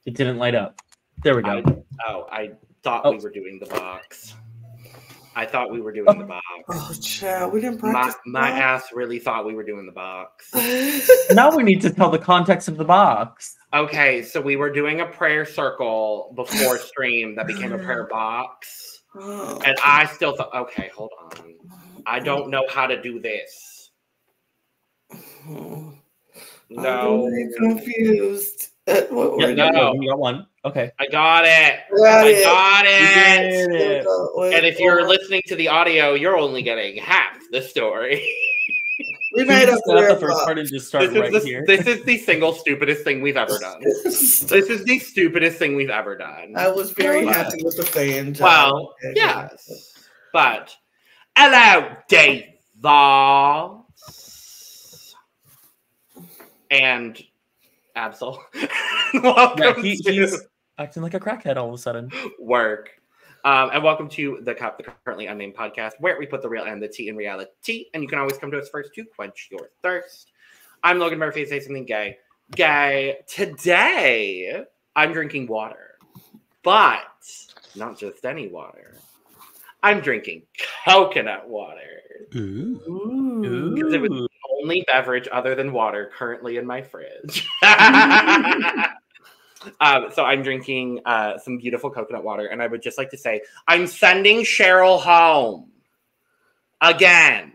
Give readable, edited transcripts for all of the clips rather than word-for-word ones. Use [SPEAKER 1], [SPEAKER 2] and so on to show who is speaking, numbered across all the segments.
[SPEAKER 1] It didn't light up. There we go.
[SPEAKER 2] I thought we were doing the box. I thought we were doing the box.
[SPEAKER 3] Oh, child, we didn't practice.
[SPEAKER 2] My ass really thought we were doing the box.
[SPEAKER 1] Now we need to tell the context of the box.
[SPEAKER 2] Okay, so we were doing a prayer circle before stream that became a prayer box. And I still thought, okay, hold on. I don't know how to do this. No.
[SPEAKER 3] I'm really confused.
[SPEAKER 1] No, you got one. Okay.
[SPEAKER 2] I got it.
[SPEAKER 3] I
[SPEAKER 2] got it.
[SPEAKER 3] Wait,
[SPEAKER 2] and if you're listening to the audio, you're only getting half the story.
[SPEAKER 3] We made up
[SPEAKER 1] the first part and just start here.
[SPEAKER 2] This is the single stupidest thing we've ever done. This is the stupidest thing we've ever done.
[SPEAKER 3] I was very happy with the fan job.
[SPEAKER 2] Well, yes. But, hello, Davos. And Absol. Welcome
[SPEAKER 1] he's acting like a crackhead all of a sudden.
[SPEAKER 2] Work. And welcome to the Currently Unnamed Podcast, where we put the real and the tea in reality. And you can always come to us first to quench your thirst. I'm Logan Murphy. Say something gay. Today, I'm drinking water. But not just any water. I'm drinking coconut water.
[SPEAKER 1] Ooh.
[SPEAKER 2] Because it was the only beverage other than water currently in my fridge. So I'm drinking some beautiful coconut water, and I would just like to say I'm sending Cheryl home again.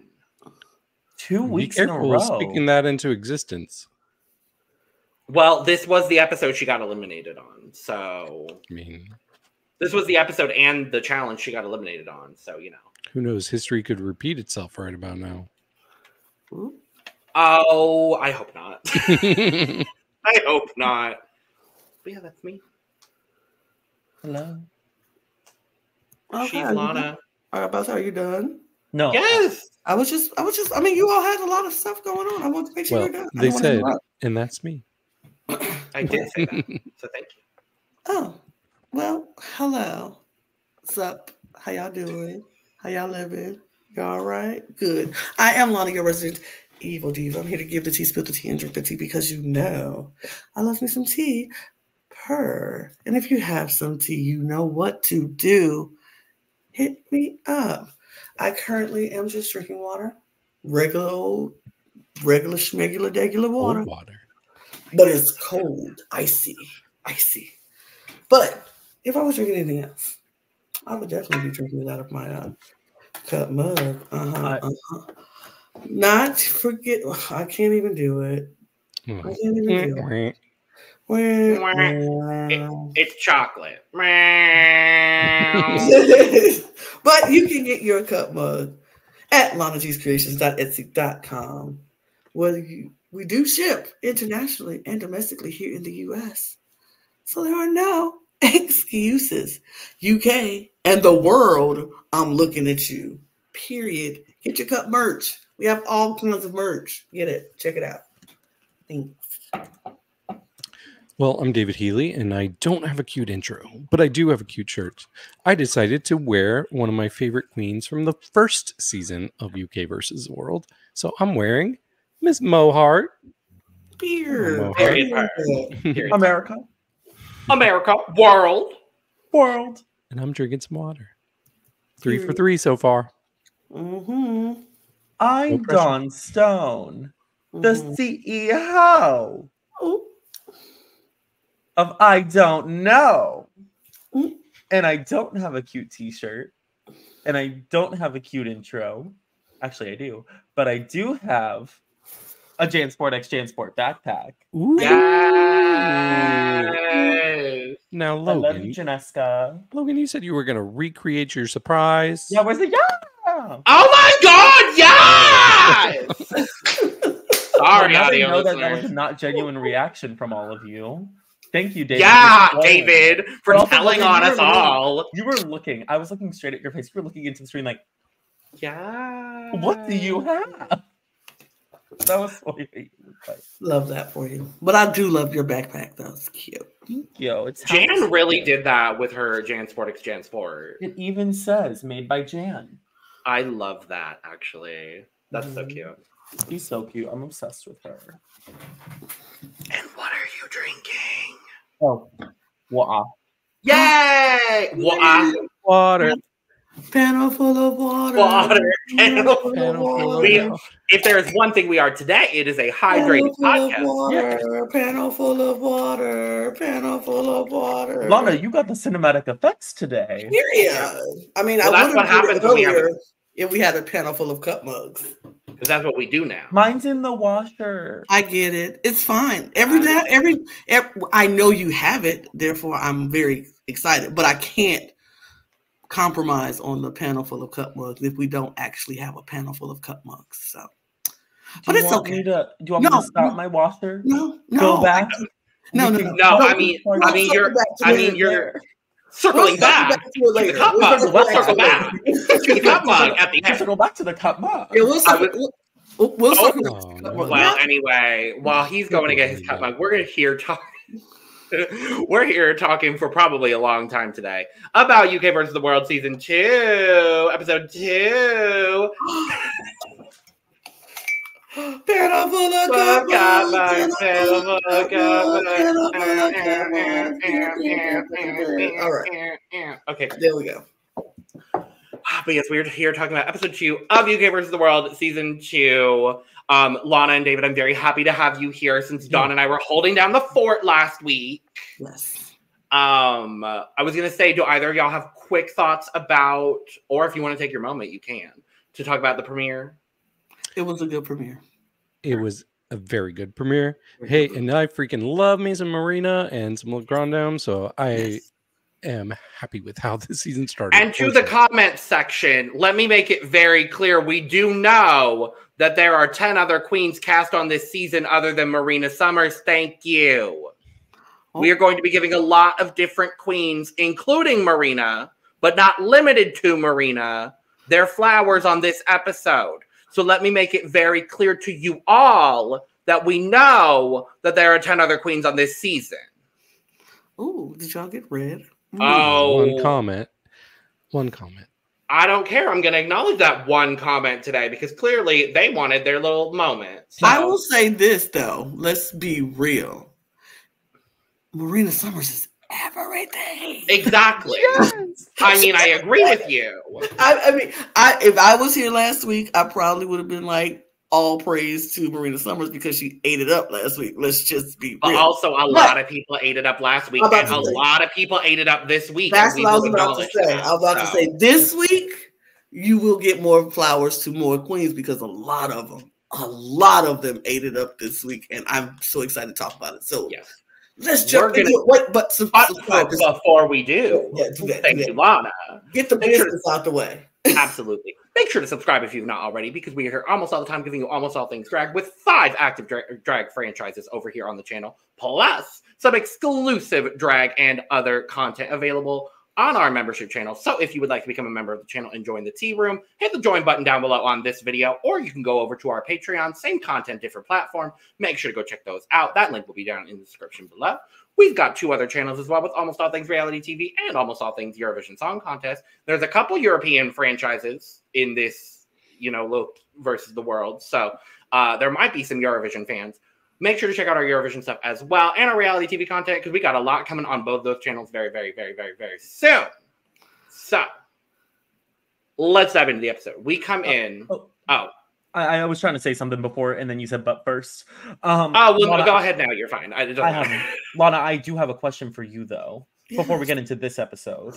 [SPEAKER 1] 2 weeks in a row.
[SPEAKER 4] Speaking that into existence.
[SPEAKER 2] Well, this was the episode she got eliminated on, so this was the episode and the challenge she got eliminated on. So
[SPEAKER 4] who knows? History could repeat itself right about now.
[SPEAKER 2] Oh, I hope not. I hope not. But yeah, that's me.
[SPEAKER 1] Hello.
[SPEAKER 2] She's Lana.
[SPEAKER 3] Are you done?
[SPEAKER 1] No.
[SPEAKER 2] Yes.
[SPEAKER 3] I was just, I mean, you all had a lot of stuff going on. I want to make sure you're done.
[SPEAKER 4] They said, and that's me.
[SPEAKER 2] I did say that. So thank you.
[SPEAKER 3] Oh, well, hello. What's up? How y'all doing? How y'all living? You all right? Good. I am Lana, your resident evil diva. I'm here to give the tea, spill the tea, and drink the tea because I love me some tea. And if you have some tea, you know what to do. Hit me up. I currently am just drinking water. Regular schmegular water.
[SPEAKER 4] Cold water.
[SPEAKER 3] But it's cold, icy. But if I was drinking anything else, I would definitely be drinking it out of my cup mug. Not forget. I can't even do it. I can't even do it.
[SPEAKER 2] It's chocolate.
[SPEAKER 3] But you can get your cup mug at lanagcreations.etsy.com. We do ship internationally and domestically here in the U.S. So there are no excuses. UK and the world, I'm looking at you. Period. Get your cup merch. We have all kinds of merch. Get it. Check it out. Thanks.
[SPEAKER 4] Well, I'm David Healy, and I don't have a cute intro, but I do have a cute shirt. I decided to wear one of my favorite queens from the first season of UK versus World. So I'm wearing Miss Mohart.
[SPEAKER 3] Beer.
[SPEAKER 1] America.
[SPEAKER 2] World.
[SPEAKER 4] And I'm drinking some water. 3 for 3 so far.
[SPEAKER 3] Mm-hmm.
[SPEAKER 1] I'm Dawn Stone, the CEO of I Don't Know. And I don't have a cute t-shirt. And I don't have a cute intro. Actually, I do. But I do have a JanSport X JanSport backpack.
[SPEAKER 4] Ooh.
[SPEAKER 2] Yes.
[SPEAKER 4] Now,
[SPEAKER 1] I love
[SPEAKER 4] Logan.
[SPEAKER 1] you, Janeska.
[SPEAKER 4] Logan, you said you were going to recreate your surprise.
[SPEAKER 1] Yeah, where's the
[SPEAKER 2] Oh my God! Yes. Sorry,
[SPEAKER 1] I
[SPEAKER 2] audio
[SPEAKER 1] know that
[SPEAKER 2] listeners.
[SPEAKER 1] was a not genuine reaction from all of you. Thank you, David.
[SPEAKER 2] Yeah, David, for telling on us all.
[SPEAKER 1] You were looking. I was looking straight at your face. You were looking into the screen like,
[SPEAKER 2] yeah.
[SPEAKER 1] what do you have? That was sweet.
[SPEAKER 3] Love that for you. But I do love your backpack, though. It's cute.
[SPEAKER 1] Yo, it's
[SPEAKER 2] Jan really did that with her JanSport X JanSport.
[SPEAKER 1] It even says made by Jan.
[SPEAKER 2] I love that, actually. That's so cute.
[SPEAKER 1] She's so cute. I'm obsessed with her.
[SPEAKER 2] And what are you drinking?
[SPEAKER 1] Oh, Water.
[SPEAKER 2] Yay!
[SPEAKER 4] Water.
[SPEAKER 3] Panel full of water.
[SPEAKER 2] Panel
[SPEAKER 4] full of
[SPEAKER 2] water. If there is one thing we are today, it is a hydrated podcast.
[SPEAKER 3] Panel full of water. Panel full of water.
[SPEAKER 1] Lana, you got the cinematic effects today.
[SPEAKER 3] Yeah. I mean,
[SPEAKER 2] well, that's what happens
[SPEAKER 3] if we had a panel full of cup mugs.
[SPEAKER 2] Because that's what we do now.
[SPEAKER 1] Mine's in the washer.
[SPEAKER 3] I get it. It's fine. Every I know you have it, therefore I'm very excited. But I can't compromise on the panel full of cup mugs if we don't actually have a panel full of cup mugs. So, but it's okay.
[SPEAKER 1] Do you want me to stop my washer?
[SPEAKER 3] No.
[SPEAKER 1] Go back.
[SPEAKER 3] No.
[SPEAKER 2] I mean, you're circling back to the cup mug. Let's circle back to the cup mug at the end.
[SPEAKER 1] Circle back to the cup mug.
[SPEAKER 3] Yeah, we'll circle back to the cup mug.
[SPEAKER 2] Well, anyway, while he's going to get his cup mug, we're here talking for probably a long time today about UK versus the World Season 2, Episode 2.
[SPEAKER 3] Panel full of cup mugs. All right.
[SPEAKER 2] Okay.
[SPEAKER 3] There we go.
[SPEAKER 2] But yes, we're here talking about Episode 2 of UK versus the World Season 2. Lana and David, I'm very happy to have you here since Dawn and I were holding down the fort last week.
[SPEAKER 3] Yes.
[SPEAKER 2] I was going to say, do either of y'all have quick thoughts about, or if you want to take your moment, you can, to talk about the premiere?
[SPEAKER 3] It was a good premiere.
[SPEAKER 4] It was a very good premiere. Hey, and I freaking love me some Marina and some Grande Dame, so I am happy with how this season started.
[SPEAKER 2] And to the comment section, let me make it very clear. We do know that there are 10 other queens cast on this season other than Marina Summers. Thank you. Oh. We are going to be giving a lot of different queens, including Marina, but not limited to Marina, their flowers on this episode. So let me make it very clear to you all that we know that there are 10 other queens on this season.
[SPEAKER 3] Ooh, did y'all get red?
[SPEAKER 2] Oh.
[SPEAKER 4] One comment.
[SPEAKER 2] I don't care. I'm going to acknowledge that one comment today because clearly they wanted their little moment. So.
[SPEAKER 3] I will say this, though. Let's be real. Marina Summers is everything.
[SPEAKER 2] Exactly. Yes. I mean, I agree with you.
[SPEAKER 3] I mean, if I was here last week, I probably would have been like, all praise to Marina Summers because she ate it up last week. Let's just be real.
[SPEAKER 2] But also, a lot of people ate it up last week, and a lot of people ate it up this week.
[SPEAKER 3] That's what I was about to say. I was about to say, this week, you will get more flowers to more queens because a lot of them ate it up this week, and I'm so excited to talk about it. So,
[SPEAKER 2] yes.
[SPEAKER 3] Let's jump into it. But
[SPEAKER 2] before we do, thank you, Lana.
[SPEAKER 3] Get the business out the way.
[SPEAKER 2] Absolutely. Make sure to subscribe if you've not already, because we are here almost all the time giving you almost all things drag with 5 active drag franchises over here on the channel, plus some exclusive drag and other content available on our membership channel. So if you would like to become a member of the channel and join the tea room, hit the join button down below on this video, or you can go over to our Patreon, same content, different platform. Make sure to go check those out. That link will be down in the description below. We've got 2 other channels as well with Almost All Things Reality TV and Almost All Things Eurovision Song Contest. There's a couple European franchises in this, look versus the world. So there might be some Eurovision fans. Make sure to check out our Eurovision stuff as well and our reality TV content because we got a lot coming on both those channels very, very, very, very, very soon. So let's dive into the episode. We come in.
[SPEAKER 1] I was trying to say something before, and then you said "but" first.
[SPEAKER 2] Lana, go ahead now. You're fine.
[SPEAKER 1] Lana, I do have a question for you though. Before we get into this episode,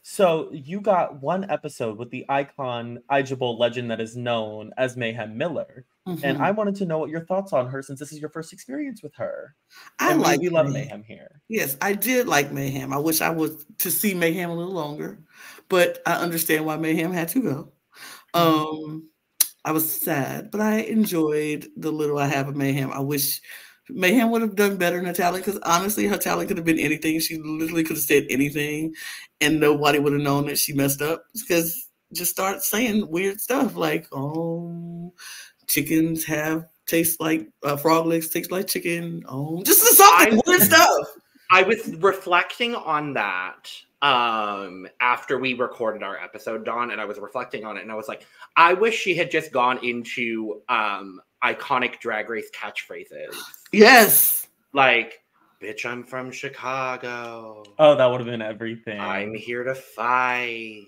[SPEAKER 1] so you got one episode with the icon-igeable legend that is known as Mayhem Miller, and I wanted to know what your thoughts on her since this is your first experience with her. We love Mayhem here.
[SPEAKER 3] Yes, I did like Mayhem. I wish I was to see Mayhem a little longer, but I understand why Mayhem had to go. I was sad, but I enjoyed the little I have of Mayhem. I wish Mayhem would have done better in her talent because honestly, her talent could have been anything. She literally could have said anything and nobody would have known that she messed up because just start saying weird stuff like, chickens taste like frog legs taste like chicken. Just something weird stuff.
[SPEAKER 2] I was reflecting on that after we recorded our episode, Dawn, and I was reflecting on it and I was like, I wish she had just gone into iconic Drag Race catchphrases.
[SPEAKER 3] Yes.
[SPEAKER 2] Like bitch, I'm from Chicago.
[SPEAKER 1] Oh, that would have been everything.
[SPEAKER 2] I'm here to fight.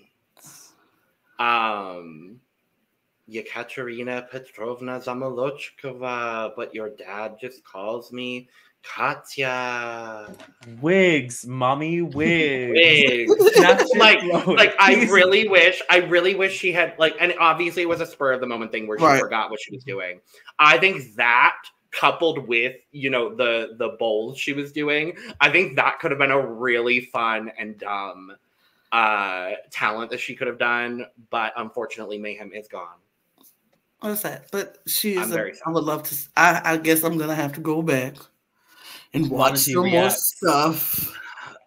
[SPEAKER 2] Yekaterina Petrovna Zamolochkova, but your dad just calls me Katya.
[SPEAKER 1] Wigs, mommy, wigs.
[SPEAKER 2] like I really wish she had and obviously it was a spur of the moment thing where she forgot what she was doing. I think that coupled with the bowls she was doing, I think that could have been a really fun and dumb talent that she could have done, but unfortunately Mayhem is gone.
[SPEAKER 3] What's that? But she is. I would love to. I guess I'm gonna have to go back and watch some more stuff.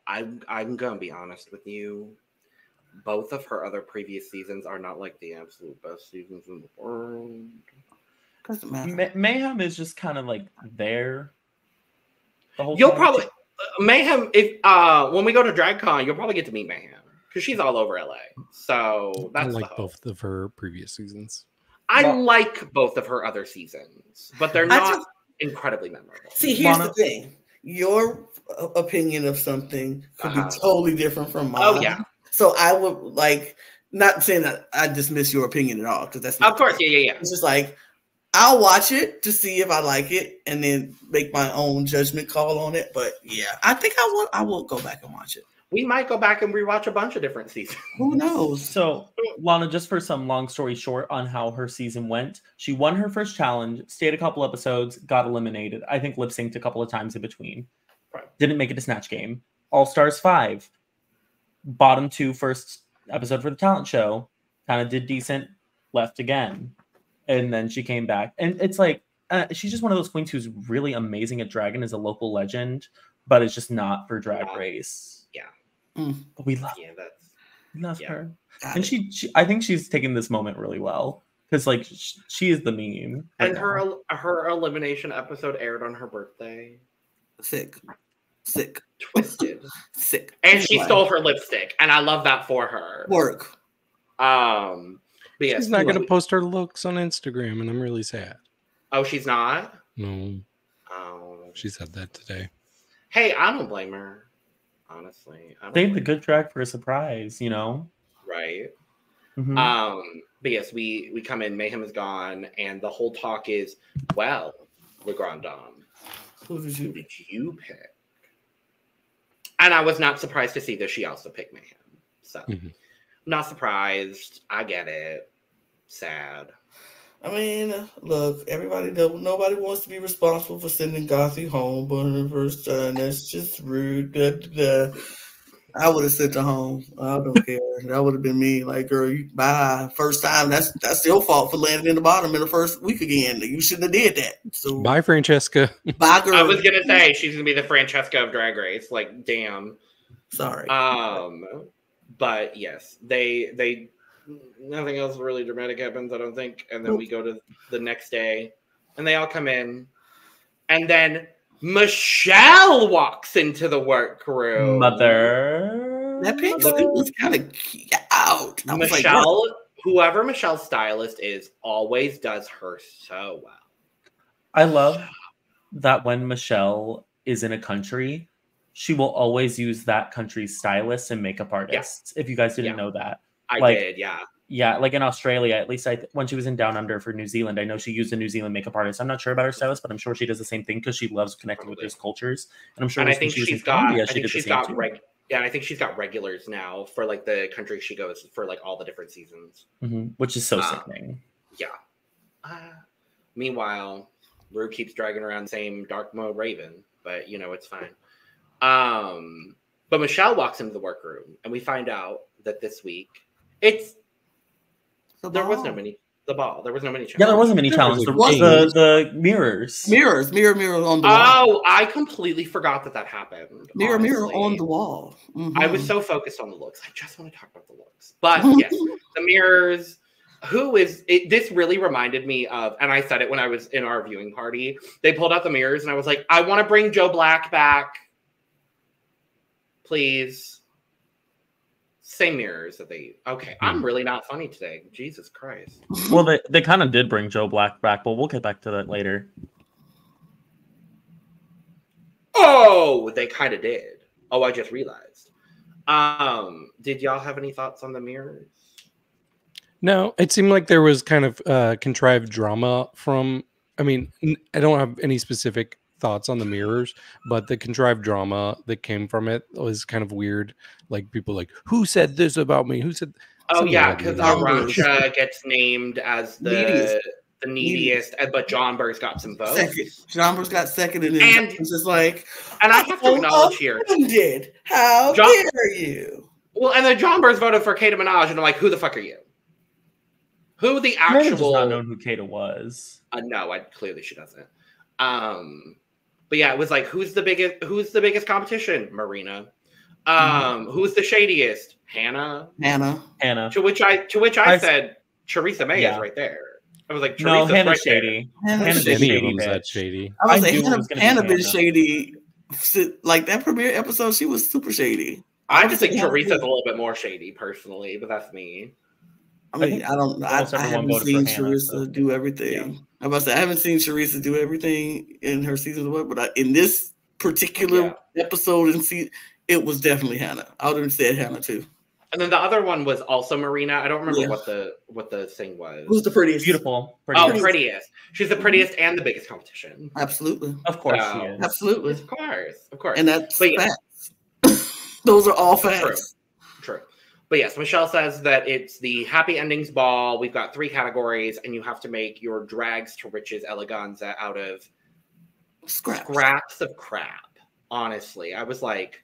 [SPEAKER 2] I'm gonna be honest with you. Both of her other previous seasons are not like the absolute best seasons in the world.
[SPEAKER 3] Doesn't matter.
[SPEAKER 1] Mayhem is just kind of like there. The whole
[SPEAKER 2] you'll
[SPEAKER 1] time.
[SPEAKER 2] Probably Mayhem. If when we go to DragCon, you'll probably get to meet Mayhem because she's all over LA. So that's
[SPEAKER 4] I like both of her previous seasons.
[SPEAKER 2] I like both of her other seasons, but they're not incredibly memorable.
[SPEAKER 3] See, here's the thing. Your opinion of something could be totally different from mine.
[SPEAKER 2] Oh, yeah.
[SPEAKER 3] So I would not saying that I dismiss your opinion at all, because that's not.
[SPEAKER 2] Of course, yeah.
[SPEAKER 3] It's just I'll watch it to see if I like it and then make my own judgment call on it. But yeah, I think I will go back and watch it.
[SPEAKER 2] We might go back and rewatch a bunch of different seasons.
[SPEAKER 3] Who knows?
[SPEAKER 1] So, Lana, just for some long story short on how her season went, she won her first challenge, stayed a couple episodes, got eliminated. I think lip synced a couple of times in between.
[SPEAKER 2] Right.
[SPEAKER 1] Didn't make it to Snatch Game. All Stars 5. Bottom 2 first episode for the talent show. Kind of did decent, left again. And then she came back. And it's she's just one of those queens who's really amazing at drag and is a local legend, but it's just not for Drag Race.
[SPEAKER 2] Yeah.
[SPEAKER 1] But we love her. And she I think she's taking this moment really well because she is the meme.
[SPEAKER 2] And her elimination episode aired on her birthday.
[SPEAKER 3] Sick,
[SPEAKER 2] twisted,
[SPEAKER 3] sick.
[SPEAKER 2] And she stole her lipstick, and I love that for her.
[SPEAKER 3] Work.
[SPEAKER 2] But yes,
[SPEAKER 4] she's not going to post her looks on Instagram, and I'm really sad.
[SPEAKER 2] Oh, she's not?
[SPEAKER 4] No.
[SPEAKER 2] Oh,
[SPEAKER 4] she said that today.
[SPEAKER 2] Hey, I don't blame her. Honestly,
[SPEAKER 1] save the good drag for a surprise,
[SPEAKER 2] right?
[SPEAKER 1] Mm-hmm.
[SPEAKER 2] But yes, we come in. Mayhem is gone, and the whole talk is, well, the Grande Dame, who did you pick? And I was not surprised to see that she also picked Mayhem. So, not surprised. I get it. Sad.
[SPEAKER 3] I mean, look, nobody wants to be responsible for sending Gothy home, but the first time, that's just rude. I would have sent her home. I don't care. That would have been me. Girl, you bye. First time, that's your fault for landing in the bottom in the first week again. You shouldn't have did that. So
[SPEAKER 4] bye, Francesca.
[SPEAKER 3] Bye, girl.
[SPEAKER 2] I was gonna say she's gonna be the Francesca of Drag Race. Damn.
[SPEAKER 3] Sorry.
[SPEAKER 2] But yes, they nothing else really dramatic happens, I don't think. And then we go to the next day, and they all come in, and then Michelle walks into the workroom.
[SPEAKER 1] Mother.
[SPEAKER 3] That pink suit was kind of out.
[SPEAKER 2] Michelle, whoever Michelle's stylist is, always does her so well.
[SPEAKER 1] I love that when Michelle is in a country, she will always use that country's stylists and makeup artists. If you guys didn't know that.
[SPEAKER 2] I did, yeah.
[SPEAKER 1] Yeah, in Australia, at least when she was in Down Under for New Zealand, I know she used a New Zealand makeup artist. I'm not sure about her stylist, but I'm sure she does the same thing because she loves connecting with those cultures. And I'm sure
[SPEAKER 2] I think she's got
[SPEAKER 1] Yeah,
[SPEAKER 2] I think she's got regulars now for the country she goes for all the different seasons,
[SPEAKER 1] which is so sickening.
[SPEAKER 2] Yeah. Meanwhile, Rue keeps dragging around the same dark mode Raven, but it's fine. But Michelle walks into the workroom, and we find out that this week there was no mini challenge.
[SPEAKER 1] Yeah, there was a mini challenge. There was the mirrors.
[SPEAKER 3] Mirror on the wall.
[SPEAKER 2] Oh, I completely forgot that happened.
[SPEAKER 3] Mirror on the wall.
[SPEAKER 2] I was so focused on the looks. I just want to talk about the looks. But yes, the mirrors. This really reminded me of, and I said it when I was in our viewing party. They pulled out the mirrors, and I was like, I want to bring Joe Black back. Please. Same mirrors that I'm really not funny today. Jesus Christ.
[SPEAKER 1] Well, they kind of did bring Joe Black back, but we'll get back to that later.
[SPEAKER 2] Oh, Oh, they kind of did. Oh, I just realized. Did y'all have any thoughts on the mirrors?
[SPEAKER 4] No, it seemed like there was kind of contrived drama from. I mean, I don't have any specific thoughts on the mirrors, but the contrived drama that came from it was kind of weird. Like people like, who said this about me? Who said?
[SPEAKER 2] Oh yeah, because Arantxa gets named as the neediest, but Jonbers got some votes.
[SPEAKER 3] Jonbers got second, and it's just like,
[SPEAKER 2] and I have to acknowledge here,
[SPEAKER 3] did how dare you?
[SPEAKER 2] Well, and then Jonbers voted for Keta Minaj, and I'm like, who the fuck are you? Who the actual?
[SPEAKER 1] Does not know who Keta was.
[SPEAKER 2] No, clearly she doesn't. But yeah, it was like, who's the biggest competition? Marina. Who's the shadiest? Hannah. To which I said, Choriza May is right there. I was like,
[SPEAKER 1] no, Hannah's
[SPEAKER 2] right
[SPEAKER 1] shady.
[SPEAKER 4] Hannah's shady. That shady.
[SPEAKER 3] I was like, Hannah been shady. Like that premiere episode, she was super shady.
[SPEAKER 2] I just think Choriza's a little bit more shady, personally, but that's me.
[SPEAKER 3] I mean, I haven't seen Choriza do everything. Yeah. I must say, I haven't seen Choriza do everything in her season of but in this particular episode and season, it was definitely Hannah. I would have said Hannah too.
[SPEAKER 2] And then the other one was also Marina. I don't remember what the thing was.
[SPEAKER 3] Who's the prettiest?
[SPEAKER 1] Beautiful.
[SPEAKER 2] Prettiest. She's the prettiest and the biggest competition.
[SPEAKER 3] Absolutely.
[SPEAKER 1] Of course she is.
[SPEAKER 3] Absolutely.
[SPEAKER 2] Of course.
[SPEAKER 3] And that's facts. Those are all facts.
[SPEAKER 2] True. But yes, Michelle says that it's the happy endings ball. We've got 3 categories, and you have to make your drags to riches eleganza out of scraps of crap. Honestly, I was like,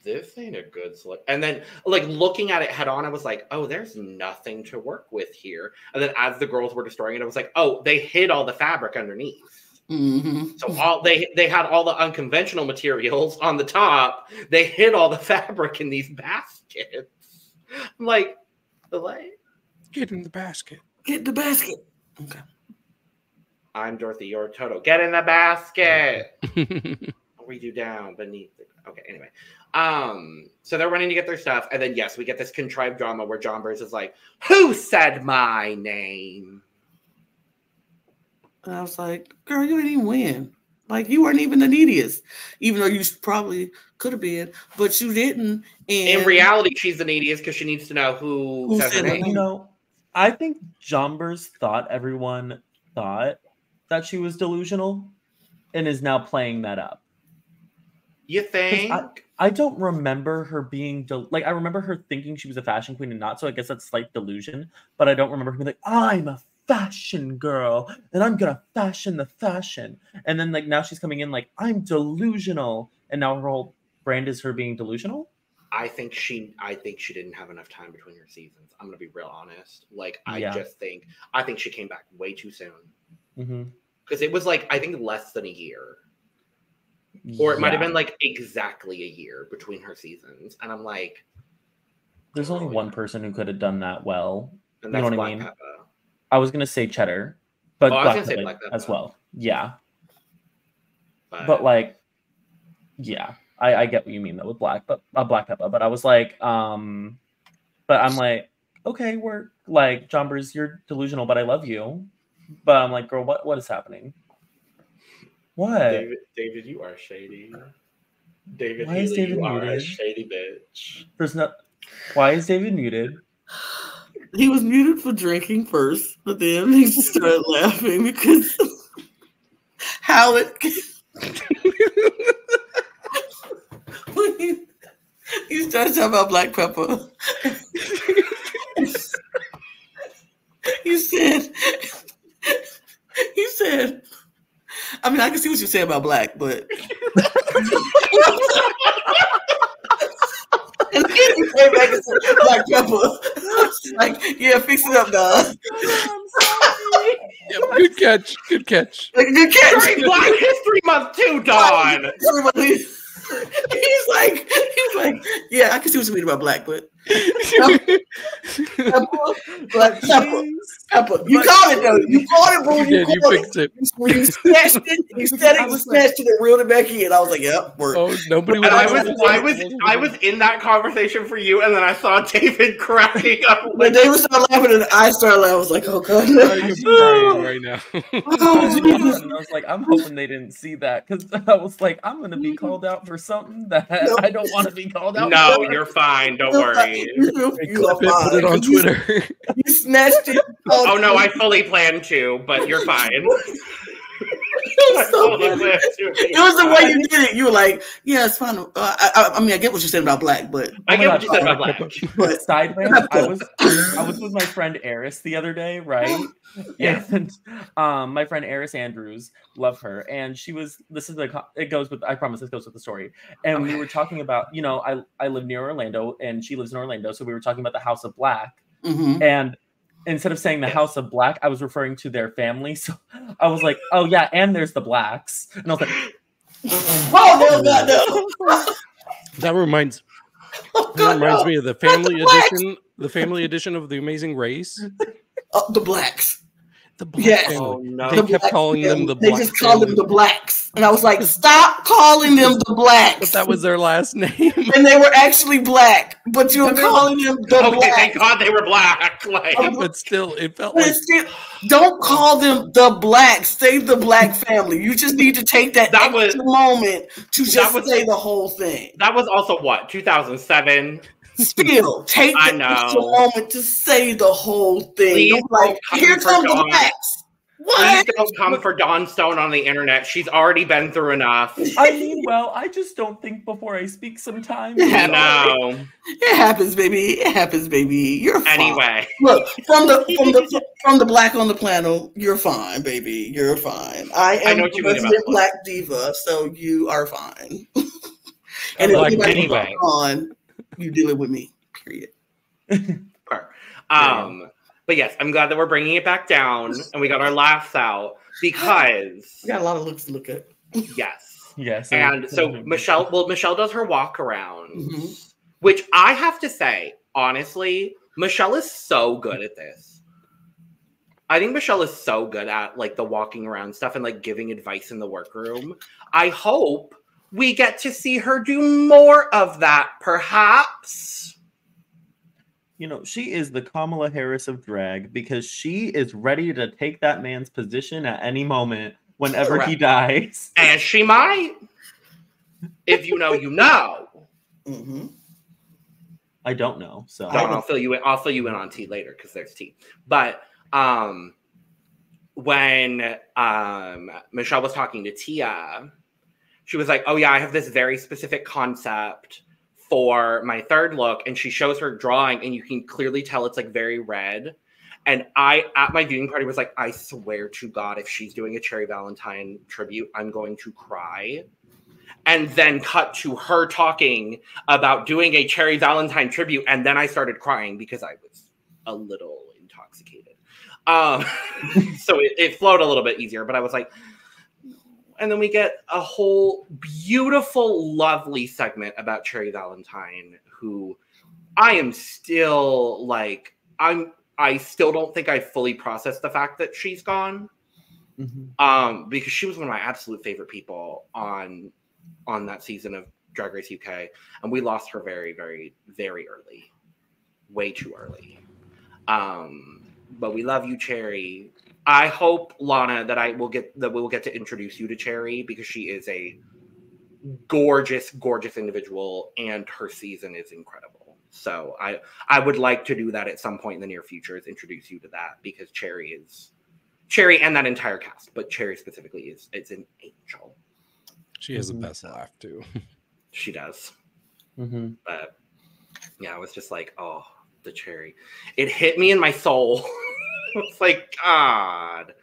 [SPEAKER 2] this ain't a good select. And then, like, looking at it head on, I was like, oh, there's nothing to work with here. And then as the girls were destroying it, I was like, oh, they hid all the fabric underneath.
[SPEAKER 3] Mm-hmm.
[SPEAKER 2] So they had all the unconventional materials on the top. They hid all the fabric in these baskets. I'm like,
[SPEAKER 4] get in the basket.
[SPEAKER 3] Get in the basket. Okay.
[SPEAKER 2] I'm Dorothy. You're Toto. Get in the basket. Read you down beneath. Okay. Anyway, so they're running to get their stuff, and then yes, we get this contrived drama where Jonbers is like, "Who said my name?"
[SPEAKER 3] And I was like, girl, you didn't even win. Like, you weren't even the neediest, even though you probably could have been, but you didn't. And
[SPEAKER 2] in reality, she's the neediest because she needs to know who says her name.
[SPEAKER 1] You know, I think Jonbers thought everyone thought that she was delusional and is now playing that up.
[SPEAKER 2] You think?
[SPEAKER 1] I don't remember her being I remember her thinking she was a fashion queen and not, so I guess that's slight delusion, but I don't remember her being like, I'm a fashion girl and I'm gonna fashion the fashion, and then like now she's coming in like, I'm delusional, and now her whole brand is her being delusional.
[SPEAKER 2] I think she didn't have enough time between her seasons. I'm gonna be real honest. Like, I think she came back way too soon. Because it was like, I think less than a year, or it might have been like exactly a year between her seasons, and I'm like,
[SPEAKER 1] there's only one person who could have done that well.
[SPEAKER 2] And that's,
[SPEAKER 1] you know what
[SPEAKER 2] Black
[SPEAKER 1] I mean?
[SPEAKER 2] Pepper.
[SPEAKER 1] I was gonna say Cheddar, but
[SPEAKER 2] I was gonna say Black Pepper
[SPEAKER 1] as well. Yeah,
[SPEAKER 2] but
[SPEAKER 1] like, yeah, I get what you mean though with Black Pepper. But I was like, but I'm like, okay, we're like, Jonbers, you're delusional, but I love you. But I'm like, girl, what is happening? What?
[SPEAKER 2] David, you are shady. David,
[SPEAKER 1] why is David muted?
[SPEAKER 2] A shady bitch.
[SPEAKER 1] Why is David muted?
[SPEAKER 3] He was muted for drinking first, but then he just started laughing because how it. When he started talking about Black Pepper. He said, I mean, I can see what you say about Black, but. And then he came back and said, Black Pepper. Like, yeah, fix it up, dog.
[SPEAKER 4] Yep, good catch. Good catch.
[SPEAKER 3] Good catch.
[SPEAKER 2] During Black History Month too, Dawn.
[SPEAKER 3] He's like, yeah, I can see what you mean about Black, but Pepper. You caught it though. You caught it, bro.
[SPEAKER 4] You fixed it.
[SPEAKER 3] You snatched it. You said it. You snatched it and reeled it back in. I was like, "Yep, work."
[SPEAKER 4] Oh, nobody.
[SPEAKER 2] I was in that conversation for you, and then I saw David cracking up.
[SPEAKER 3] When David started laughing, and I started laughing, I was like, "Oh god!"
[SPEAKER 4] Right now.
[SPEAKER 1] I was like, I'm hoping they didn't see that because I was like, I'm gonna be called out for something that I don't want to be called out.
[SPEAKER 2] No,
[SPEAKER 1] for.
[SPEAKER 2] You're fine. Don't worry.
[SPEAKER 3] You are fine.
[SPEAKER 4] Put it on Twitter.
[SPEAKER 3] You snatched it.
[SPEAKER 2] Oh no, I fully planned to, but you're fine.
[SPEAKER 3] It was the way you did it. You were like, "Yeah, it's fine." I mean, I get what you said about black, but
[SPEAKER 2] I get what you said about black.
[SPEAKER 1] But sideways, I was with my friend Eris the other day, right?
[SPEAKER 2] Yeah.
[SPEAKER 1] And my friend Eris Andrews, love her, and she was. This is it goes with. I promise this goes with the story. And we were talking about, I live near Orlando, and she lives in Orlando, so we were talking about the House of Black, and instead of saying the House of Black, I was referring to their family. So I was like, "Oh yeah, and there's the Blacks," and I was like,
[SPEAKER 3] "Oh no.
[SPEAKER 4] That reminds me of the family edition of The Amazing Race.
[SPEAKER 3] The Blacks.
[SPEAKER 4] The Black
[SPEAKER 3] Yes.
[SPEAKER 4] family.
[SPEAKER 2] Oh, no.
[SPEAKER 4] They kept calling them the Black.
[SPEAKER 3] They just called them the Blacks, and I was like, "Stop calling them the Blacks."
[SPEAKER 4] But that was their last name.
[SPEAKER 3] And they were actually black, but you were calling them the
[SPEAKER 2] Okay,
[SPEAKER 3] Blacks.
[SPEAKER 2] thank God they were black. Like,
[SPEAKER 4] But still, it felt
[SPEAKER 3] But
[SPEAKER 4] like
[SPEAKER 3] still, don't call them the Blacks. Say the Black family. You just need to take that extra moment to just say the whole thing.
[SPEAKER 2] That was also what, 2007?
[SPEAKER 3] Still, take the extra moment to say the whole thing.
[SPEAKER 2] Please
[SPEAKER 3] Like, here come the Blacks.
[SPEAKER 2] Please don't come for Dawn Stone on the internet. She's already been through enough.
[SPEAKER 1] I mean, well, I just don't think before I speak sometimes.
[SPEAKER 2] No.
[SPEAKER 3] It happens, baby. It happens, baby. You're fine.
[SPEAKER 2] Anyway.
[SPEAKER 3] Look, from the Black on the Panel, you're fine, baby. You're fine. I am
[SPEAKER 2] know what you
[SPEAKER 3] a
[SPEAKER 2] mean about
[SPEAKER 3] Black diva, so you are fine.
[SPEAKER 4] And
[SPEAKER 3] if
[SPEAKER 4] Black
[SPEAKER 3] anybody
[SPEAKER 2] anyway.
[SPEAKER 3] on, you dealing with me. Period.
[SPEAKER 2] But yes, I'm glad that we're bringing it back down and we got our laughs out because
[SPEAKER 3] we got a lot of looks to look at.
[SPEAKER 2] Yes. And so Michelle does her walk around, which I have to say, honestly, Michelle is so good at this. I think Michelle is so good at like the walking around stuff and like giving advice in the workroom. I hope we get to see her do more of that, perhaps.
[SPEAKER 1] She is the Kamala Harris of drag because she is ready to take that man's position at any moment whenever he dies.
[SPEAKER 2] And she might. If you know, you know.
[SPEAKER 1] I don't know. So
[SPEAKER 2] I'll fill you in. I'll fill you in on tea later because there's tea. But when Michelle was talking to Tia, she was like, "Oh yeah, I have this very specific concept for my third look," and she shows her drawing and you can clearly tell it's like very red. And I at my viewing party was like, I swear to God, if she's doing a Cherry Valentine tribute, I'm going to cry. And then cut to her talking about doing a Cherry Valentine tribute, and then I started crying because I was a little intoxicated. So it flowed a little bit easier, but I was like, and then we get a whole beautiful, lovely segment about Cherry Valentine, who I am still like, I still don't think I fully processed the fact that she's gone. Because she was one of my absolute favorite people on that season of Drag Race UK. And we lost her very, very, very early. Way too early. But we love you, Cherry. I hope, Lana, that we will get to introduce you to Cherry because she is a gorgeous, gorgeous individual, and her season is incredible. So I would like to do that at some point in the near future, is introduce you to that, because Cherry and that entire cast, but Cherry specifically it's an angel.
[SPEAKER 4] She has the best laugh too.
[SPEAKER 2] She does. But yeah, I was just like, oh, the Cherry. It hit me in my soul. It's like, God.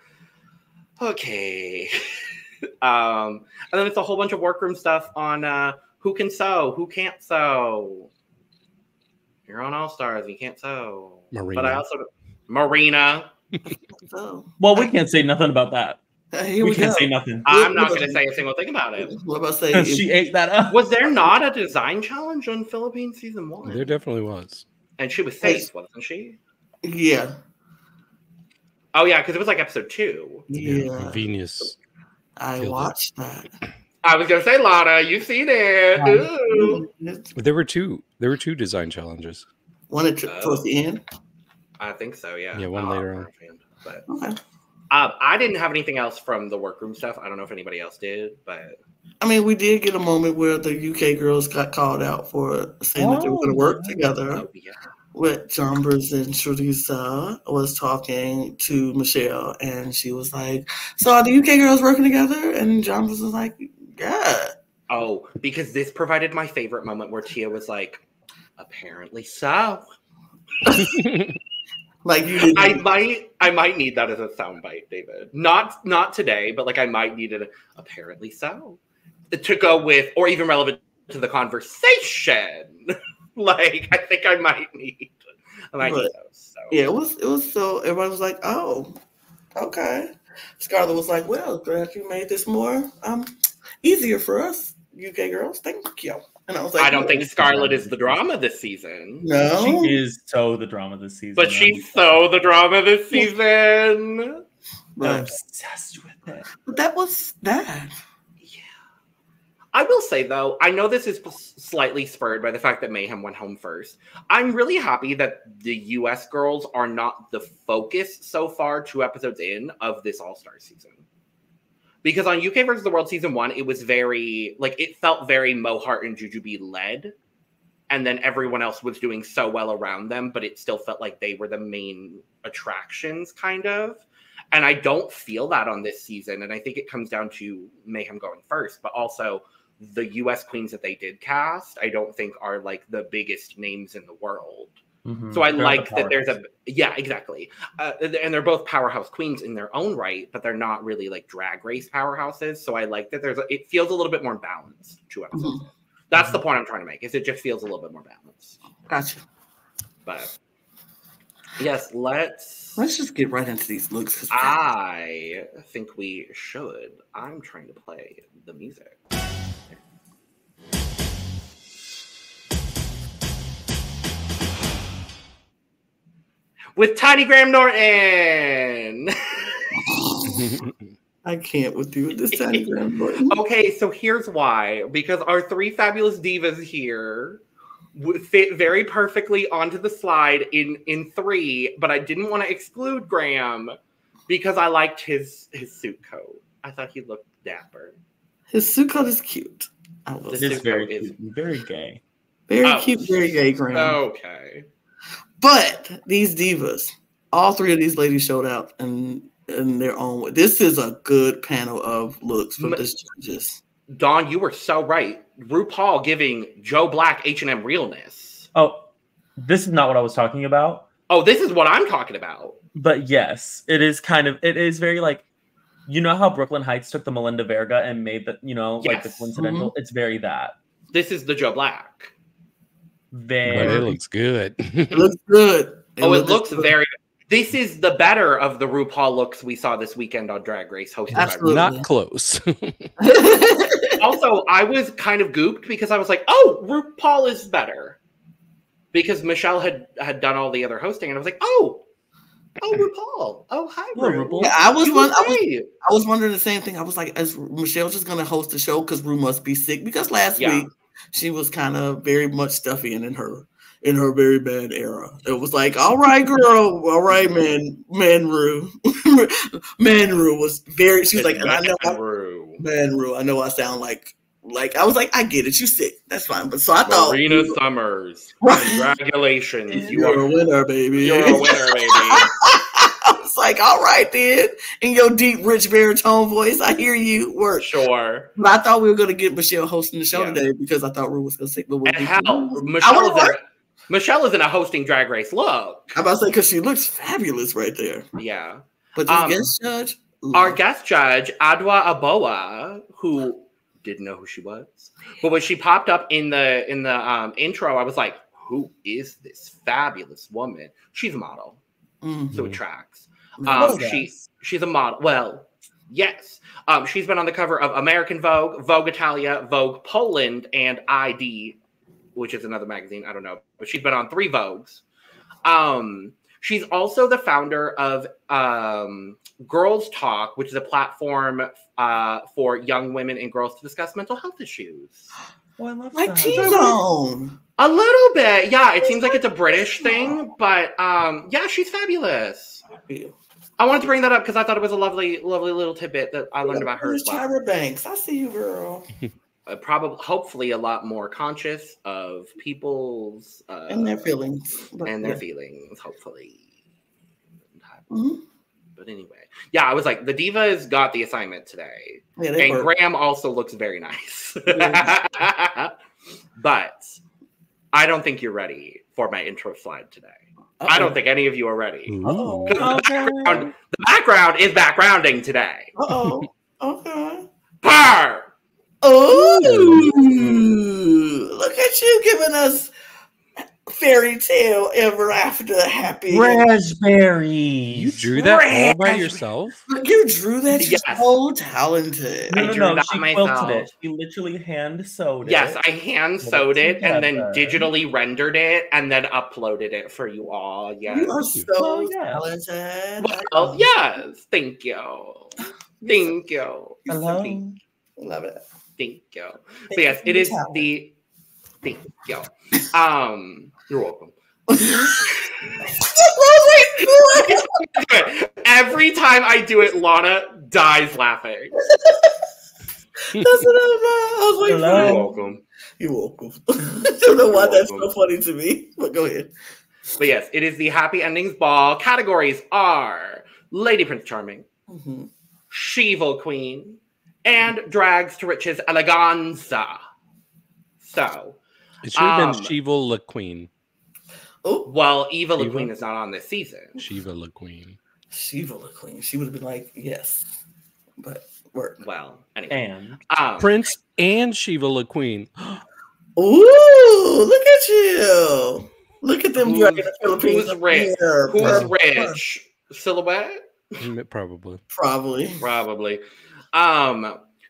[SPEAKER 2] Okay. And then it's a whole bunch of workroom stuff on who can sew, who can't sew. You're on All Stars, you can't sew.
[SPEAKER 4] Marina.
[SPEAKER 2] But I also Marina.
[SPEAKER 1] Well, we can't say nothing about that.
[SPEAKER 3] We
[SPEAKER 1] can't say nothing.
[SPEAKER 2] I'm not going to say a single thing about it.
[SPEAKER 3] What about saying
[SPEAKER 1] she ate that up?
[SPEAKER 2] Was there not a design challenge on Philippines season 1?
[SPEAKER 4] There definitely was.
[SPEAKER 2] And she was safe, wasn't she?
[SPEAKER 3] Yeah.
[SPEAKER 2] Oh, yeah, because it was like episode 2.
[SPEAKER 3] Yeah.
[SPEAKER 4] Venus.
[SPEAKER 3] I watched that.
[SPEAKER 2] I was going to say, Lana, you've seen it. Ooh.
[SPEAKER 4] There were two design challenges.
[SPEAKER 3] One towards the end?
[SPEAKER 2] I think so, yeah.
[SPEAKER 4] Yeah, one later on.
[SPEAKER 2] But,
[SPEAKER 3] Okay.
[SPEAKER 2] I didn't have anything else from the workroom stuff. I don't know if anybody else did, but...
[SPEAKER 3] I mean, we did get a moment where the UK girls got called out for saying that they were going to work together.
[SPEAKER 2] Oh, yeah.
[SPEAKER 3] With Jonbers and Choriza was talking to Michelle, and she was like, "So are the UK girls working together?" And Jonbers was like, "Yeah."
[SPEAKER 2] Oh, because this provided my favorite moment where Tia was like, "Apparently so."
[SPEAKER 3] Like you did.
[SPEAKER 2] I might need that as a soundbite, David. Not today, but like I might need it. Apparently so, to go with, or even relevant to the conversation. Like, I think I might need those. So.
[SPEAKER 3] Yeah, it was so everybody was like, "Oh, okay." Scarlet was like, "Well, glad you made this more easier for us, UK girls. Thank you." And I was like,
[SPEAKER 2] I don't think Scarlet is the drama this season.
[SPEAKER 3] No,
[SPEAKER 1] she is so the drama this season.
[SPEAKER 2] But she's so the drama this season.
[SPEAKER 1] I'm obsessed with it.
[SPEAKER 3] But that was that.
[SPEAKER 2] I will say, though, I know this is slightly spurred by the fact that Mayhem went home first. I'm really happy that the US girls are not the focus so far 2 episodes in of this All-Star season. Because on UK vs. the World Season 1, it was very, like, it felt very Mo Hart and Jujubee led. And then everyone else was doing so well around them, but it still felt like they were the main attractions, kind of. And I don't feel that on this season. And I think it comes down to Mayhem going first, but also the US queens that they did cast, I don't think are like the biggest names in the world. Mm-hmm. So I like that there's exactly. And they're both powerhouse queens in their own right, but they're not really like drag race powerhouses. So I like that it feels a little bit more balanced 2 episodes. Mm-hmm. That's the point I'm trying to make, is it just feels a little bit more balanced.
[SPEAKER 3] Gotcha.
[SPEAKER 2] But yes, let's
[SPEAKER 3] just get right into these looks.
[SPEAKER 2] I think we should. I'm trying to play the music. With Tiny Graham Norton.
[SPEAKER 3] I can't with you with this Tiny Graham Norton.
[SPEAKER 2] Okay, so here's why. Because our 3 fabulous divas here fit very perfectly onto the slide in 3, but I didn't want to exclude Graham because I liked his suit coat. I thought he looked dapper.
[SPEAKER 3] His suit coat is cute.
[SPEAKER 1] It is very cute. Very gay.
[SPEAKER 3] Very cute, very gay, Graham.
[SPEAKER 2] Okay.
[SPEAKER 3] But these divas, all 3 of these ladies showed out in their own way. This is a good panel of looks from the judges.
[SPEAKER 2] Dawn, you were so right. RuPaul giving Joe Black H&M realness.
[SPEAKER 1] Oh, this is not what I was talking about.
[SPEAKER 2] Oh, this is what I'm talking about.
[SPEAKER 1] But yes, it is very like, you know how Brooklyn Heights took the Melinda Verga and made the, like the coincidental? Mm-hmm. It's very that.
[SPEAKER 2] This is the Joe Black.
[SPEAKER 4] It looks good.
[SPEAKER 3] It looks good.
[SPEAKER 2] It looks very. This is the better of the RuPaul looks we saw this weekend on Drag Race, hosted by RuPaul.
[SPEAKER 4] Not close.
[SPEAKER 2] Also, I was kind of gooped because I was like, "Oh, RuPaul is better," because Michelle had done all the other hosting, and I was like, "Oh, RuPaul. Oh, hi, RuPaul."
[SPEAKER 3] Yeah, I was wondering the same thing. I was like, "Is Michelle just going to host the show because Ru must be sick?" Because last week she was kind of very much stuffy and in her very bad era. It was like, all right, girl, all right, man Ru. Man Ru was very, she was like, man Ru, I know I sound like I was like, I get it, you sick, that's fine. But so I thought
[SPEAKER 2] Marina Summers, congratulations.
[SPEAKER 3] You're a winner, baby.
[SPEAKER 2] You're a winner, baby.
[SPEAKER 3] I was like, all right, then. In your deep, rich baritone voice, I hear you work.
[SPEAKER 2] Sure.
[SPEAKER 3] But I thought we were going to get Michelle hosting the show today because I thought Ru was going to sick. But
[SPEAKER 2] and how? Michelle is in a hosting Drag Race look.
[SPEAKER 3] I'm about to say, because she looks fabulous right there.
[SPEAKER 2] Yeah.
[SPEAKER 3] But the guest judge?
[SPEAKER 2] Our guest judge, Adwa Aboa, who didn't know who she was. But when she popped up in the intro, I was like, who is this fabulous woman? She's a model. Mm-hmm. So it tracks. She's a model. Well, yes. She's been on the cover of American Vogue, Vogue Italia, Vogue Poland, and ID which is another magazine. I don't know, but she's been on 3 Vogues. She's also the founder of Girls Talk, which is a platform for young women and girls to discuss mental health issues.
[SPEAKER 1] Oh, I love
[SPEAKER 3] Like
[SPEAKER 1] that.
[SPEAKER 3] T-Zone.
[SPEAKER 2] A little bit, yeah. It seems like it's a British thing, but yeah, she's fabulous. I wanted to bring that up because I thought it was a lovely, lovely little tidbit that I learned about her as well.
[SPEAKER 3] Tyra Banks, I see you, girl.
[SPEAKER 2] Probably, hopefully, a lot more conscious of people's
[SPEAKER 3] and their feelings.
[SPEAKER 2] Feelings, hopefully.
[SPEAKER 3] Mm-hmm.
[SPEAKER 2] But anyway, yeah, I was like, the divas got the assignment today, and Graham also looks very nice. But I don't think you're ready for my intro slide today. I don't think any of you are ready. The background is backgrounding today.
[SPEAKER 3] Okay.
[SPEAKER 2] Purr!
[SPEAKER 3] Oh, look at you giving us fairy tale ever after happy
[SPEAKER 1] Raspberry.
[SPEAKER 4] You drew that all by yourself?
[SPEAKER 3] You drew that?
[SPEAKER 2] Yes.
[SPEAKER 3] So talented.
[SPEAKER 1] No. She quilted it. She literally hand sewed it.
[SPEAKER 2] Yes, I hand sewed it and then digitally rendered it and then uploaded it for you all. Yes.
[SPEAKER 3] You are so talented.
[SPEAKER 2] Well, yes. Thank you. Thank you.
[SPEAKER 1] Hello.
[SPEAKER 3] Love it.
[SPEAKER 2] Thank you. So yes, it is the. Thank you. You're welcome. Every time I do it, Lana dies laughing.
[SPEAKER 3] That's what I was like.
[SPEAKER 2] You're welcome.
[SPEAKER 3] You're welcome. I don't know why that's so funny to me, but go ahead.
[SPEAKER 2] But yes, it is the Happy Endings Ball. Categories are Lady Prince Charming, She-Evil Queen, and Drags to Riches Eleganza. So
[SPEAKER 4] it should have been She-Evil La Queen.
[SPEAKER 3] Oh,
[SPEAKER 2] well, Eva La Queen is not on this season.
[SPEAKER 4] She-Evil La Queen.
[SPEAKER 3] She-Evil La Queen. She would have been like, yes, but work.
[SPEAKER 2] Well, anyway.
[SPEAKER 1] And
[SPEAKER 4] Prince and She-Evil La Queen.
[SPEAKER 3] Ooh, look at you. Look at them dragging the Philippines.
[SPEAKER 2] Who's rich? Who's rich? Silhouette?
[SPEAKER 4] Probably.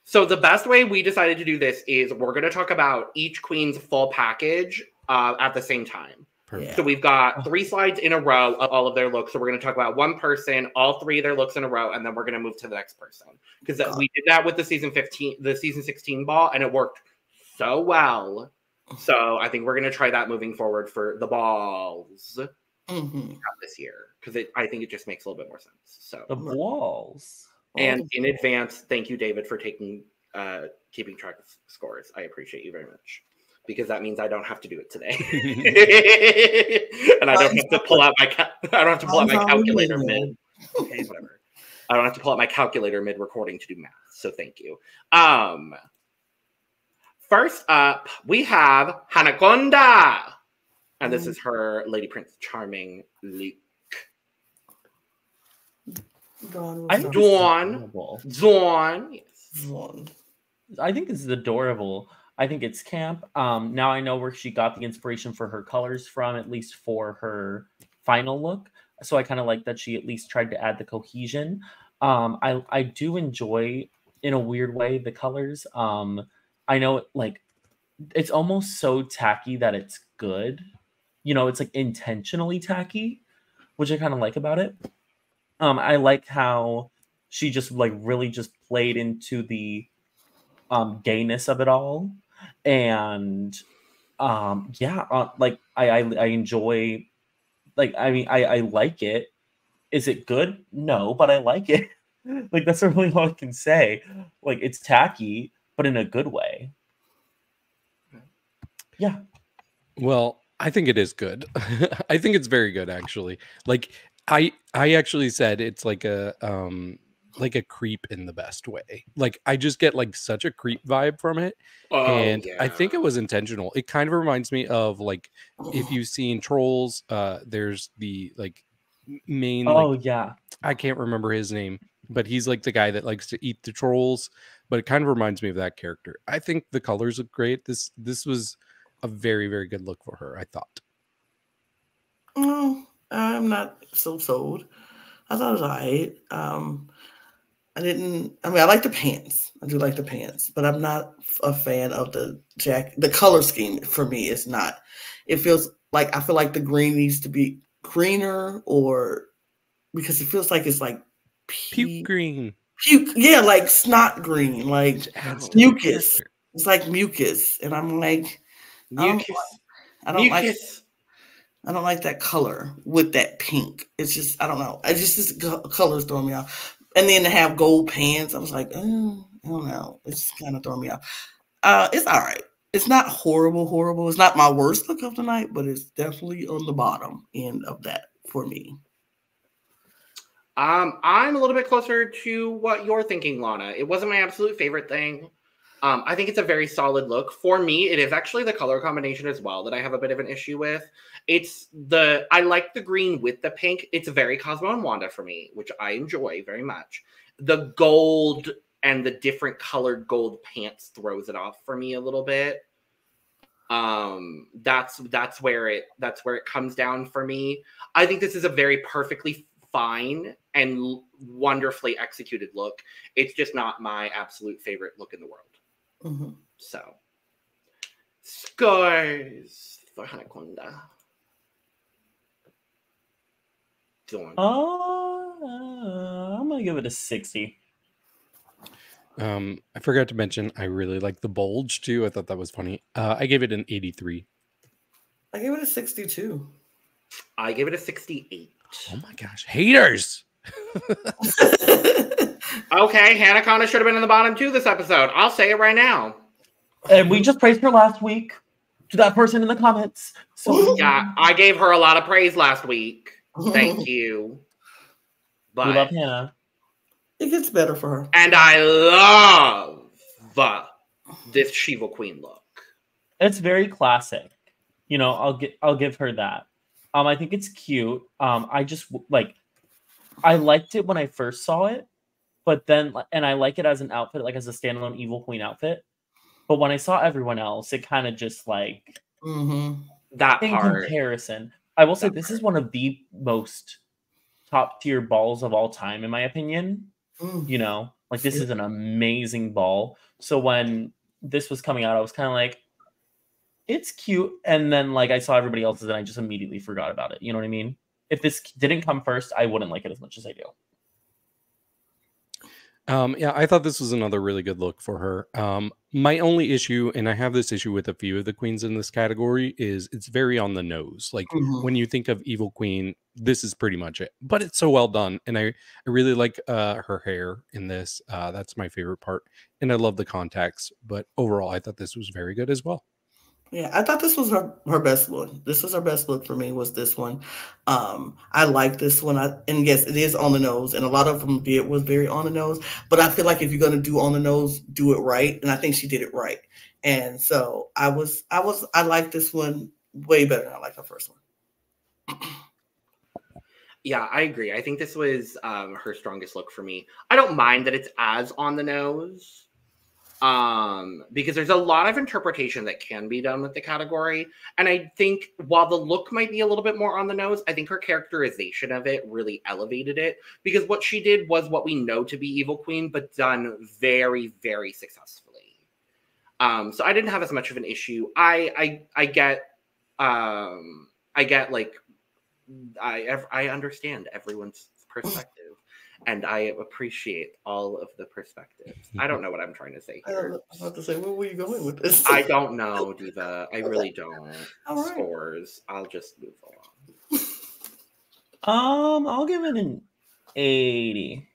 [SPEAKER 2] So the best way we decided to do this is we're going to talk about each queen's full package at the same time.
[SPEAKER 4] Perfect.
[SPEAKER 2] So we've got 3 slides in a row of all of their looks. So we're going to talk about one person, all 3 of their looks in a row, and then we're going to move to the next person. Because we did that with the season 16 ball, and it worked so well. So I think we're going to try that moving forward for the balls this year. Because I think it just makes a little bit more sense. So
[SPEAKER 1] the balls.
[SPEAKER 2] And in advance, thank you, David, for keeping track of scores. I appreciate you very much. Because that means I don't have to do it today, and I don't have to pull out my calculator mid. Okay, whatever. I don't have to pull out my calculator mid recording to do math. So thank you. First up, we have Conda, and this is her Lady Prince Charming look.
[SPEAKER 3] Dawn.
[SPEAKER 1] I think this is adorable. I think it's camp. Now I know where she got the inspiration for her colors from, at least for her final look. So I kind of like that she at least tried to add the cohesion. I do enjoy, in a weird way, the colors. I know it's almost so tacky that it's good. You know, it's like intentionally tacky, which I kind of like about it. I like how she just really just played into the gayness of it all. And I enjoy, I like it. Is it good? No, but I like it. That's really all I can say. It's tacky, but in a good way. Yeah.
[SPEAKER 4] Well, I think it is good. I think it's very good, actually. I actually said it's like a creep in the best way. I just get such a creep vibe from it. I think it was intentional. It kind of reminds me of if you've seen Trolls, there's the main I can't remember his name, but he's the guy that likes to eat the trolls, but it kind of reminds me of that character. I think the colors look great. This was a very, very good look for her, I thought.
[SPEAKER 3] I'm not so sold. I thought it was all right. I like the pants. I do like the pants, but I'm not a fan of the jacket. The color scheme for me is not. It feels like I feel like the green needs to be greener, or because it feels like it's like
[SPEAKER 4] puke green.
[SPEAKER 3] Puke, yeah, like snot green, like mucus. It's like mucus, and I'm like,
[SPEAKER 2] mucus.
[SPEAKER 3] I don't like that color with that pink. It's just, I don't know. This color's throwing me off. And then to have gold pants, I was like, I don't know. It's just kind of throwing me off. It's all right. It's not horrible. It's not my worst look of the night, but it's definitely on the bottom end of that for me.
[SPEAKER 2] I'm a little bit closer to what you're thinking, Lana. It wasn't my absolute favorite thing. I think it's a very solid look. For me, it is actually the color combination as well that I have a bit of an issue with. I like the green with the pink. It's very Cosmo and Wanda for me, which I enjoy very much. The gold and the different colored gold pants throws it off for me a little bit. That's where it comes down for me. I think this is a very perfectly fine and wonderfully executed look. It's just not my absolute favorite look in the world.
[SPEAKER 3] Mm-hmm.
[SPEAKER 2] So, scores for Conda.
[SPEAKER 1] I'm gonna give it a 60.
[SPEAKER 4] I forgot to mention I really like the bulge too. I thought that was funny. I gave it an 83.
[SPEAKER 3] I gave it a 62.
[SPEAKER 2] I gave it a 68.
[SPEAKER 4] Oh my gosh, haters!
[SPEAKER 2] Okay, Hannah Conda should have been in the bottom two this episode. I'll say it right now.
[SPEAKER 1] And we just praised her last week to that person in the comments. So
[SPEAKER 2] yeah, I gave her a lot of praise last week. Thank you. But
[SPEAKER 1] we love Hannah.
[SPEAKER 3] It gets better for her.
[SPEAKER 2] And I love this Shiva Queen look.
[SPEAKER 1] It's very classic. You know, I'll give her that. I think it's cute. I just I liked it when I first saw it, but then, and I like it as an outfit, like as a standalone Evil Queen outfit. But when I saw everyone else, it kind of just like
[SPEAKER 2] that
[SPEAKER 1] in
[SPEAKER 2] part.
[SPEAKER 1] comparison. I will say this is one of the most top tier balls of all time, in my opinion. You know, like this is an amazing ball. So when this was coming out, I was kind of like, it's cute. And then like I saw everybody else's and I just immediately forgot about it. You know what I mean? If this didn't come first, I wouldn't like it as much as I do.
[SPEAKER 4] Yeah, I thought this was another really good look for her. My only issue, and I have this issue with a few of the queens in this category, is it's very on the nose. Like when you think of Evil Queen, this is pretty much it. But it's so well done, and I really like her hair in this. That's my favorite part, and I love the contacts. But overall, I thought this was very good as well.
[SPEAKER 3] Yeah, I thought this was her best look. This was her best look for me, was this one. I like this one. And yes, it is on the nose, and a lot of them was very on the nose. But I feel like if you're gonna do on the nose, do it right. And I think she did it right. And so I like this one way better than I like her first one.
[SPEAKER 2] Yeah, I agree. I think this was her strongest look for me. I don't mind that it's as on the nose. Because there's a lot of interpretation that can be done with the category. And I think while the look might be a little bit more on the nose, I think her characterization of it really elevated it, because what she did was what we know to be Evil Queen, but done very, very successfully. So I didn't have as much of an issue. I understand everyone's perspective. And I appreciate all of the perspectives. I don't know what I'm trying to say here.
[SPEAKER 3] I was about to say, where were you going with this?
[SPEAKER 2] I don't know, Diva. I really don't.
[SPEAKER 3] All right.
[SPEAKER 2] Scores. I'll just move along.
[SPEAKER 1] I'll give it an 80.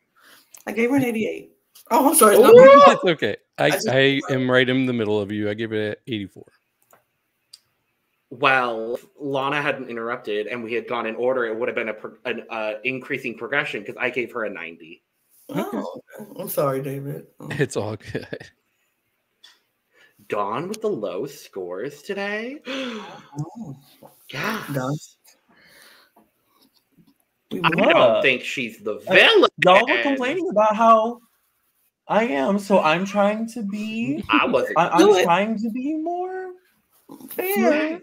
[SPEAKER 3] I gave her an 88. Oh, I'm sorry.
[SPEAKER 4] That's okay. I am right in the middle of you. I give it an 84.
[SPEAKER 2] Well, if Lana hadn't interrupted and we had gone in order, it would have been an increasing progression, because I gave her a 90.
[SPEAKER 3] Oh, I'm sorry, David.
[SPEAKER 4] It's all good.
[SPEAKER 2] Dawn with the low scores today. Yeah. I don't think she's the villain.
[SPEAKER 1] Y'all were complaining about how I am, so I'm trying to be.
[SPEAKER 2] I'm
[SPEAKER 1] trying to be more fair.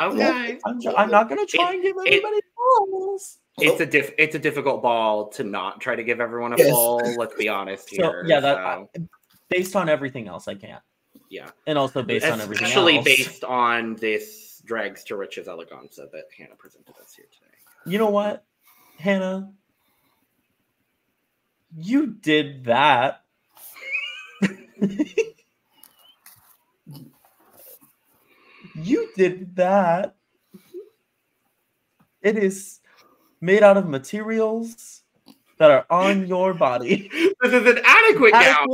[SPEAKER 2] Okay.
[SPEAKER 1] I'm not gonna try and give everybody balls.
[SPEAKER 2] It's a difficult ball to not try to give everyone a full. Let's be honest here.
[SPEAKER 1] Based on everything else, I can't.
[SPEAKER 2] Yeah,
[SPEAKER 1] and also based on everything else,
[SPEAKER 2] especially based on this Drags to Riches eleganza that Hannah presented us here today.
[SPEAKER 1] You know what, Hannah? You did that. You did that. It is made out of materials that are on your body.
[SPEAKER 2] This is an adequate gown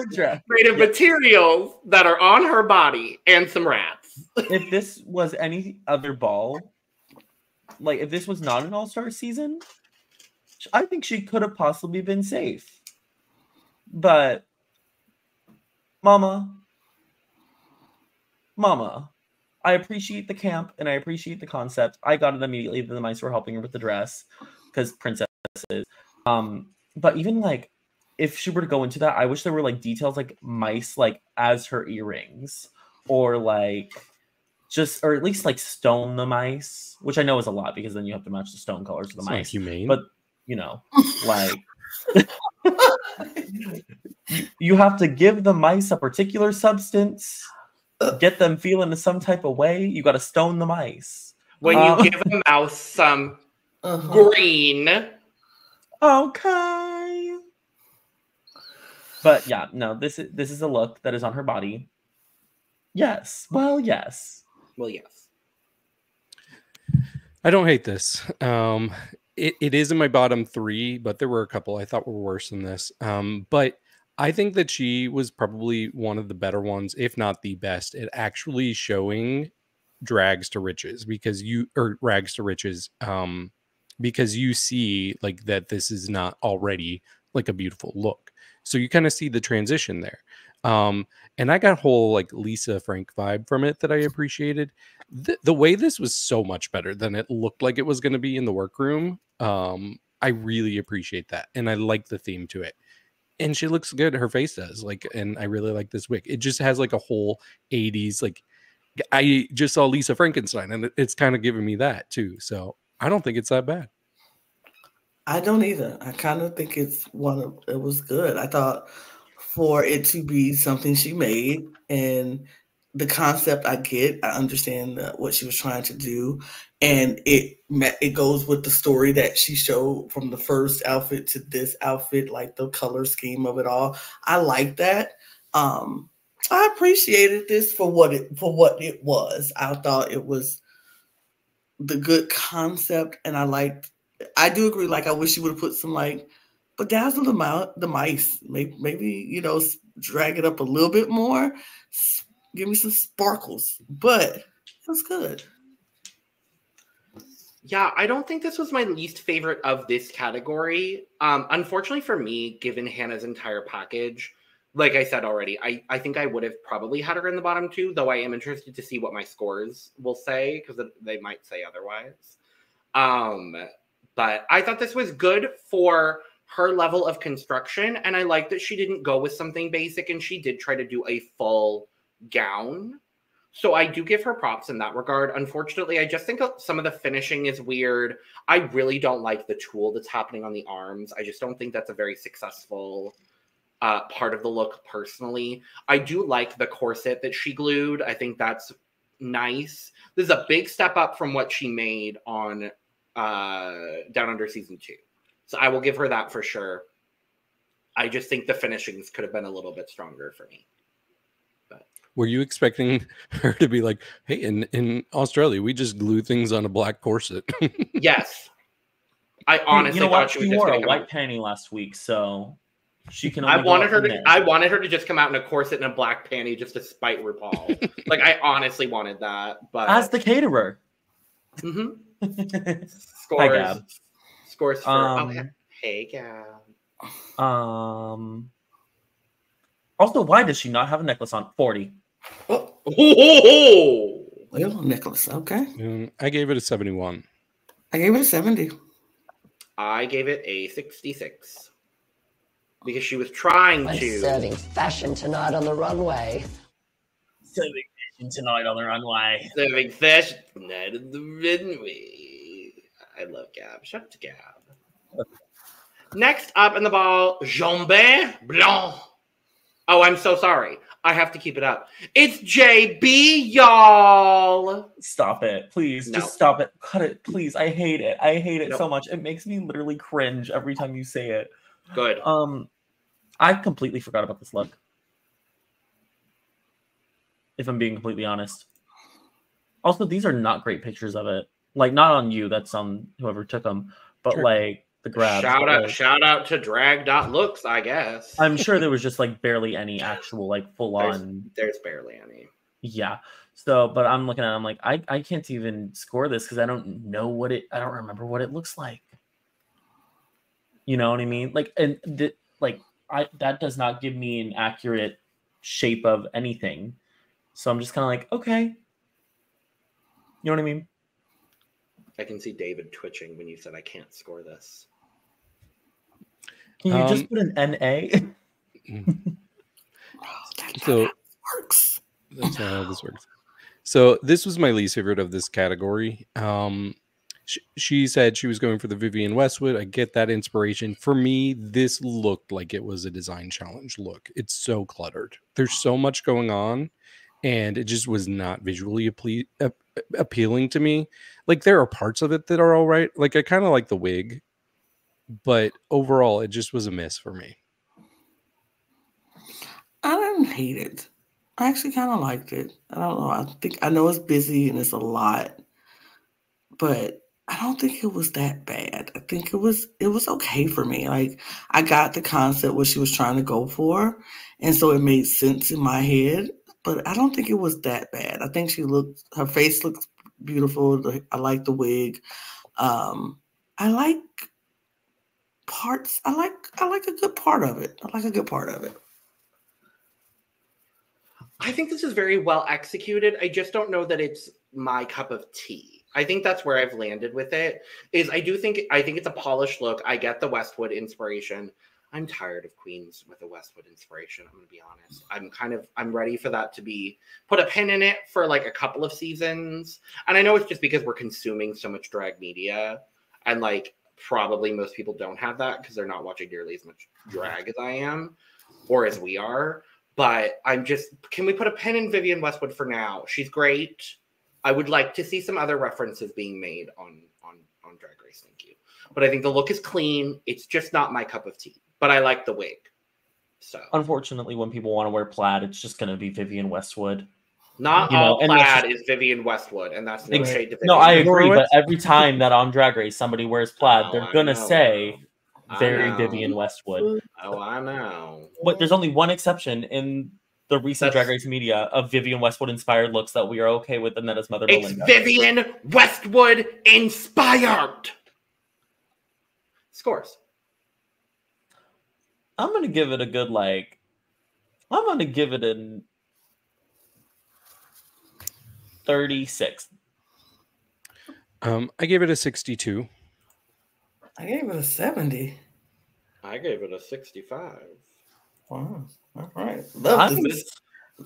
[SPEAKER 2] made of materials that are on her body and some rats.
[SPEAKER 1] If this was any other ball, like if this was not an all-star season, I think she could have possibly been safe. But Mama, I appreciate the camp and I appreciate the concept. I got it immediately that the mice were helping her with the dress because princesses. But even like if she were to go into that, I wish there were like details like mice like as her earrings, or like just, or at least like stone the mice, which I know is a lot because then you have to match the stone colors of the mice.
[SPEAKER 4] Humane.
[SPEAKER 1] But you know, like you have to give the mice a particular substance, get them feeling some type of way. You got to stone the mice.
[SPEAKER 2] When you give a mouse some green.
[SPEAKER 1] Okay. But yeah, no, this is a look that is on her body. Yes. Well, yes.
[SPEAKER 2] Well, yes.
[SPEAKER 4] I don't hate this. It is in my bottom 3, but there were a couple I thought were worse than this. But I think that she was probably one of the better ones, if not the best, at actually showing drags to riches, rags to riches, because you see like that this is not already like a beautiful look. So you kind of see the transition there. And I got a whole like Lisa Frank vibe from it that I appreciated. The way this was so much better than it looked like it was going to be in the workroom. I really appreciate that. And I like the theme to it. And she looks good. Her face does, like, and I really like this wig. It just has like a whole 80s, like I just saw Lisa Frankenstein and it's kind of giving me that too. So I don't think it's that bad.
[SPEAKER 3] I don't either. I kind of think it was good. I thought for it to be something she made and the concept I understand what she was trying to do. And it goes with the story that she showed from the first outfit to this outfit, like the color scheme of it all. I like that. I appreciated this for what it was. I thought it was the good concept, and I do agree. Like, I wish you would have put some like bedazzle the mice. Maybe drag it up a little bit more. Give me some sparkles, but it was good.
[SPEAKER 2] Yeah, I don't think this was my least favorite of this category. Unfortunately for me, given Hannah's entire package, like I said already, I think I would have probably had her in the bottom 2, though I am interested to see what my scores will say, because they might say otherwise. But I thought this was good for her level of construction, and I like that she didn't go with something basic, and she did try to do a full gown. So I do give her props in that regard. Unfortunately, I just think some of the finishing is weird. I really don't like the tulle that's happening on the arms. I just don't think that's a very successful part of the look personally. I do like the corset that she glued. I think that's nice. This is a big step up from what she made on Down Under season 2. So I will give her that for sure. I just think the finishings could have been a little bit stronger for me.
[SPEAKER 4] Were you expecting her to be like, hey, in Australia, we just glue things on a black corset?
[SPEAKER 2] Yes. I honestly thought she was just
[SPEAKER 1] wore a white panty last week, so she can only
[SPEAKER 2] I wanted her to just come out in a corset and a black panty just to spite RuPaul. Like, I honestly wanted that. But
[SPEAKER 1] as the caterer.
[SPEAKER 2] Mm-hmm. Scores.
[SPEAKER 1] Hi, Gab.
[SPEAKER 2] Scores for hey, Gab.
[SPEAKER 1] Also, why does she not have a necklace on? 40.
[SPEAKER 3] Oh, little necklace. Okay.
[SPEAKER 4] I gave it a 71.
[SPEAKER 3] I gave it a 70.
[SPEAKER 2] I gave it a 66 because she was trying to
[SPEAKER 5] serving fashion tonight on the runway.
[SPEAKER 1] Serving fashion tonight on the runway.
[SPEAKER 2] Serving fashion tonight on the runway. I love Gab. Shout out to Gab. Next up in the ball, Jonbers Blonde. Oh, I'm so sorry. I have to keep it up. It's JB, y'all.
[SPEAKER 1] Stop it, please.
[SPEAKER 2] No.
[SPEAKER 1] Just stop it. Cut it, please. I hate it. I hate it
[SPEAKER 2] Nope.
[SPEAKER 1] so much. It makes me literally cringe every time you say it.
[SPEAKER 2] Good.
[SPEAKER 1] I completely forgot about this look. If I'm being completely honest. Also, these are not great pictures of it. Like, not on you. That's on whoever took them. But
[SPEAKER 4] Sure.
[SPEAKER 1] like the grabs.
[SPEAKER 2] Shout out to drag.looks, I guess.
[SPEAKER 1] I'm sure there was just like barely any actual like full on.
[SPEAKER 2] There's barely any.
[SPEAKER 1] Yeah. So, but I'm looking at it, I'm like, I can't even score this because I don't know I don't remember what it looks like. You know what I mean? Like, and that does not give me an accurate shape of anything. So I'm just kind of like, okay. You know what I mean?
[SPEAKER 2] I can see David twitching when you said I can't score this.
[SPEAKER 1] Can you just put an NA?
[SPEAKER 4] So
[SPEAKER 3] Works.
[SPEAKER 4] that's not how this works. So this was my least favorite of this category. She said she was going for the Vivienne Westwood. I get that inspiration. For me, this looked like it was a design challenge look. It's so cluttered. There's so much going on, and it just was not visually appealing to me. Like, there are parts of it that are all right. Like, I kind of like the wig, but overall, it just was a miss for me.
[SPEAKER 3] I didn't hate it. I actually kind of liked it. I don't know. I know it's busy and it's a lot, but I don't think it was that bad. I think it was okay for me. Like, I got the concept what she was trying to go for, and so it made sense in my head. But I don't think it was that bad. I think her face looks beautiful. I like the wig. I like parts. I like a good part of it.
[SPEAKER 2] I think this is very well executed. I just don't know that it's my cup of tea. I think that's where I've landed with it. I think it's a polished look. I get the Westwood inspiration. I'm tired of queens with a Westwood inspiration. I'm going to be honest. I'm ready for that to be put a pin in it for like a couple of seasons. And I know it's just because we're consuming so much drag media, and like probably most people don't have that because they're not watching nearly as much drag as I am or as we are. But can we put a pin in Vivienne Westwood for now? She's great. I would like to see some other references being made on Drag Race. Thank you. But I think the look is clean. It's just not my cup of tea. But I like the wig. So
[SPEAKER 1] unfortunately, when people want to wear plaid, it's just going to be Vivienne Westwood.
[SPEAKER 2] Not all plaid is Vivienne Westwood, and that's no shade to Vivienne.
[SPEAKER 1] No, I agree. But every time that on Drag Race somebody wears plaid, they're going to say Vivienne Westwood.
[SPEAKER 2] Oh, I know.
[SPEAKER 1] But there's only one exception in the recent Drag Race media of Vivienne Westwood inspired looks that we are okay with, and that is Mother Melinda.
[SPEAKER 2] It's Vivienne Westwood inspired. Scores.
[SPEAKER 1] I'm gonna give it a good I'm gonna give it a 36.
[SPEAKER 4] I gave it a 62.
[SPEAKER 3] I gave it a 70.
[SPEAKER 2] I gave it a 65.
[SPEAKER 3] Wow. All right.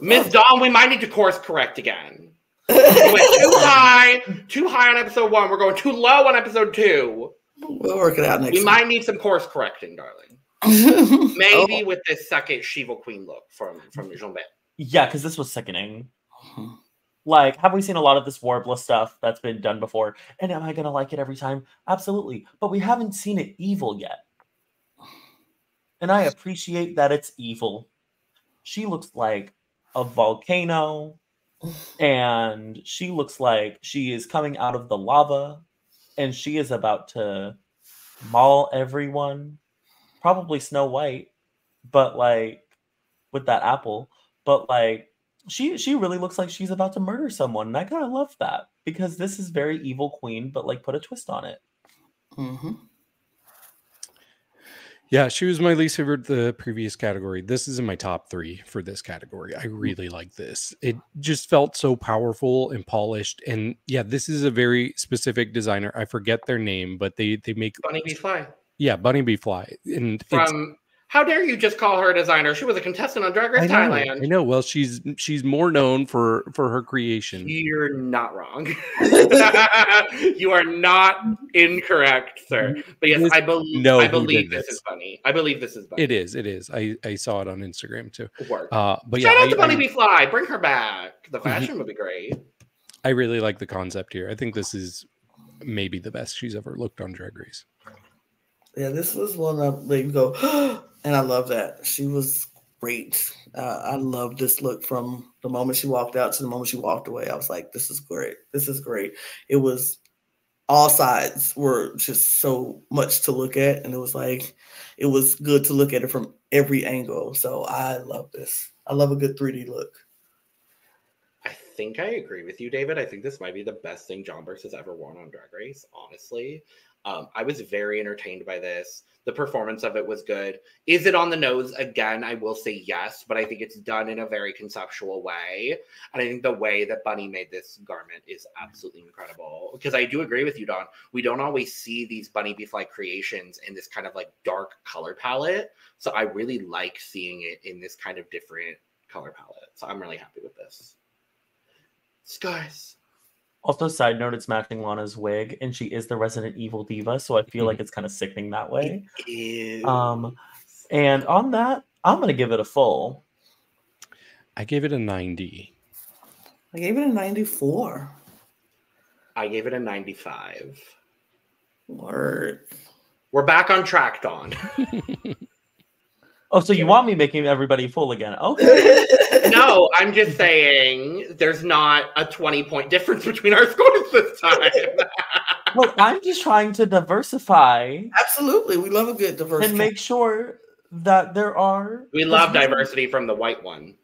[SPEAKER 2] Miss Dawn, we might need to course correct again. We went too high on episode 1. We're going too low on episode 2.
[SPEAKER 3] We'll work it out next
[SPEAKER 2] week. We might need some course correcting, darling. Maybe with this second Shiva Queen look from Jonbers.
[SPEAKER 1] Yeah, because this was sickening. Like, have we seen a lot of this Warbler stuff that's been done before? And am I going to like it every time? Absolutely. But we haven't seen it evil yet. And I appreciate that it's evil. She looks like a volcano. And she looks like she is coming out of the lava. And she is about to maul everyone. Probably Snow White. But, like, with that apple. But, like, she really looks like she's about to murder someone. And I kind of love that. Because this is very evil queen, but, like, put a twist on it.
[SPEAKER 3] Mm-hmm.
[SPEAKER 4] Yeah, she was my least favorite the previous category. This is in my top 3 for this category. I really like this. It just felt so powerful and polished. And yeah, this is a very specific designer. I forget their name, but they make
[SPEAKER 2] Bunny Bee Fly.
[SPEAKER 4] Yeah, Bunny Bee Fly. And
[SPEAKER 2] How dare you just call her a designer? She was a contestant on Drag Race Thailand.
[SPEAKER 4] I know. Well, she's more known for her creation.
[SPEAKER 2] You're not wrong. You are not incorrect, sir. But yes, I believe this is funny. I believe this is funny.
[SPEAKER 4] It is. I saw it on Instagram too.
[SPEAKER 2] Work.
[SPEAKER 4] But
[SPEAKER 2] shout out to Bunny B Fly. Bring her back. The fashion would be great.
[SPEAKER 4] I really like the concept here. I think this is maybe the best she's ever looked on Drag Race.
[SPEAKER 3] Yeah, this was one that made me go, and I love that. She was great. I love this look from the moment she walked out to the moment she walked away. I was like, this is great. This is great. It was all sides were just so much to look at. And it was like, it was good to look at it from every angle. So I love this. I love a good 3D look.
[SPEAKER 2] I think I agree with you, David. I think this might be the best thing Jonbers has ever worn on Drag Race, honestly. I was very entertained by this. The performance of it was good. Is it on the nose? Again, I will say yes, but I think it's done in a very conceptual way. And I think the way that Bunny made this garment is absolutely incredible. Because I do agree with you, Dawn. We don't always see these Bunny B Fly creations in this kind of like dark color palette. So I really like seeing it in this kind of different color palette. So I'm really happy with this. Scars.
[SPEAKER 1] Also, side note, it's matching Lana's wig, and she is the Resident Evil diva, so I feel like it's kind of sickening that way.
[SPEAKER 2] It is.
[SPEAKER 1] And on that, I'm gonna give it a full.
[SPEAKER 4] I gave it a 90.
[SPEAKER 3] I gave it a 94.
[SPEAKER 2] I gave it a 95.
[SPEAKER 3] Word.
[SPEAKER 2] We're back on track, Dawn.
[SPEAKER 1] Oh, so you want me making everybody full again? Okay.
[SPEAKER 2] No, I'm just saying there's not a 20-point difference between our scores this time.
[SPEAKER 1] Look, I'm just trying to diversify.
[SPEAKER 3] Absolutely. We love a good diversity.
[SPEAKER 1] And make sure that there are...
[SPEAKER 2] We love diversity from the white one.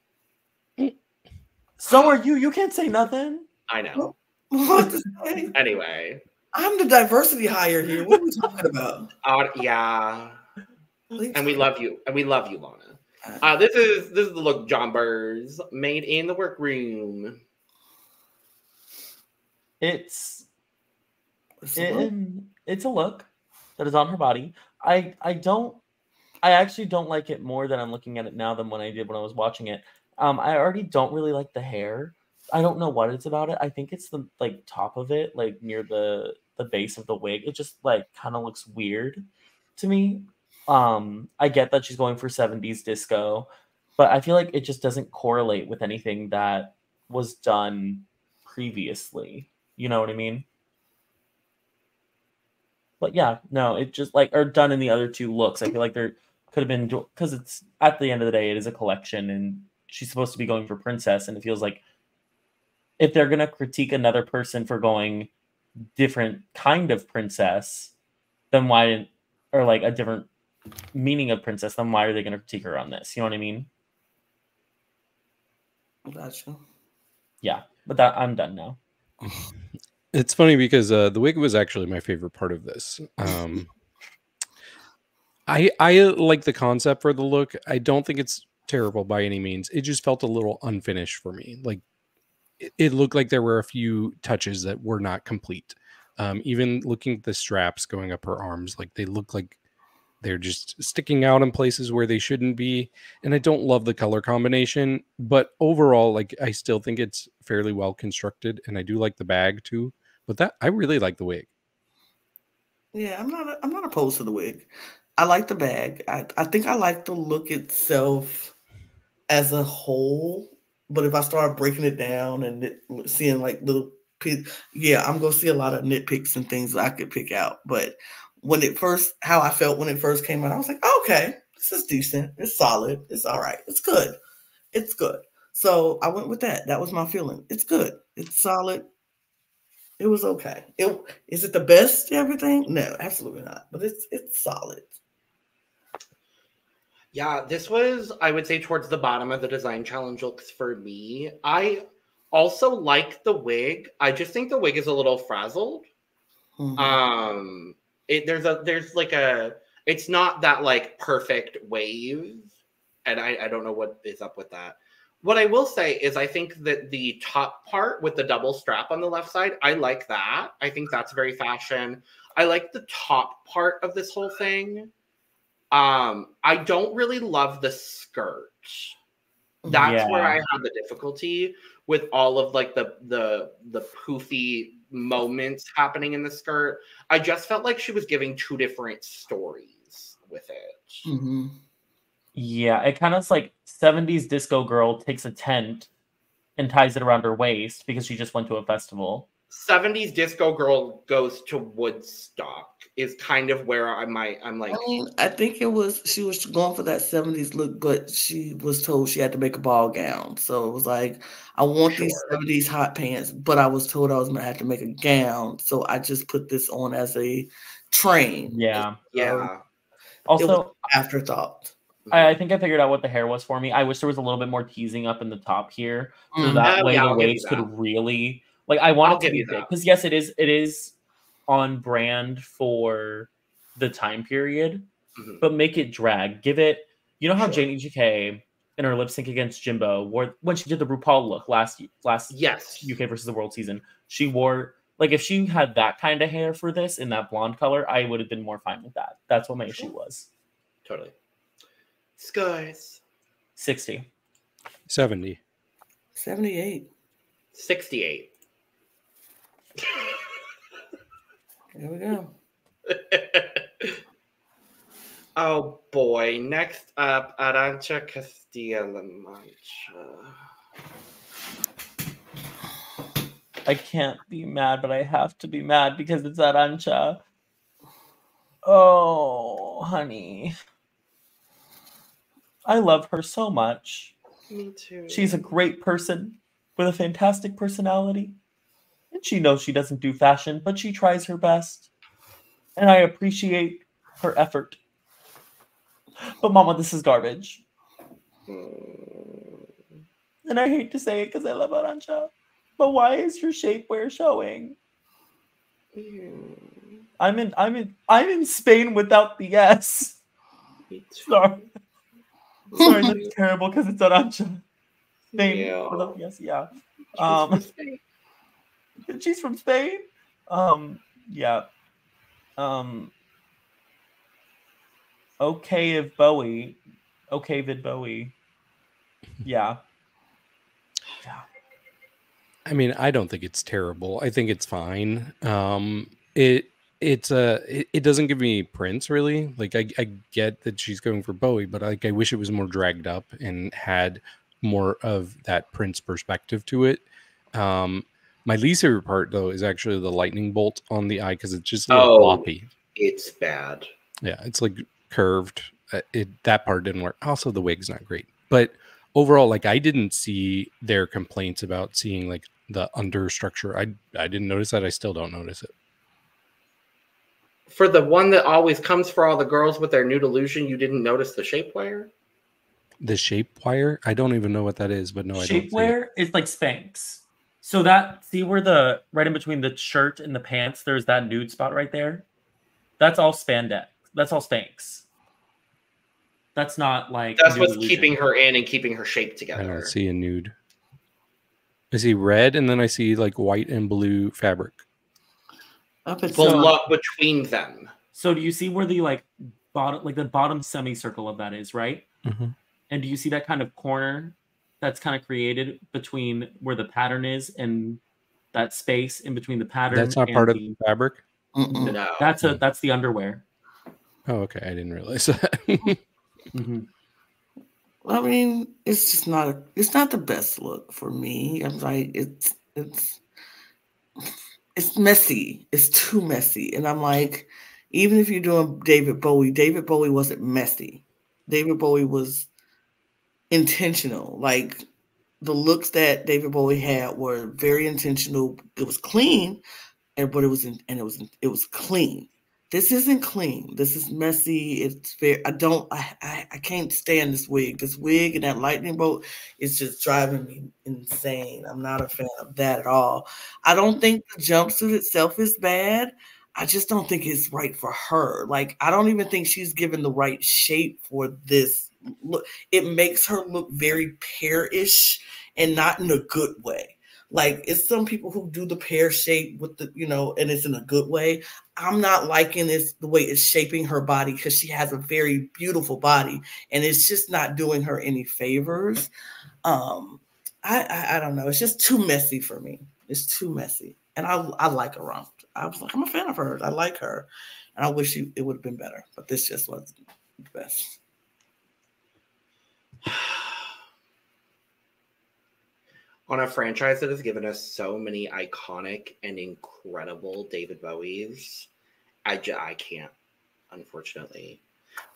[SPEAKER 1] So are you. You can't say nothing.
[SPEAKER 2] I know.
[SPEAKER 3] What to say?
[SPEAKER 2] Anyway.
[SPEAKER 3] I'm the diversity hire here. What are we talking about?
[SPEAKER 2] Yeah. And we love you. And we love you, Lana. This is the look Jonbers made in the workroom.
[SPEAKER 1] It's a look that is on her body. I actually don't like it more than I'm looking at it now than when I did when I was watching it. I already don't really like the hair. I don't know what it's about it. I think it's the like top of it, like near the base of the wig. It just like kind of looks weird to me. I get that she's going for 70s disco, but I feel like it just doesn't correlate with anything that was done previously. You know what I mean? But yeah, no, it just like, or done in the other two looks. I feel like there could have been, because it's at the end of the day, it is a collection and she's supposed to be going for princess. And it feels like if they're going to critique another person for going different kind of princess, then why didn't, or like a different meaning of princess, then why are they going to critique her on this? You know what I mean?
[SPEAKER 3] Gotcha.
[SPEAKER 1] Yeah, but that I'm done now.
[SPEAKER 4] It's funny because the wig was actually my favorite part of this. I like the concept for the look. I don't think it's terrible by any means. It just felt a little unfinished for me. Like it looked like there were a few touches that were not complete. Even looking at the straps going up her arms, like they look like they're just sticking out in places where they shouldn't be. And I don't love the color combination, but overall, like I still think it's fairly well constructed. And I do like the bag too, but that I really like the wig.
[SPEAKER 3] Yeah, I'm not opposed to the wig. I like the bag. I think I like the look itself as a whole, but if I start breaking it down and seeing like little yeah, I'm gonna see a lot of nitpicks and things that I could pick out. But how I felt when it first came out, I was like, okay, this is decent. It's solid. It's all right. It's good. It's good. So I went with that. That was my feeling. It's good. It's solid. It was okay. Is it the best everything? No, absolutely not. But it's solid.
[SPEAKER 2] Yeah, this was, I would say, towards the bottom of the design challenge looks for me. I also like the wig. I just think the wig is a little frazzled. Mm-hmm. It's not that like perfect wave, and I don't know what is up with that. What I will say is I think that the top part with the double strap on the left side, I like that. I think that's very fashion. I like the top part of this whole thing. I don't really love the skirt. That's where I had the difficulty with all of like the poofy moments happening in the skirt. I just felt like she was giving two different stories with it.
[SPEAKER 3] Mm-hmm.
[SPEAKER 1] Yeah, it kind of like 70s disco girl takes a tent and ties it around her waist because she just went to a festival.
[SPEAKER 2] 70s disco girl goes to Woodstock is kind of where I'm like.
[SPEAKER 3] I mean, I think she was going for that 70s look, but she was told she had to make a ball gown. So it was like, I want these 70s hot pants, but I was told I was going to have to make a gown. So I just put this on as a train.
[SPEAKER 1] Yeah.
[SPEAKER 2] Yeah.
[SPEAKER 1] Also,
[SPEAKER 3] afterthought.
[SPEAKER 1] I think I figured out what the hair was for me. I wish there was a little bit more teasing up in the top here, so that way the waves could really I want it to be big because yes, it is on brand for the time period, but make it drag. Give it, you know how Janie GK in her lip sync against Jimbo wore when she did the RuPaul look last UK versus the World season. She wore if she had that kind of hair for this in that blonde color, I would have been more fine with that. That's what my issue was.
[SPEAKER 2] Totally. Scores
[SPEAKER 1] 60,
[SPEAKER 4] 70,
[SPEAKER 3] 78,
[SPEAKER 2] 68.
[SPEAKER 3] There we go.
[SPEAKER 2] Oh boy! Next up, Arantxa Castilla-La Mancha.
[SPEAKER 1] I can't be mad, but I have to be mad because it's Arantxa. Oh, honey. I love her so much.
[SPEAKER 2] Me too.
[SPEAKER 1] She's a great person with a fantastic personality. And she knows she doesn't do fashion, but she tries her best. And I appreciate her effort. But Mama, this is garbage. And I hate to say it because I love Arantxa. But why is your shapewear showing? I'm in Spain without the S. Sorry. Sorry, that's terrible because it's Arantxa. Spain without the S, yeah. She's from Spain. Yeah. Okay, Vid Bowie. Yeah.
[SPEAKER 4] I mean, I don't think it's terrible. I think it's fine. It doesn't give me Prince really. Like I get that she's going for Bowie, but I wish it was more dragged up and had more of that Prince perspective to it. My least favorite part though is actually the lightning bolt on the eye because it's just a little floppy.
[SPEAKER 2] It's bad.
[SPEAKER 4] Yeah, it's like curved. That part didn't work. Also, the wig's not great, but overall, I didn't see their complaints about seeing the under structure. I didn't notice that. I still don't notice it.
[SPEAKER 2] For the one that always comes for all the girls with their nude illusion, you didn't notice the shapewear?
[SPEAKER 4] The shapewear? I don't even know what that is, but no, I don't.
[SPEAKER 1] Shapewear is like Spanx. So see where right in between the shirt and the pants, there's that nude spot right there. That's all spandex. That's all Spanx. That's not
[SPEAKER 2] that's what's keeping her in and keeping her shape together.
[SPEAKER 4] I don't see a nude. I see red, and then I see white and blue fabric.
[SPEAKER 2] Between them.
[SPEAKER 1] So do you see where the bottom semicircle of that is, right?
[SPEAKER 4] Mm-hmm.
[SPEAKER 1] And do you see that kind of corner that's kind of created between where the pattern is and that space in between the pattern?
[SPEAKER 4] That's not part of the fabric?
[SPEAKER 2] No.
[SPEAKER 1] That's the underwear.
[SPEAKER 4] Oh, okay. I didn't realize that.
[SPEAKER 1] Mm-hmm.
[SPEAKER 3] I mean, it's just it's not the best look for me. I'm like, it's messy. It's too messy. And I'm like, even if you're doing David Bowie wasn't messy. David Bowie was intentional. The looks that David Bowie had were very intentional. It was clean, but it was clean. This isn't clean. This is messy. It's very. I can't stand this wig. This wig and that lightning bolt is just driving me insane. I'm not a fan of that at all. I don't think the jumpsuit itself is bad. I just don't think it's right for her. I don't even think she's given the right shape for this look. It makes her look very pear-ish and not in a good way. Like, it's some people who do the pear shape with the, and it's in a good way. I'm not liking this the way it's shaping her body because she has a very beautiful body and it's just not doing her any favors. I don't know. It's just too messy for me. It's too messy. And I like Arantxa. I was like, I'm a fan of hers. I like her. And I wish it would have been better. But this just wasn't the best.
[SPEAKER 2] On a franchise that has given us so many iconic and incredible David Bowies, I can't, unfortunately.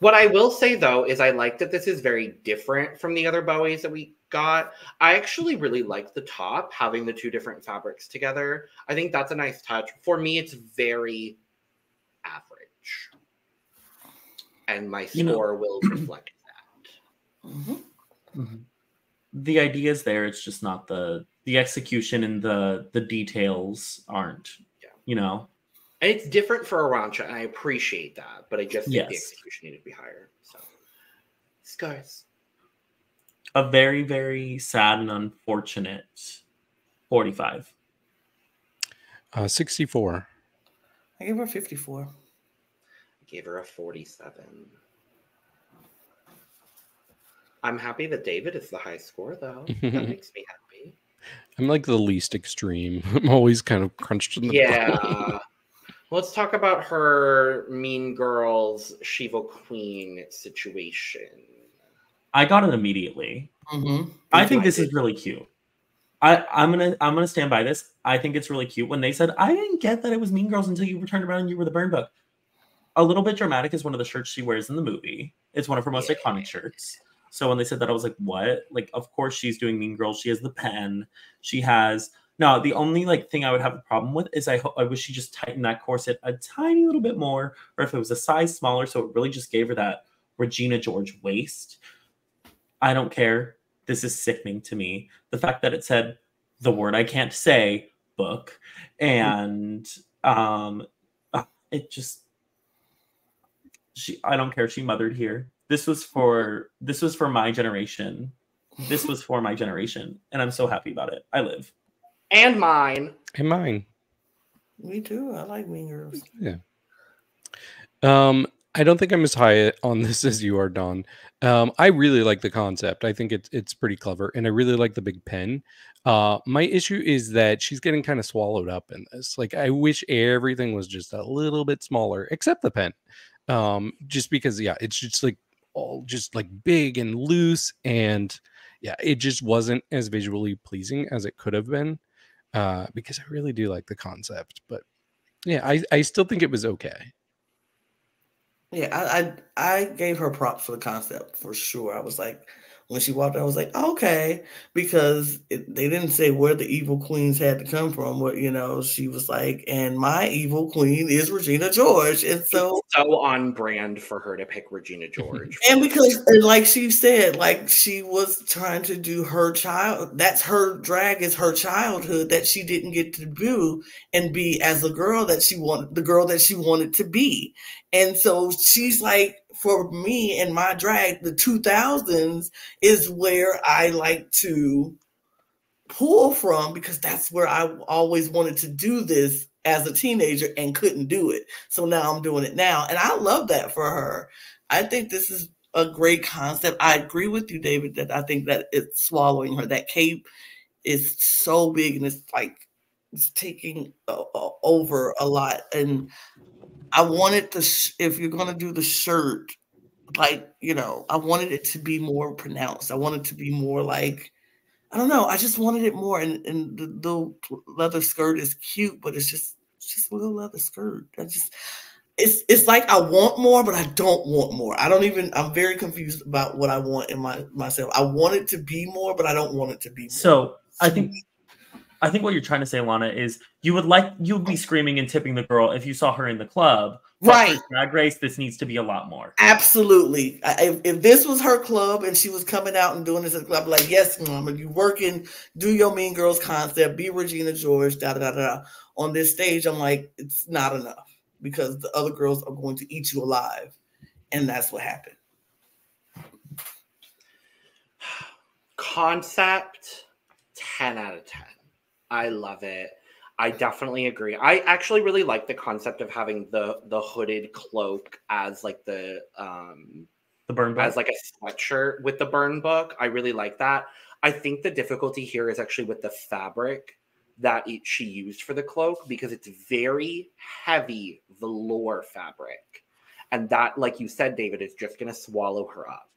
[SPEAKER 2] What I will say, though, is I like that this is very different from the other Bowies that we got. I actually really like the top, having the two different fabrics together. I think that's a nice touch. For me, it's very average. And my score will reflect that.
[SPEAKER 3] Mm-hmm.
[SPEAKER 1] Mm-hmm. The idea is there. It's just not the execution and the details aren't, And
[SPEAKER 2] it's different for Arantxa, and I appreciate that. But I just think the execution needed to be higher. So, scars.
[SPEAKER 1] A very, very sad and unfortunate 45.
[SPEAKER 4] 64.
[SPEAKER 3] I gave her 54.
[SPEAKER 2] I gave her a 47. I'm happy that David is the high score, though. That makes me happy.
[SPEAKER 4] I'm like the least extreme. I'm always kind of crunched in the bottom.
[SPEAKER 2] Let's talk about her Mean Girls Shiva Queen situation.
[SPEAKER 1] I got it immediately.
[SPEAKER 3] Mm-hmm.
[SPEAKER 1] I think this is really cute. I'm gonna stand by this. I think it's really cute. When they said, I didn't get that it was Mean Girls until you turned around and you were the burn book. A Little Bit Dramatic is one of the shirts she wears in the movie. It's one of her most iconic shirts. So when they said that, I was like, what? Like, of course she's doing Mean Girls. She has the pen. She has... Now, the only thing I would have a problem with is I wish she just tightened that corset a tiny little bit more, or if it was a size smaller, so it really just gave her that Regina George waist. I don't care. This is sickening to me. The fact that it said the word I can't say, book, and it just... I don't care. She mothered here. This was for my generation. This was for my generation, and I'm so happy about it. I live.
[SPEAKER 2] And mine.
[SPEAKER 4] And mine.
[SPEAKER 3] Me too. I like Mean Girls.
[SPEAKER 4] Yeah. I don't think I'm as high on this as you are, Dawn. I really like the concept. I think it's pretty clever, and I really like the big pen. My issue is that she's getting kind of swallowed up in this. Like, I wish everything was just a little bit smaller, except the pen. Just because, it's just all just big and loose, and it just wasn't as visually pleasing as it could have been. Because I really do like the concept, but I still think it was okay.
[SPEAKER 3] Yeah, I gave her props for the concept for sure. I was like, when she walked out, I was like, okay, because they didn't say where the evil queens had to come from. What she was like, and my evil queen is Regina George, and so
[SPEAKER 2] on brand for her to pick Regina George.
[SPEAKER 3] And because, like she said, she was trying to do her child. That's her drag is her childhood that she didn't get to do and be as a girl that she wanted, the girl that she wanted to be, and so she's like, for me and my drag, the 2000s is where I like to pull from because that's where I always wanted to do this as a teenager and couldn't do it. So now I'm doing it now. And I love that for her. I think this is a great concept. I agree with you, David, that I think that it's swallowing her. That cape is so big and it's taking over a lot. And I wanted if you're going to do the shirt, I wanted it to be more pronounced. I wanted it to be more I don't know. I just wanted it more. And the leather skirt is cute, but it's just a little leather skirt. It's like I want more, but I don't want more. I'm very confused about what I want in myself. I want it to be more, but I don't want it to be more.
[SPEAKER 1] So I think what you're trying to say, Lana, is you would be screaming and tipping the girl if you saw her in the club.
[SPEAKER 3] Right.
[SPEAKER 1] Drag Race, this needs to be a lot more.
[SPEAKER 3] Absolutely. If this was her club and she was coming out and doing this at the club, like, yes, mama, you working, do your Mean Girls concept, be Regina George, da da da da. On this stage, I'm like, it's not enough because the other girls are going to eat you alive. And that's what happened.
[SPEAKER 2] Concept, 10 out of 10. I love it. I definitely agree. I actually really like the concept of having the hooded cloak as like the
[SPEAKER 1] burn book,
[SPEAKER 2] as like a sweatshirt with the burn book. I really like that. I think the difficulty here is actually with the fabric that she used for the cloak, because it's very heavy velour fabric, and that, like you said, David, is just going to swallow her up.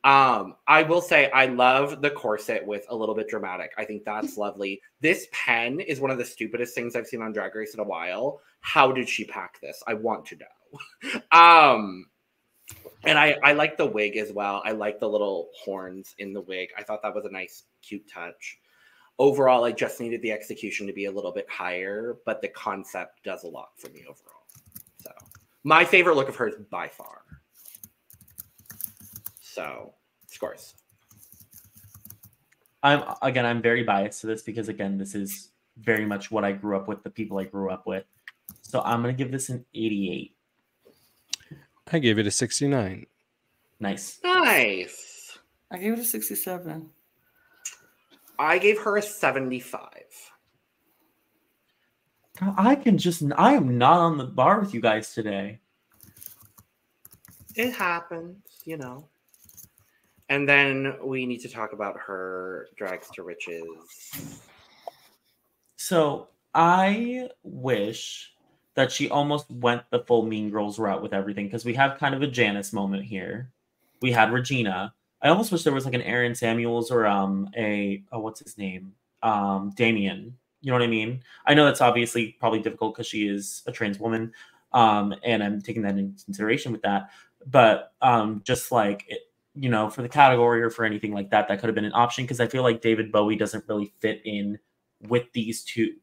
[SPEAKER 2] I will say I love the corset with a little bit dramatic. I think that's lovely. This pen is one of the stupidest things I've seen on Drag Race in a while. How did she pack this? I want to know. And I like the wig as well. I like the little horns in the wig. I thought that was a nice, cute touch. Overall, I just needed the execution to be a little bit higher, but the concept does a lot for me overall. So my favorite look of hers by far. So, scores.
[SPEAKER 1] I'm very biased to this because, again, this is very much what I grew up with, the people I grew up with. So I'm going to give this an 88.
[SPEAKER 4] I gave it a 69.
[SPEAKER 1] Nice.
[SPEAKER 2] Nice.
[SPEAKER 3] I gave it a 67.
[SPEAKER 2] I gave her a 75.
[SPEAKER 1] I am not on the bar with you guys today.
[SPEAKER 2] It happens, you know. And then we need to talk about her drags to riches.
[SPEAKER 1] So I wish that she almost went the full Mean Girls route with everything, because we have kind of a Janice moment here. We had Regina. I almost wish there was like an Aaron Samuels or what's his name? Damien. You know what I mean? I know that's obviously probably difficult because she is a trans woman. And I'm taking that into consideration with that. But just like it, you know, for the category or for anything like that, that could have been an option, because I feel like David Bowie doesn't really fit in with these two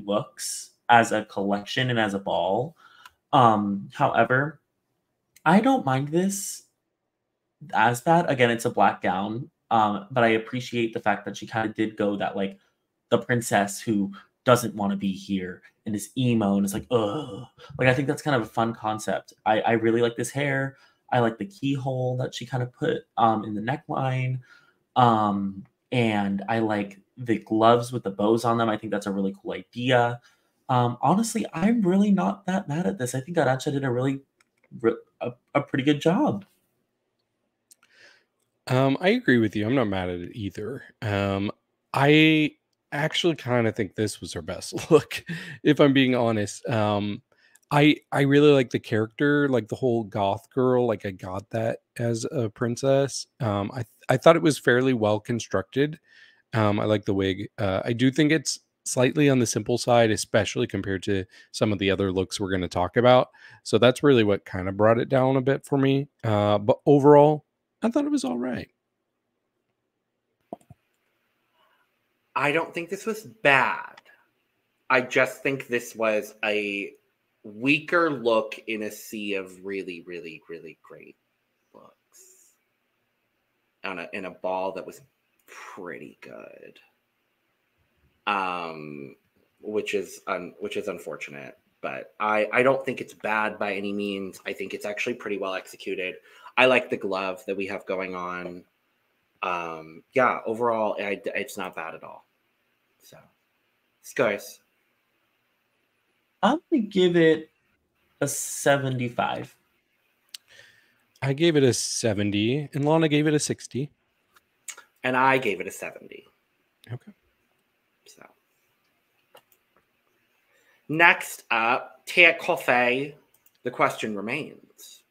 [SPEAKER 1] looks as a collection and as a ball. However, I don't mind this as bad. Again, it's a black gown, but I appreciate the fact that she kind of did go that, like, the princess who doesn't want to be here and is emo and is like, ugh. Like, I think that's kind of a fun concept. I really like this hair. I like the keyhole that she kind of put in the neckline. And I like the gloves with the bows on them. I think that's a really cool idea. Honestly, I'm really not that mad at this. I think Arantxa did a pretty good job.
[SPEAKER 4] I agree with you. I'm not mad at it either. I actually kind of think this was her best look, if I'm being honest. I really like the character, like the whole goth girl. Like, I got that as a princess. I thought it was fairly well constructed. I like the wig. I do think it's slightly on the simple side, especially compared to some of the other looks we're going to talk about. So that's really what kind of brought it down a bit for me. But overall, I thought it was all right.
[SPEAKER 2] I don't think this was bad. I just think this was a weaker look in a sea of really, really, really great looks. In a ball that was pretty good. Which is unfortunate, but I don't think it's bad by any means. I think it's actually pretty well executed. I like the glove that we have going on. Yeah, overall, it's not bad at all. So, scores.
[SPEAKER 1] I'm gonna give it a 75.
[SPEAKER 4] I gave it a 70, and Lana gave it a 60.
[SPEAKER 2] And I gave it a 70.
[SPEAKER 4] Okay.
[SPEAKER 2] So, next up, Tia Kofi. The question remains: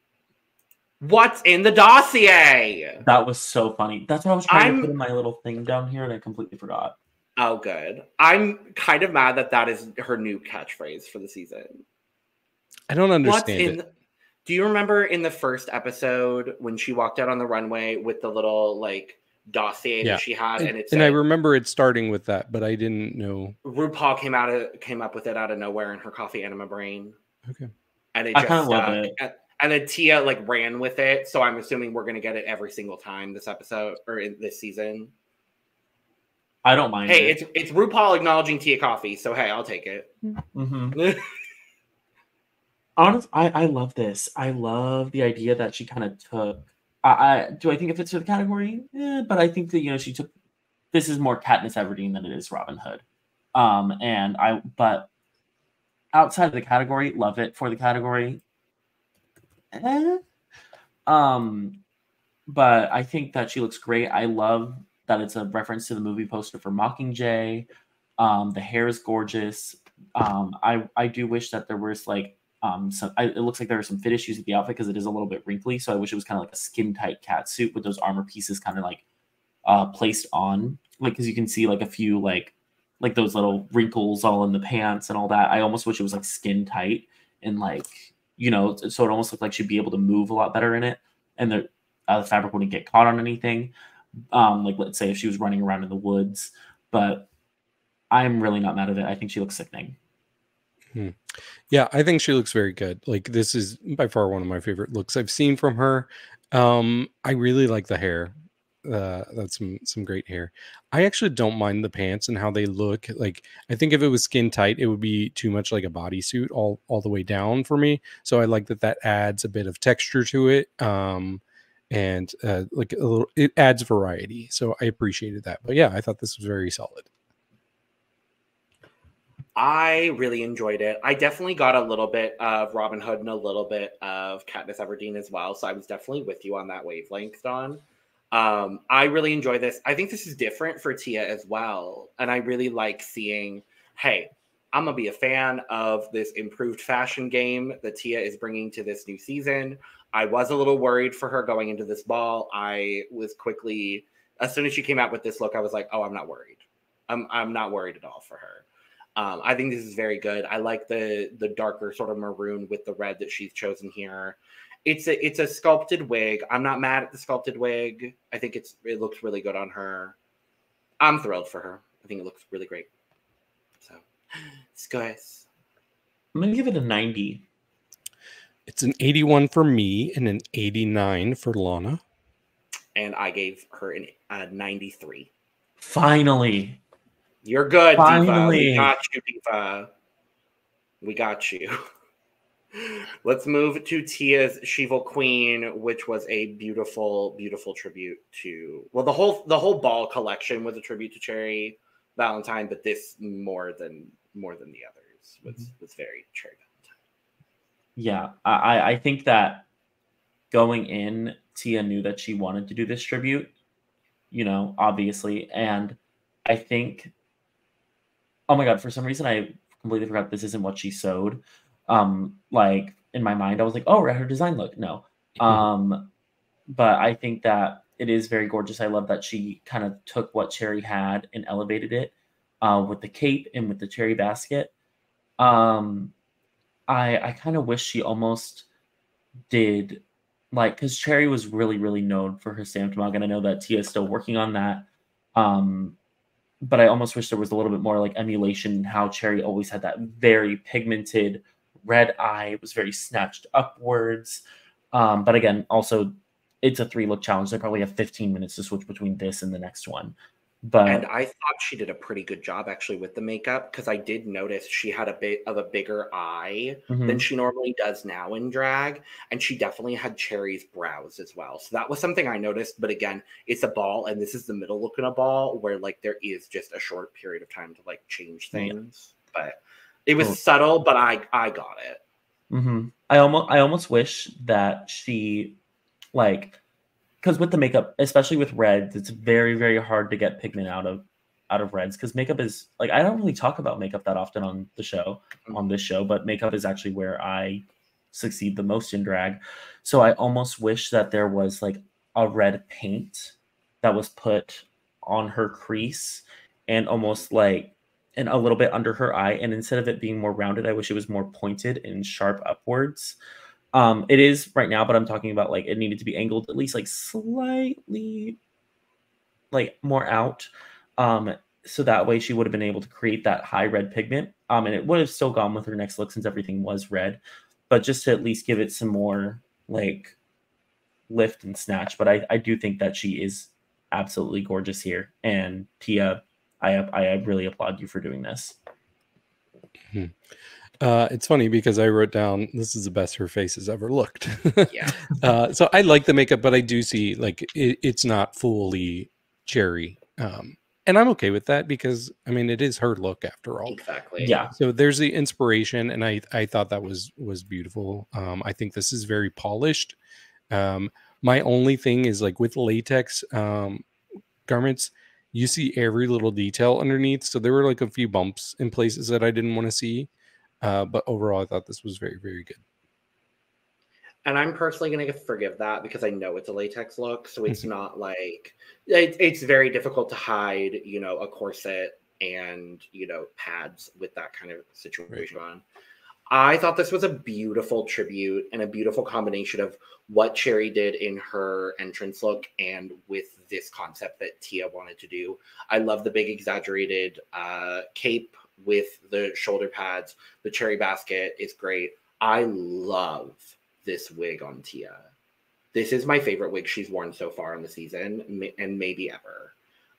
[SPEAKER 2] what's in the dossier?
[SPEAKER 1] That was so funny. That's what I was trying to put in my little thing down here, and I completely forgot.
[SPEAKER 2] Oh, good. I'm kind of mad that is her new catchphrase for the season.
[SPEAKER 4] I don't understand it.
[SPEAKER 2] Do you remember in the first episode when she walked out on the runway with the little, like, dossier that she had, and
[SPEAKER 4] I remember it starting with that, but I didn't know.
[SPEAKER 2] RuPaul came up with it out of nowhere in her coffee enema brain.
[SPEAKER 4] Okay.
[SPEAKER 2] And it just stuck. And then Tia, like, ran with it, so I'm assuming we're gonna get it every single time this episode or in this season.
[SPEAKER 1] I don't mind.
[SPEAKER 2] Hey, it's RuPaul acknowledging Tia Coffee, so hey, I'll take it.
[SPEAKER 1] Mm-hmm. Honestly, I love this. I love the idea that she kind of took. Do I think it fits for the category? Yeah, but I think that, you know, she took this is more Katniss Everdeen than it is Robin Hood. But outside of the category, love it for the category. But I think that she looks great. I love that it's a reference to the movie poster for Mockingjay. The hair is gorgeous. I do wish that there was like it looks like there are some fit issues with the outfit because it is a little bit wrinkly. So I wish it was kind of like a skin tight cat suit with those armor pieces kind of like placed on, like, because you can see like a few like those little wrinkles all in the pants and all that. I almost wish it was like skin tight and like, you know, so it almost looked like she'd be able to move a lot better in it, and the fabric wouldn't get caught on anything. Like, let's say if she was running around in the woods, but I'm really not mad at it. I think she looks sickening.
[SPEAKER 4] Yeah, I think she looks very good. Like, this is by far one of my favorite looks I've seen from her. I really like the hair. That's some great hair. I actually don't mind the pants and how they look. Like, I think if it was skin tight, it would be too much like a bodysuit all the way down for me. So I like that adds a bit of texture to it. And like a little, it adds variety. So I appreciated that. But yeah, I thought this was very solid.
[SPEAKER 2] I really enjoyed it. I definitely got a little bit of Robin Hood and a little bit of Katniss Everdeen as well. So I was definitely with you on that wavelength, Dawn. I really enjoy this. I think this is different for Tia as well. And I really like seeing, hey, I'm going to be a fan of this improved fashion game that Tia is bringing to this new season. I was a little worried for her going into this ball. I was quickly, as soon as she came out with this look, I was like, oh, I'm not worried. I'm not worried at all for her. I think this is very good. I like the darker sort of maroon with the red that she's chosen here. It's a sculpted wig. I'm not mad at the sculpted wig. I think it looks really good on her. I'm thrilled for her. I think it looks really great. So, guys,
[SPEAKER 1] I'm gonna give it a 90.
[SPEAKER 4] It's an 81 for me and an 89 for Lana.
[SPEAKER 2] And I gave her a 93.
[SPEAKER 1] Finally.
[SPEAKER 2] You're good,
[SPEAKER 1] Finally.
[SPEAKER 2] Diva. We got you, Diva. We got you. Let's move to Tia's She-Hulk Queen, which was a beautiful, beautiful tribute to, well, the whole ball collection was a tribute to Cherry Valentine, but this more than the others was very Cherry Valentine.
[SPEAKER 1] Yeah, I think that going in, Tia knew that she wanted to do this tribute, you know, obviously, and I think, oh my God, for some reason I completely forgot this isn't what she sewed. Like in my mind, I was like, oh, her design look. No. But I think that it is very gorgeous. I love that she kind of took what Cherry had and elevated it with the cape and with the cherry basket. I kind of wish she almost did, like, because Cherry was really, really known for her stamped mug, and I know that Tia is still working on that. But I almost wish there was a little bit more like emulation in how Cherry always had that very pigmented red eye. It was very snatched upwards. But again, also, it's a 3-look challenge. They probably have 15 minutes to switch between this and the next one.
[SPEAKER 2] And I thought she did a pretty good job actually with the makeup, because I did notice she had a bit of a bigger eye than she normally does now in drag, and she definitely had Cherry's brows as well. So that was something I noticed. But again, it's a ball, and this is the middle look in a ball where like there is just a short period of time to like change things. Yeah. But it was subtle, but I got it.
[SPEAKER 1] I almost wish that she, like, because with the makeup, especially with reds, it's very, very hard to get pigment out of reds, because makeup is, like, I don't really talk about makeup that often on this show, but makeup is actually where I succeed the most in drag. So I almost wish that there was like a red paint that was put on her crease and almost like, and a little bit under her eye. And instead of it being more rounded, I wish it was more pointed and sharp upwards. It is right now, but I'm talking about like it needed to be angled at least like slightly like more out. So that way she would have been able to create that high red pigment. And it would have still gone with her next look since everything was red, but just to at least give it some more like lift and snatch. But I do think that she is absolutely gorgeous here. And Tia, I really applaud you for doing this.
[SPEAKER 4] It's funny because I wrote down this is the best her face has ever looked.
[SPEAKER 2] Yeah.
[SPEAKER 4] So I like the makeup, but I do see like it's not fully Cherry. And I'm okay with that because, I mean, it is her look after all.
[SPEAKER 2] Exactly.
[SPEAKER 1] Yeah.
[SPEAKER 4] So there's the inspiration, and I thought that was beautiful. I think this is very polished. My only thing is like with latex garments, you see every little detail underneath. So there were like a few bumps in places that I didn't want to see. But overall, I thought this was very, very good.
[SPEAKER 2] And I'm personally going to forgive that because I know it's a latex look. So it's not like, it's very difficult to hide, you know, a corset and, you know, pads with that kind of situation on. I thought this was a beautiful tribute and a beautiful combination of what Cherry did in her entrance look and with this concept that Tia wanted to do. I love the big exaggerated cape with the shoulder pads. The cherry basket is great. I love this wig on Tia. This is my favorite wig she's worn so far in the season and maybe ever.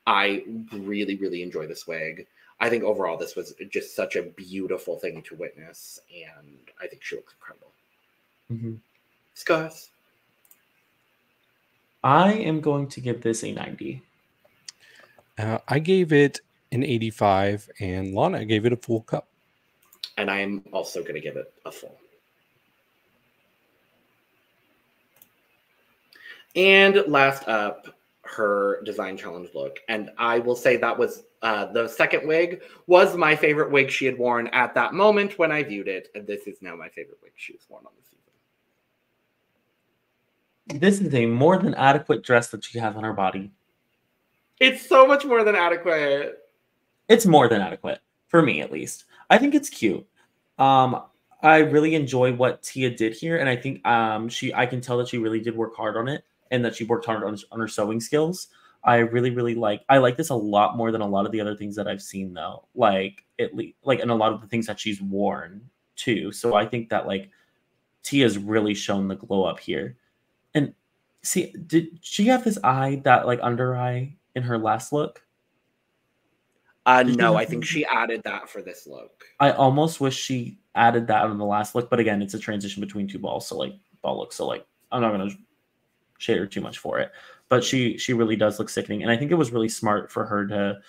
[SPEAKER 2] I really, really enjoy this wig. I think overall this was just such a beautiful thing to witness, and I think she looks incredible.
[SPEAKER 1] Mm-hmm.
[SPEAKER 2] Scars.
[SPEAKER 1] I am going to give this a 90.
[SPEAKER 4] I gave it an 85, and Lana gave it a full cup.
[SPEAKER 2] And I'm also going to give it a full. And last up, her design challenge look. And I will say that was the second wig was my favorite wig she had worn at that moment when I viewed it. And this is now my favorite wig she's worn on the season.
[SPEAKER 1] This is a more than adequate dress that she has on her body.
[SPEAKER 2] It's so much more than adequate.
[SPEAKER 1] It's more than adequate, for me at least. I think it's cute. I really enjoy what Tia did here. And I think I can tell that she really did work hard on it. And that she worked hard on her sewing skills. I really, really like this a lot more than a lot of the other things that I've seen though. Like at least and a lot of the things that she's worn too. So I think that like Tia's really shown the glow up here. And see, did she have this eye, that like under eye in her last look?
[SPEAKER 2] No, I think she added that for this look.
[SPEAKER 1] I almost wish she added that on the last look, but again, it's a transition between two balls, so like ball looks. So like I'm not gonna shade her too much for it, but she really does look sickening, and I think it was really smart for her to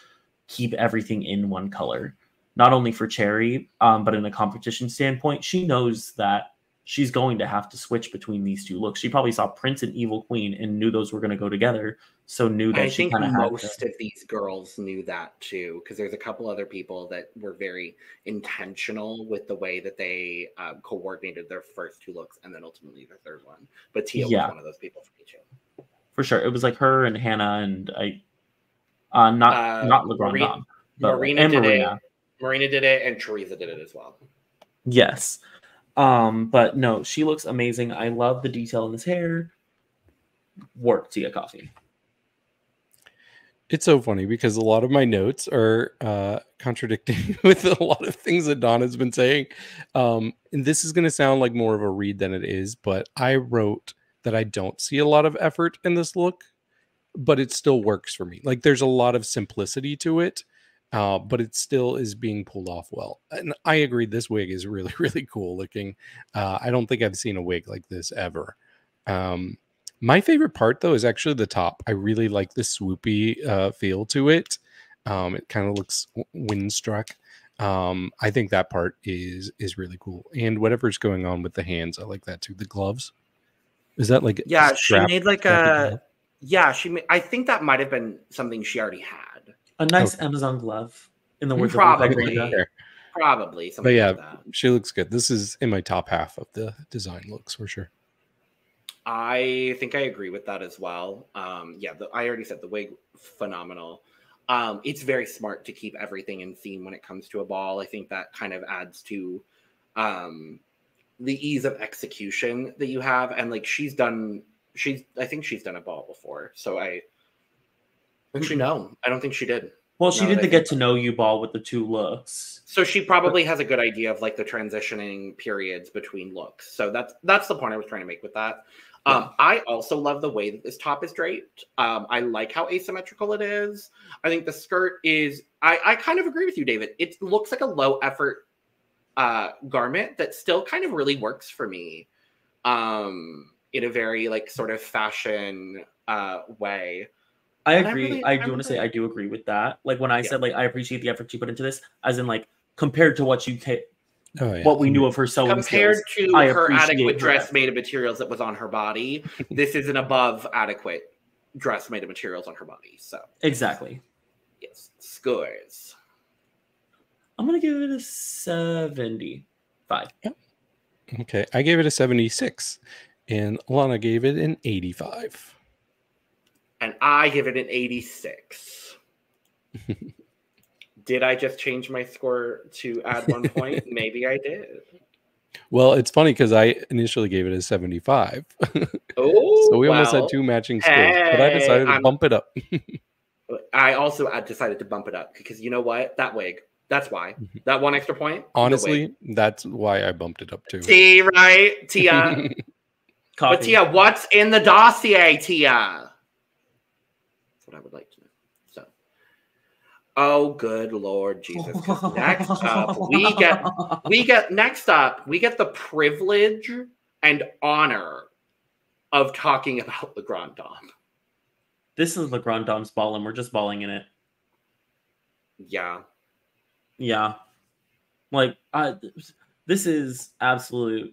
[SPEAKER 1] keep everything in one color, not only for Cherry, but in a competition standpoint. She knows that she's going to have to switch between these two looks. She probably saw Prince and Evil Queen and knew those were going to go together, so knew that she kind of had
[SPEAKER 2] most of these girls knew that too, because there's a couple other people that were very intentional with the way that they coordinated their first two looks and then ultimately their third one. But Tia was one of those people for me too.
[SPEAKER 1] For sure, it was like her and Hannah and not Grande Dame, but
[SPEAKER 2] Marina did it. Marina did it, and Choriza did it as well.
[SPEAKER 1] Yes. But no, she looks amazing. I love the detail in this hair. Work, Tia Kofi.
[SPEAKER 4] It's so funny because a lot of my notes are contradicting with a lot of things that Donna's been saying. And this is going to sound like more of a read than it is, but I wrote that I don't see a lot of effort in this look, but it still works for me. Like there's a lot of simplicity to it. But it still is being pulled off well. And I agree, this wig is really, really cool looking. I don't think I've seen a wig like this ever. My favorite part, though, is actually the top. I really like the swoopy feel to it. It kind of looks windstruck. I think that part is really cool. And whatever's going on with the hands, I like that too. The gloves. Is that like...
[SPEAKER 2] Yeah, she made like a... Yeah, I think that might have been something she already had.
[SPEAKER 1] A nice Amazon glove, in the words
[SPEAKER 2] probably,
[SPEAKER 1] of
[SPEAKER 2] probably.
[SPEAKER 4] But yeah, like that. She looks good. This is in my top half of the design looks for sure.
[SPEAKER 2] I think I agree with that as well. Yeah, I already said the wig, phenomenal. It's very smart to keep everything in theme when it comes to a ball. I think that kind of adds to the ease of execution that you have. And like I think she's done a ball before, so actually, no, I don't think she did.
[SPEAKER 1] Well, she did the get to know you ball with the two looks.
[SPEAKER 2] So she probably has a good idea of like the transitioning periods between looks. So that's the point I was trying to make with that. I also love the way that this top is draped. I like how asymmetrical it is. I think the skirt is, I kind of agree with you, David. It looks like a low effort garment that still kind of really works for me in a very like sort of fashion way.
[SPEAKER 1] I
[SPEAKER 2] And
[SPEAKER 1] agree. I do want to say I do agree with that. Like when I said like I appreciate the effort she put into this, as in like compared to what what we knew of her sewing
[SPEAKER 2] compared
[SPEAKER 1] skills,
[SPEAKER 2] to
[SPEAKER 1] I
[SPEAKER 2] her
[SPEAKER 1] appreciate
[SPEAKER 2] adequate
[SPEAKER 1] her
[SPEAKER 2] dress
[SPEAKER 1] effort.
[SPEAKER 2] made of materials that was on her body, this is an above adequate dress made of materials on her body. So
[SPEAKER 1] Exactly.
[SPEAKER 2] yes, scores.
[SPEAKER 1] I'm gonna give it a 75.
[SPEAKER 4] Okay, I gave it a 76, and Lana gave it an 85.
[SPEAKER 2] And I give it an 86. Did I just change my score to add 1 point? Maybe I did.
[SPEAKER 4] Well, it's funny because I initially gave it a 75.
[SPEAKER 2] Oh,
[SPEAKER 4] so we almost had 2 matching scores, but I decided to bump it up.
[SPEAKER 2] I also decided to bump it up because you know what? That wig. That's why. That 1 extra point.
[SPEAKER 4] Honestly, that's why I bumped it up too.
[SPEAKER 2] T, right? Tia. But Tia, what's in the dossier, Tia? That's what I would like to know. So, oh, good Lord Jesus! 'Cause next up, we get the privilege and honor of talking about the Grande Dame.
[SPEAKER 1] This is the Grande Dame's ball, and we're just balling in it.
[SPEAKER 2] Yeah.
[SPEAKER 1] Yeah. Like, this is absolute.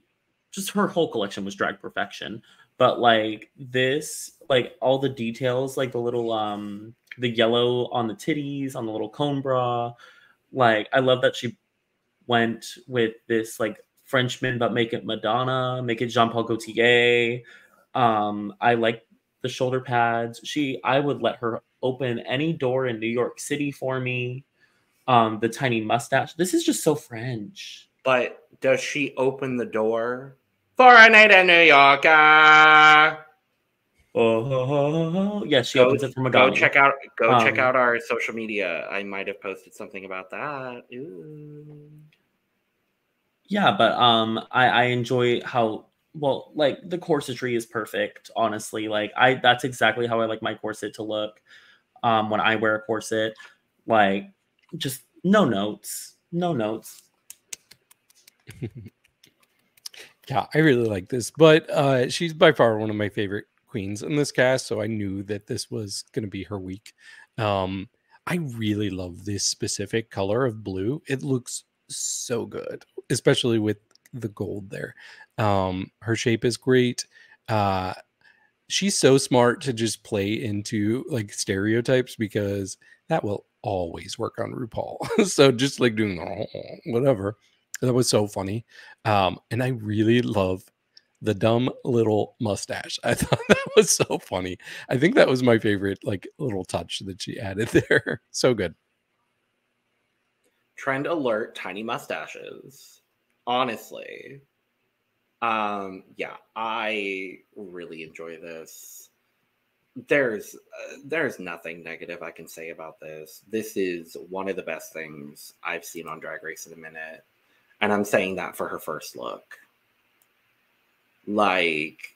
[SPEAKER 1] Just her whole collection was drag perfection. But like this, like all the details, like the little the yellow on the titties, on the little cone bra. Like I love that she went with this like Frenchman, but make it Madonna, make it Jean-Paul Gaultier. I like the shoulder pads. I would let her open any door in New York City for me. The tiny mustache. This is just so French.
[SPEAKER 2] But does she open the door for a night in New York?
[SPEAKER 1] Yes, she opens it for Madonna.
[SPEAKER 2] Go check out our social media. I might have posted something about that. Ooh.
[SPEAKER 1] Yeah, but I enjoy how well like the corsetry is perfect. Honestly, like that's exactly how I like my corset to look. When I wear a corset, like just no notes.
[SPEAKER 4] Yeah, I really like this, but she's by far one of my favorite queens in this cast, so I knew that this was going to be her week. I really love this specific color of blue. It looks so good, especially with the gold there. Her shape is great. She's so smart to just play into like stereotypes because that will always work on RuPaul. So just like doing whatever. That was so funny. And I really love the dumb little mustache. I thought that was so funny. I think that was my favorite like little touch that she added there. So good.
[SPEAKER 2] Trend alert, tiny mustaches. Honestly. Yeah, I really enjoy this. There's nothing negative I can say about this. This is one of the best things I've seen on Drag Race in a minute. And I'm saying that for her first look. Like,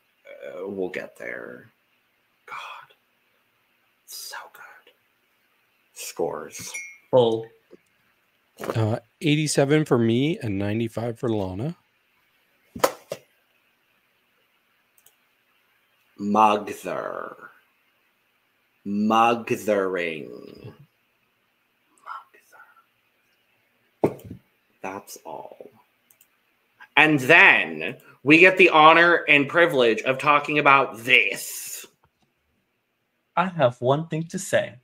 [SPEAKER 2] we'll get there. God. So good. Scores.
[SPEAKER 1] Full.
[SPEAKER 4] 87 for me and 95 for Lana.
[SPEAKER 2] Mugthering. That's all. And then we get the honor and privilege of talking about this.
[SPEAKER 1] I have one thing to say.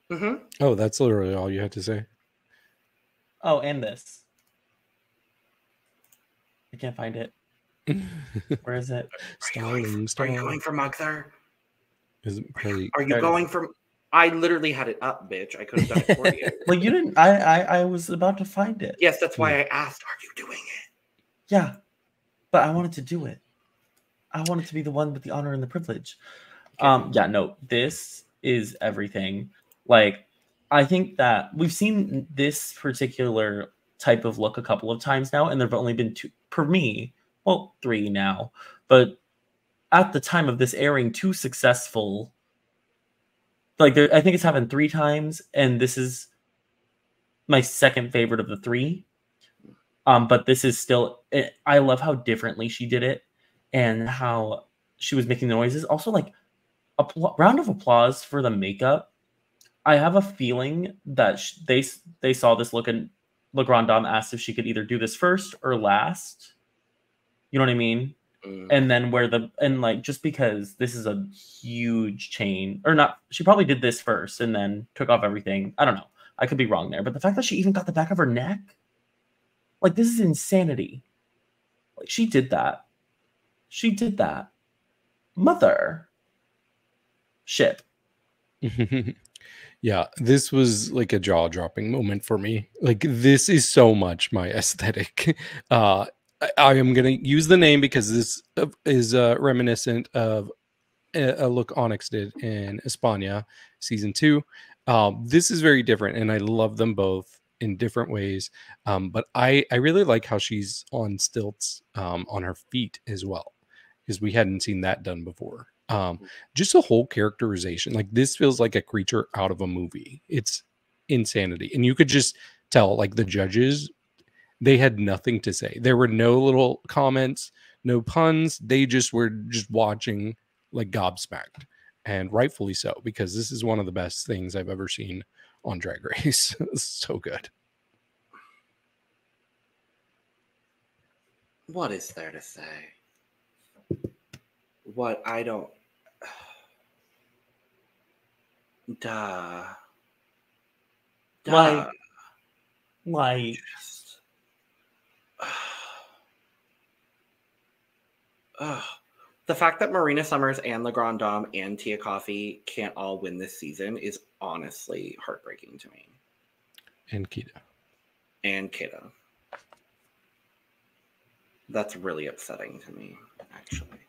[SPEAKER 2] Mm-hmm.
[SPEAKER 4] Oh, that's literally all you had to say.
[SPEAKER 1] Oh, and this. I can't find it. Where is it?
[SPEAKER 2] Are you going for Mugther?
[SPEAKER 4] Are
[SPEAKER 2] you going for... I literally had it up, bitch. I could have done it for you.
[SPEAKER 1] Well, you didn't. I was about to find it.
[SPEAKER 2] Yes, that's why I asked, are you doing it?
[SPEAKER 1] Yeah, but I wanted to do it. I wanted to be the one with the honor and the privilege.
[SPEAKER 2] Okay.
[SPEAKER 1] Yeah, no, this is everything. Like, I think that we've seen this particular type of look a couple of times now, and there have only been 2, per me, well, 3 now. But at the time of this airing, 2 successful Like, I think it's happened 3 times, and this is my second favorite of the 3. But this is still, I love how differently she did it and how she was making the noises. Also, like, round of applause for the makeup. I have a feeling that they saw this look, and La Grande Dame asked if she could either do this first or last. You know what I mean? And then just because this is a huge chain, or not, she probably did this first and then took off everything. I don't know. I could be wrong there. But the fact that she even got the back of her neck, like, this is insanity. Like, she did that. She did that. Mother. Ship.
[SPEAKER 4] Yeah, this was like a jaw-dropping moment for me. Like, this is so much my aesthetic. I am going to use the name because this is reminiscent of a look Onyx did in España season 2. This is very different, and I love them both in different ways. But I really like how she's on stilts on her feet as well, because we hadn't seen that done before. Just a whole characterization. Like, this feels like a creature out of a movie. It's insanity. And you could just tell, like, the judges, they had nothing to say. There were no little comments, no puns. They just were just watching, like, gobsmacked. And rightfully so, because this is one of the best things I've ever seen on Drag Race. It's so good.
[SPEAKER 2] What is there to say? What I don't... Duh.
[SPEAKER 1] Like,
[SPEAKER 2] Just... The fact that Marina Summers and La Grande Dame and Tia Kofi can't all win this season is honestly heartbreaking to me.
[SPEAKER 4] And Keta.
[SPEAKER 2] That's really upsetting to me, actually.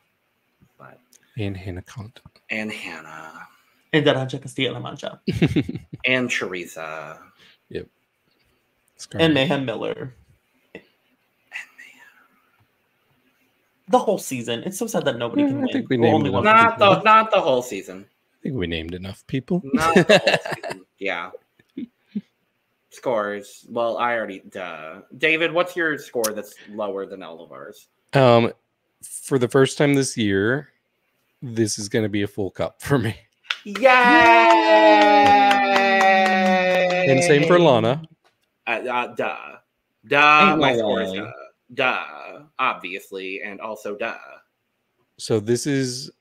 [SPEAKER 2] But
[SPEAKER 4] And Hannah Conda.
[SPEAKER 2] And Hannah.
[SPEAKER 1] And Arantxa, Castilla-La, Mancha.
[SPEAKER 2] And Choriza.
[SPEAKER 4] Yep.
[SPEAKER 1] Scarlet. And Mayhem Miller. The whole season. It's so sad that nobody can win.
[SPEAKER 4] I think we named enough
[SPEAKER 2] not the whole season.
[SPEAKER 4] I think we named enough people.
[SPEAKER 2] Not the whole season. Yeah. Scores. Well, I already... David, what's your score that's lower than all of ours?
[SPEAKER 4] For the first time this year, this is going to be a full cup for me.
[SPEAKER 2] Yay!
[SPEAKER 4] And same for Lana.
[SPEAKER 2] My score is obviously, and also
[SPEAKER 4] So this is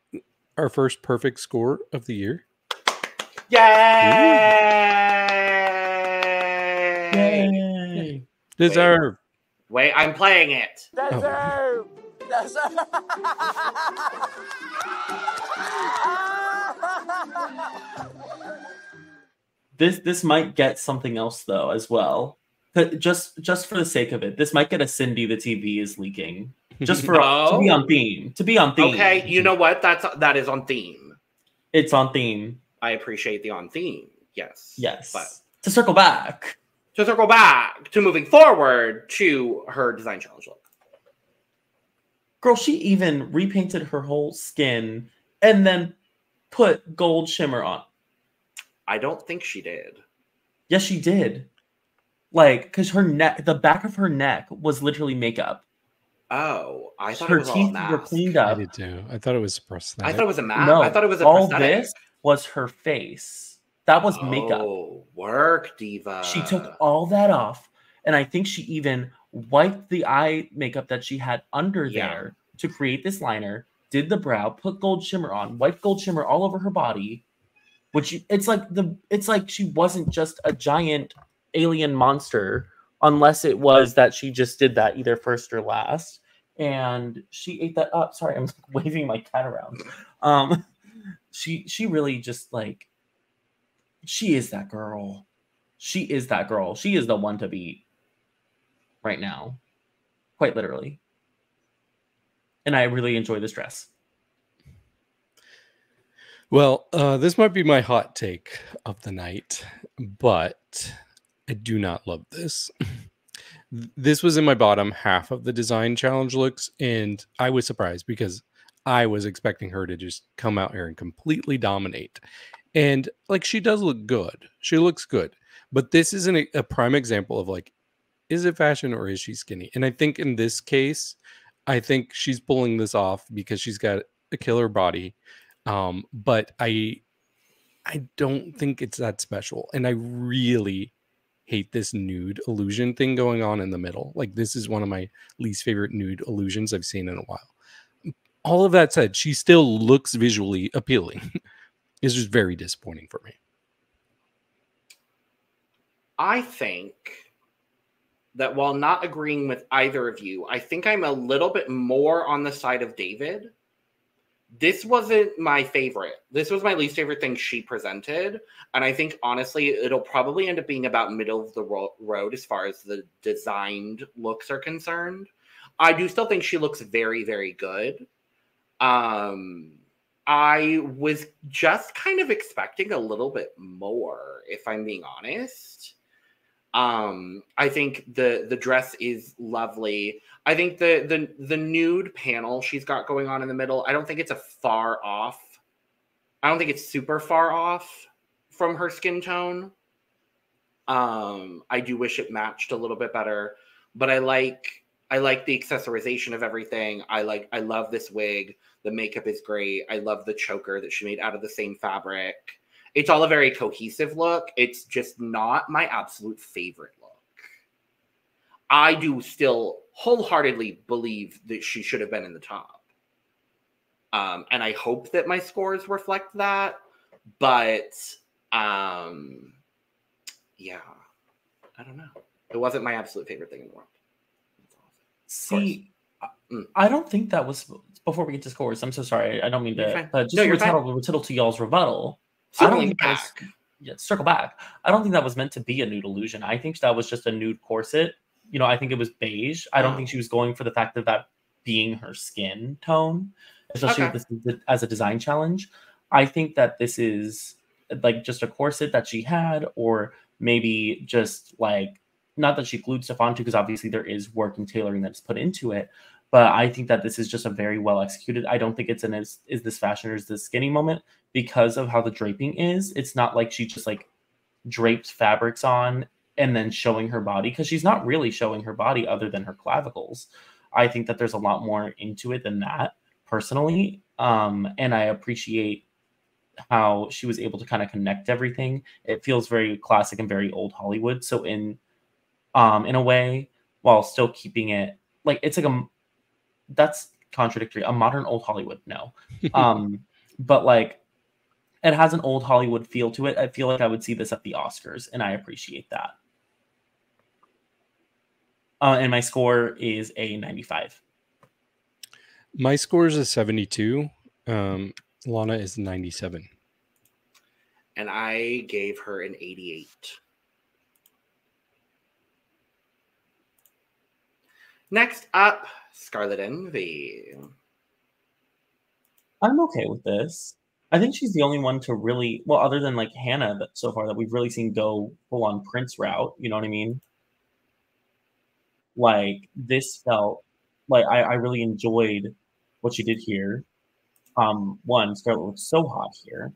[SPEAKER 4] our first perfect score of the year.
[SPEAKER 2] Yay!
[SPEAKER 4] Deserve.
[SPEAKER 2] Wait, I'm playing it.
[SPEAKER 5] Deserve.
[SPEAKER 1] This might get something else though as well. Just for the sake of it, this might get a Cindy the TV is leaking. Just for to be on theme. To be on theme.
[SPEAKER 2] Okay, you know what? That is on theme.
[SPEAKER 1] It's on theme.
[SPEAKER 2] I appreciate the on theme. Yes.
[SPEAKER 1] But to circle back
[SPEAKER 2] to moving forward to her design challenge look.
[SPEAKER 1] Girl, she even repainted her whole skin and then put gold shimmer on.
[SPEAKER 2] I don't think she did.
[SPEAKER 1] Yes, she did. Like, because her neck, the back of her neck was literally makeup.
[SPEAKER 2] Oh, I thought
[SPEAKER 1] her
[SPEAKER 2] it was
[SPEAKER 1] teeth
[SPEAKER 2] all a mask.
[SPEAKER 1] were cleaned up.
[SPEAKER 4] I did too. I thought it was prosthetic.
[SPEAKER 2] I thought it was a mask.
[SPEAKER 1] No,
[SPEAKER 2] I thought it was a
[SPEAKER 1] all
[SPEAKER 2] prosthetic.
[SPEAKER 1] this was her face. That was makeup.
[SPEAKER 2] Oh, work, diva.
[SPEAKER 1] She took all that off, and I think she even wiped the eye makeup that she had under there to create this liner, did the brow, put gold shimmer on, wiped gold shimmer all over her body, which it's like she wasn't just a giant alien monster, unless it was that she just did that either first or last, and she ate that up. Sorry, I'm waving my cat around. She really just like, she is that girl. She is that girl. She is the one to beat right now, quite literally. And I really enjoy this dress.
[SPEAKER 4] Well, this might be my hot take of the night, but I do not love this. This was in my bottom half of the design challenge looks, and I was surprised because I was expecting her to just come out here and completely dominate. And like, she does look good. She looks good. But this isn't a prime example of like, is it fashion or is she skinny? And I think in this case, I think she's pulling this off because she's got a killer body. But I don't think it's that special. And I really hate this nude illusion thing going on in the middle. Like, this is one of my least favorite nude illusions I've seen in a while. All of that said, she still looks visually appealing. It's just very disappointing for me.
[SPEAKER 2] I think that while not agreeing with either of you, I think I'm a little bit more on the side of David. This wasn't my favorite. This was my least favorite thing she presented. And I think, honestly, it'll probably end up being about middle of the road as far as the designed looks are concerned. I do still think she looks very, very good. I was just kind of expecting a little bit more, if I'm being honest. I think the dress is lovely. I think the nude panel she's got going on in the middle, I don't think it's I don't think it's super far off from her skin tone. I do wish it matched a little bit better, but I like the accessorization of everything. I love this wig. The makeup is great. I love the choker that she made out of the same fabric. It's all a very cohesive look. It's just not my absolute favorite look. I do still wholeheartedly believe that she should have been in the top. And I hope that my scores reflect that. But, yeah, I don't know. It wasn't my absolute favorite thing in the world.
[SPEAKER 1] See, I don't think that was, before we get to scores, I'm so sorry. I don't mean to, but just
[SPEAKER 2] No,
[SPEAKER 1] retittle to y'all's rebuttal.
[SPEAKER 2] Circling back.
[SPEAKER 1] Circle back. I don't think that was meant to be a nude illusion. I think that was just a nude corset. You know, I think it was beige. I don't think she was going for the fact of that being her skin tone, especially with this as a design challenge. I think that this is like just a corset that she had, or maybe just like, not that she glued stuff onto, because obviously there is work and tailoring that's put into it. But I think that this is just a very well executed. I don't think it's an is this fashion or is this skinny moment because of how the draping is. It's not like she just like draped fabrics on and then showing her body, because she's not really showing her body other than her clavicles. I think that there's a lot more into it than that, personally. And I appreciate how she was able to kind of connect everything. It feels very classic and very old Hollywood. So in a way, while still keeping it like, it's like that's contradictory. A modern old Hollywood, no. But like, it has an old Hollywood feel to it. I feel like I would see this at the Oscars, and I appreciate that. And my score is a 95.
[SPEAKER 4] My score is a 72. Lana is 97.
[SPEAKER 2] And I gave her an 88. Next up, Scarlet Envy.
[SPEAKER 1] I'm okay with this. I think she's the only one to really, well, other than like Hannah so far, that we've really seen go full on Prince route. You know what I mean? Like, this felt like I really enjoyed what she did here. One, Scarlet looks so hot here.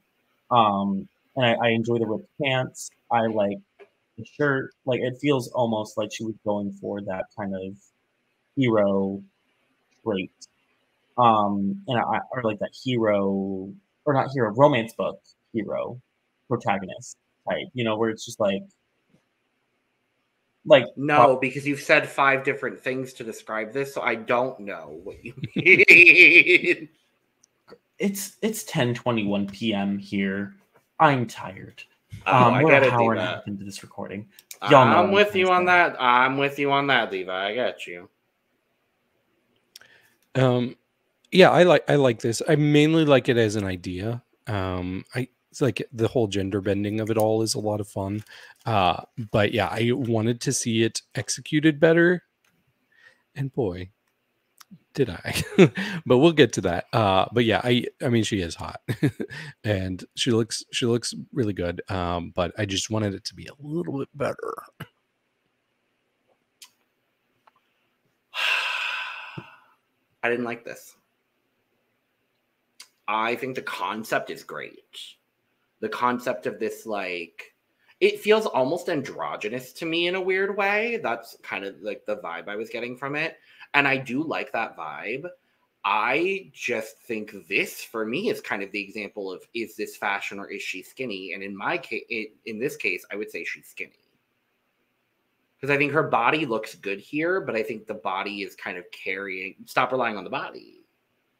[SPEAKER 1] And I enjoy the ripped pants. I like the shirt. Like, it feels almost like she was going for that kind of hero trait. And I like that hero, or not hero, romance book hero protagonist type, you know, where it's just like
[SPEAKER 2] no, because you've said 5 different things to describe this, so I don't know what you mean.
[SPEAKER 1] It's 10:21 p.m. here. I'm tired.
[SPEAKER 2] I
[SPEAKER 1] we're
[SPEAKER 2] get
[SPEAKER 1] an
[SPEAKER 2] it,
[SPEAKER 1] hour and a
[SPEAKER 2] Diva.
[SPEAKER 1] half into this recording.
[SPEAKER 2] I'm with you on that. I'm with you on that, Diva. I got you.
[SPEAKER 4] Yeah, I like this. I mainly like it as an idea. It's like the whole gender bending of it all is a lot of fun. But yeah, I wanted to see it executed better. And boy, did I. But we'll get to that. But yeah, I mean, she is hot. And she looks really good. But I just wanted it to be a little bit better.
[SPEAKER 2] I didn't like this. I think the concept is great. The concept of this, like, it feels almost androgynous to me in a weird way. That's kind of like the vibe I was getting from it. And I do like that vibe. I just think this, for me, is kind of the example of, is this fashion or is she skinny? And in my case, in this case, I would say she's skinny. Because I think her body looks good here, but I think the body is kind of carrying, stop relying on the body,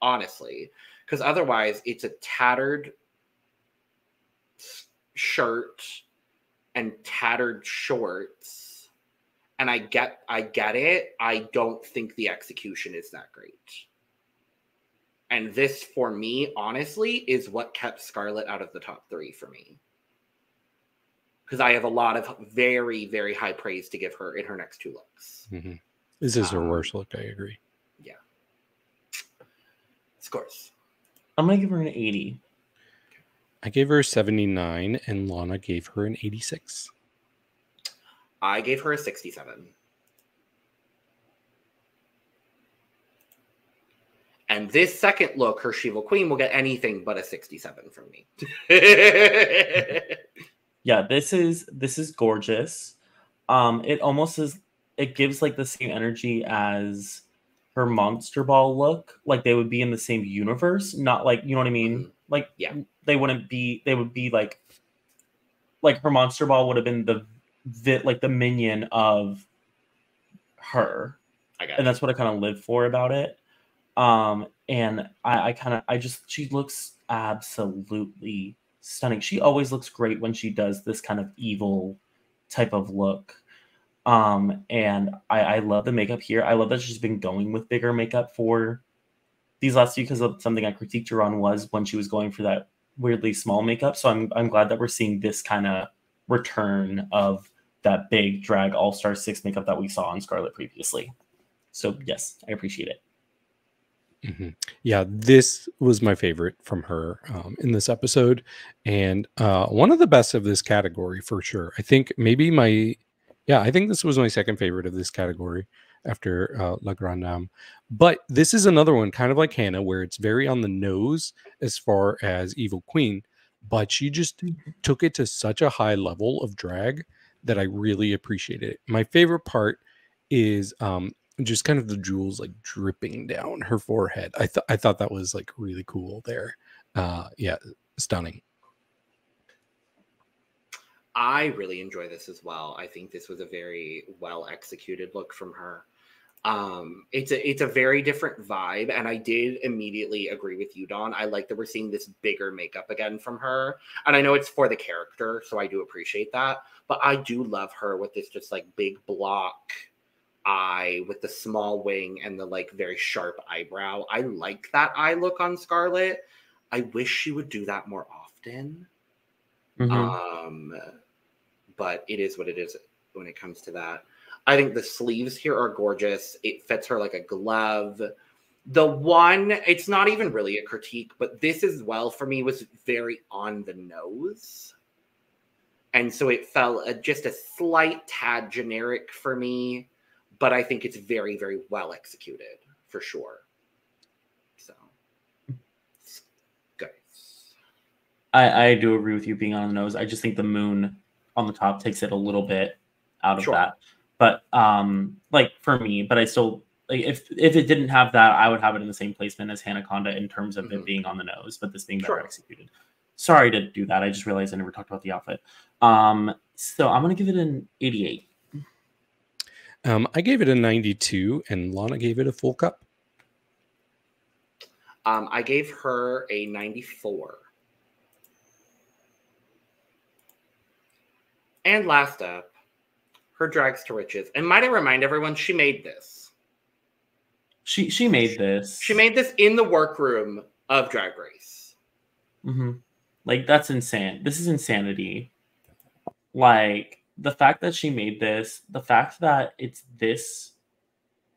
[SPEAKER 2] honestly. Because otherwise, it's a tattered shirt and tattered shorts. And I get it. I don't think the execution is that great. And this, for me, honestly, is what kept Scarlet out of the top 3 for me. Because I have a lot of very, very high praise to give her in her next 2 looks.
[SPEAKER 4] Mm-hmm. This is her worst look, I agree.
[SPEAKER 2] Yeah. Scores.
[SPEAKER 1] I'm going to give her an 80.
[SPEAKER 4] I gave her a 79, and Lana gave her an 86.
[SPEAKER 2] I gave her a 67. And this second look, her Shiva Queen, will get anything but a 67 from me.
[SPEAKER 1] Yeah, this is gorgeous. It almost is. It gives like the same energy as her Monster Ball look. Like they would be in the same universe, not like, you know what I mean.
[SPEAKER 2] Mm-hmm.
[SPEAKER 1] Like
[SPEAKER 2] yeah,
[SPEAKER 1] they wouldn't be. They would be like her Monster Ball would have been the minion of her. And that's what I kind of live for about it. And she looks absolutely stunning. She always looks great when she does this kind of evil type of look. And I love the makeup here. I love that she's been going with bigger makeup for these last few, because of something I critiqued her on was when she was going for that weirdly small makeup. So I'm glad that we're seeing this kind of return of that big drag All-Star 6 makeup that we saw on Scarlet previously. So yes, I appreciate it.
[SPEAKER 4] Mm-hmm. Yeah, this was my favorite from her in this episode, and one of the best of this category for sure. I think I think this was my second favorite of this category after La Grande Dame. But this is another one, kind of like Hannah, where it's very on the nose as far as Evil Queen, but she just took it to such a high level of drag that I really appreciated it. My favorite part is just kind of the jewels like dripping down her forehead. I thought that was like really cool there. Yeah, stunning.
[SPEAKER 2] I really enjoy this as well. I think this was a very well executed look from her. It's a very different vibe, and I did immediately agree with you, Dawn. I like that we're seeing this bigger makeup again from her, and I know it's for the character, so I do appreciate that. But I do love her with this just like big block eye with the small wing and the like very sharp eyebrow. I like that eye look on Scarlet. I wish she would do that more often. Mm-hmm. But it is what it is when it comes to that. I think the sleeves here are gorgeous. It fits her like a glove. It's not even really a critique, but this as well for me was very on the nose. And so it felt just a slight tad generic for me. But I think it's very, very well executed, for sure. So, guys.
[SPEAKER 1] I do agree with you being on the nose. I just think the moon on the top takes it a little bit out of that. But, like, for me, but I still, like, if it didn't have that, I would have it in the same placement as Hannah Conda in terms of it being on the nose, but this being better executed. Sorry to do that. I just realized I never talked about the outfit. So I'm going to give it an 88.
[SPEAKER 4] I gave it a 92, and Lana gave it a full cup.
[SPEAKER 2] I gave her a 94. And last up, her drags to riches. And might I remind everyone, she made this.
[SPEAKER 1] She made this.
[SPEAKER 2] She made this in the workroom of Drag Race.
[SPEAKER 1] Mm-hmm. Like, that's insane. This is insanity. Like, the fact that she made this, the fact that it's this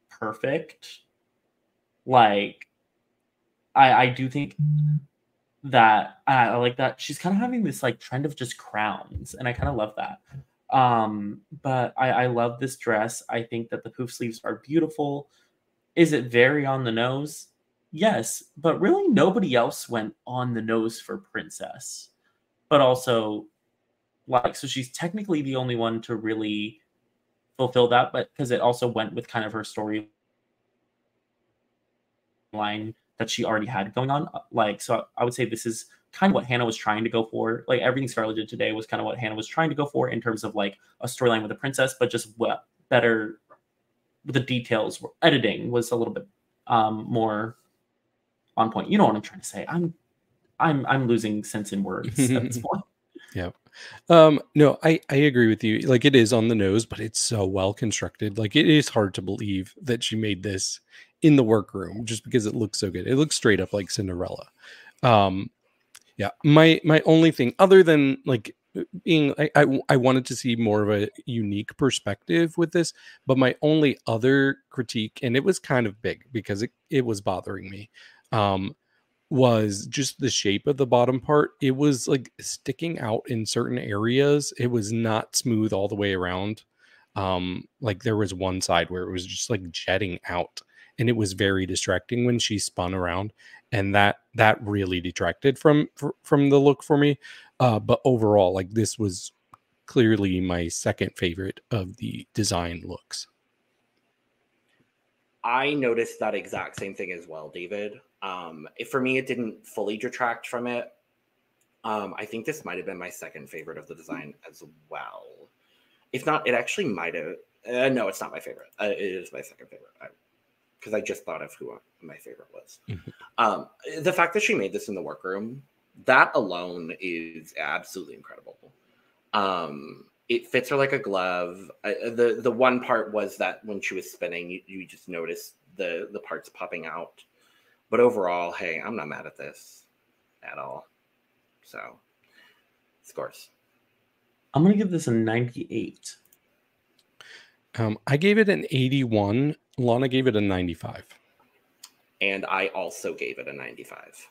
[SPEAKER 1] perfect, like, I do think that I like that she's kind of having this like trend of just crowns, and I kind of love that. But I love this dress. I think that the poof sleeves are beautiful. Is it very on the nose? Yes, but really nobody else went on the nose for Princess. but also like, so she's technically the only one to really fulfill that, but because it also went with kind of her story line that she already had going on. Like, so I would say this is kind of what Hannah was trying to go for. Like, everything Scarlet did today was kind of what Hannah was trying to go for in terms of like a storyline with a princess, but just better with the details. Editing was a little bit more on point. You know what I'm trying to say. I'm losing sense in words at this point.
[SPEAKER 4] Yeah. No, I agree with you. Like, it is on the nose, but it's so well constructed. Like, it is hard to believe that she made this in the workroom just because it looks so good. It looks straight up like Cinderella. Yeah. My only thing, other than like being, I wanted to see more of a unique perspective with this, but my only other critique, and it was kind of big because it was bothering me, was just the shape of the bottom part. It was like sticking out in certain areas. It was not smooth all the way around. Like there was one side where it was just like jetting out, and it was very distracting when she spun around, and that really detracted from the look for me. But overall, like, this was clearly my second favorite of the design looks.
[SPEAKER 2] I noticed that exact same thing as well, David. For me, it didn't fully detract from it. I think this might have been my second favorite of the design as well. If not, it actually might have. No, it's not my favorite. It is my second favorite because I just thought of who my favorite was. Mm-hmm. The fact that she made this in the workroom, that alone is absolutely incredible. It fits her like a glove. The one part was that when she was spinning, you just noticed the parts popping out. But overall, hey, I'm not mad at this at all. So, scores.
[SPEAKER 1] I'm going to give this a 98.
[SPEAKER 4] I gave it an 81. Lana gave it a 95.
[SPEAKER 2] And I also gave it a 95.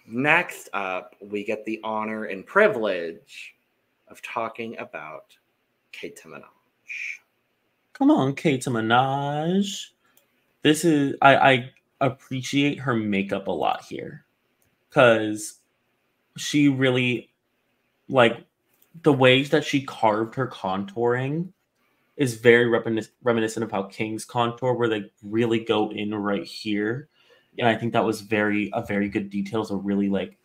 [SPEAKER 2] Next up, we get the honor and privilege of talking about Keta Minaj.
[SPEAKER 1] Come on, Keta Minaj. This is, I appreciate her makeup a lot here, because she really, like, the ways that she carved her contouring is very reminiscent of how King's contour, where they really go in right here. And I think that was a very good detail to really like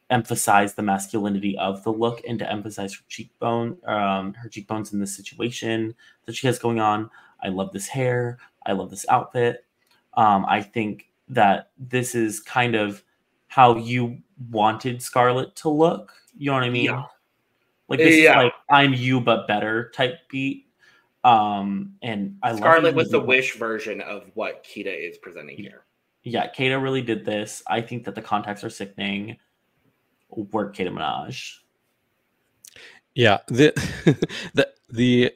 [SPEAKER 1] emphasize the masculinity of the look and to emphasize her cheekbones in this situation that she has going on. I love this hair. I love this outfit. I think that this is kind of how you wanted Scarlet to look. You know what I mean? Yeah. Like, this is like I'm you but better type beat. And I
[SPEAKER 2] Scarlet was the Wish version of what Keta is presenting here.
[SPEAKER 1] Yeah, Keta really did this. I think that the contacts are sickening. Work, Keta Minaj.
[SPEAKER 4] Yeah, the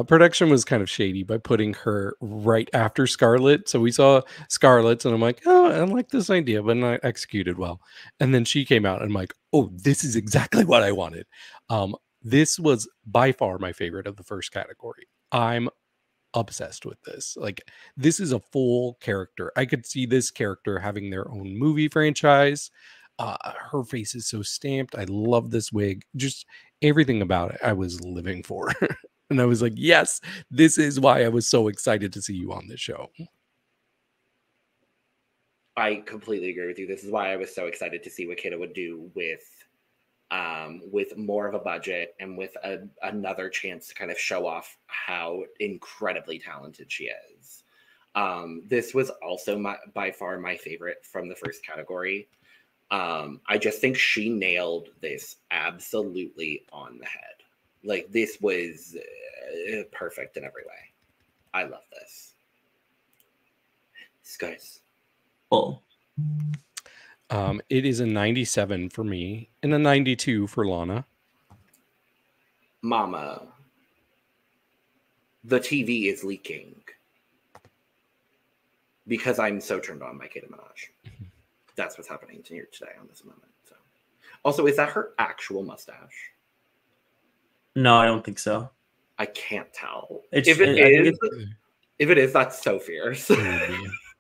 [SPEAKER 4] production was kind of shady by putting her right after Scarlet. So we saw Scarlet, and I'm like, oh, I like this idea, but not executed well. And then she came out, and I'm like, oh, this is exactly what I wanted. This was by far my favorite of the first category. I'm obsessed with this. Like, this is a full character. I could see this character having their own movie franchise. Her face is so stamped. I love this wig. Just everything about it I was living for. And I was like, yes, this is why I was so excited to see you on this show.
[SPEAKER 2] I completely agree with you. This is why I was so excited to see what Keta would do with more of a budget and with another chance to kind of show off how incredibly talented she is. This was also by far my favorite from the first category. I just think she nailed this absolutely on the head. Like, this was perfect in every way. I love this. Guys.
[SPEAKER 1] Cool.
[SPEAKER 4] It is a 97 for me and a 92 for Lana.
[SPEAKER 2] Mama, the TV is leaking because I'm so turned on by Keta Minaj. That's what's happening to you today on this moment. So, also, is that her actual mustache?
[SPEAKER 1] No, I don't think so.
[SPEAKER 2] I can't tell.
[SPEAKER 1] If
[SPEAKER 2] it is, that's so fierce.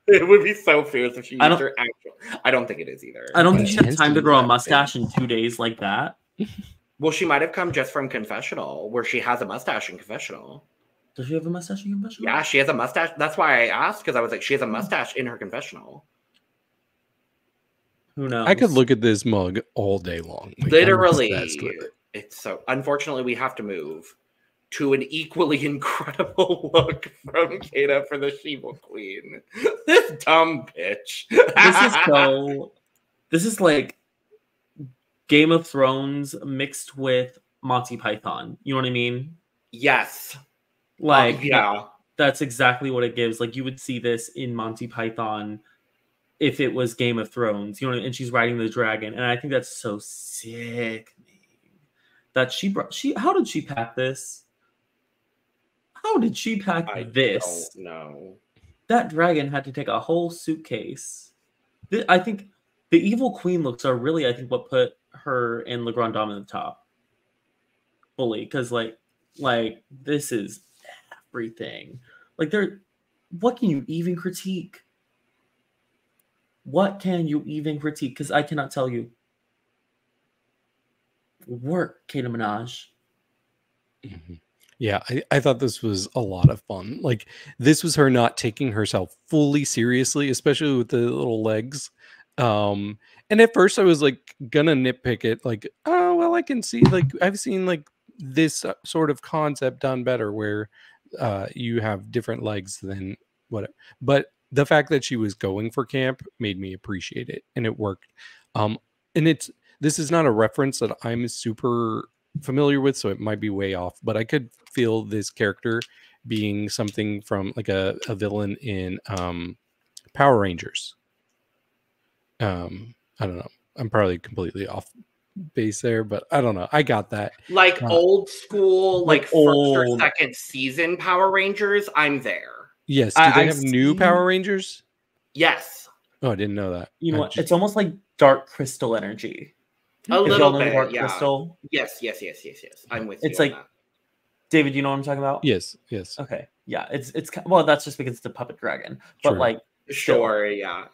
[SPEAKER 2] It would be so fierce if she used her actual. I don't think it is either.
[SPEAKER 1] I don't think she has time to grow a mustache in 2 days like that.
[SPEAKER 2] Well, she might have come just from confessional, where she has a mustache in confessional.
[SPEAKER 1] Does she have a mustache in confessional?
[SPEAKER 2] Yeah, she has a mustache. That's why I asked, because I was like, she has a mustache in her confessional.
[SPEAKER 1] Who knows?
[SPEAKER 4] I could look at this mug all day long. Like,
[SPEAKER 2] Literally. It's so. Unfortunately, we have to move to an equally incredible look from Keta for the She-Wolf Queen. This dumb bitch.
[SPEAKER 1] This is like Game of Thrones mixed with Monty Python. You know what I mean?
[SPEAKER 2] Yes.
[SPEAKER 1] Like,
[SPEAKER 2] yeah.
[SPEAKER 1] That's exactly what it gives. Like, you would see this in Monty Python if it was Game of Thrones. You know, and she's riding the dragon, and I think that's so sick. That how did she pack this? How did she pack this?
[SPEAKER 2] I don't know.
[SPEAKER 1] That dragon had to take a whole suitcase. I think the evil queen looks are really, I think, what put her and the Grande Dame at the top. Fully. Because, like, this is everything. Like, what can you even critique? What can you even critique? Because I cannot tell you. Work, Keta Minaj.
[SPEAKER 4] Mm-hmm. Yeah, I thought this was a lot of fun. Like, this was her not taking herself fully seriously, especially with the little legs. And at first I was like gonna nitpick it, like, oh well, I can see, like, I've seen like this sort of concept done better where you have different legs than whatever. But the fact that she was going for camp made me appreciate it, and it worked. And this is not a reference that I'm super familiar with, so it might be way off, but I could feel this character being something from like a villain in Power Rangers. I don't know. I'm probably completely off base there, but I don't know. I got that.
[SPEAKER 2] Like old school, like first or second season Power Rangers, I'm there.
[SPEAKER 4] Yes. Do they have new Power Rangers?
[SPEAKER 2] Yes.
[SPEAKER 4] Oh, I didn't know that.
[SPEAKER 1] You know what? It's almost like Dark Crystal energy.
[SPEAKER 2] A little bit,
[SPEAKER 1] Dark
[SPEAKER 2] yeah.
[SPEAKER 1] Crystal.
[SPEAKER 2] Yes. I'm with you.
[SPEAKER 1] It's like, that. David, you know what I'm talking about?
[SPEAKER 4] Yes.
[SPEAKER 1] Okay, yeah. It's well, that's just because it's a puppet dragon, but
[SPEAKER 4] sure.
[SPEAKER 1] like,
[SPEAKER 2] sure, yeah.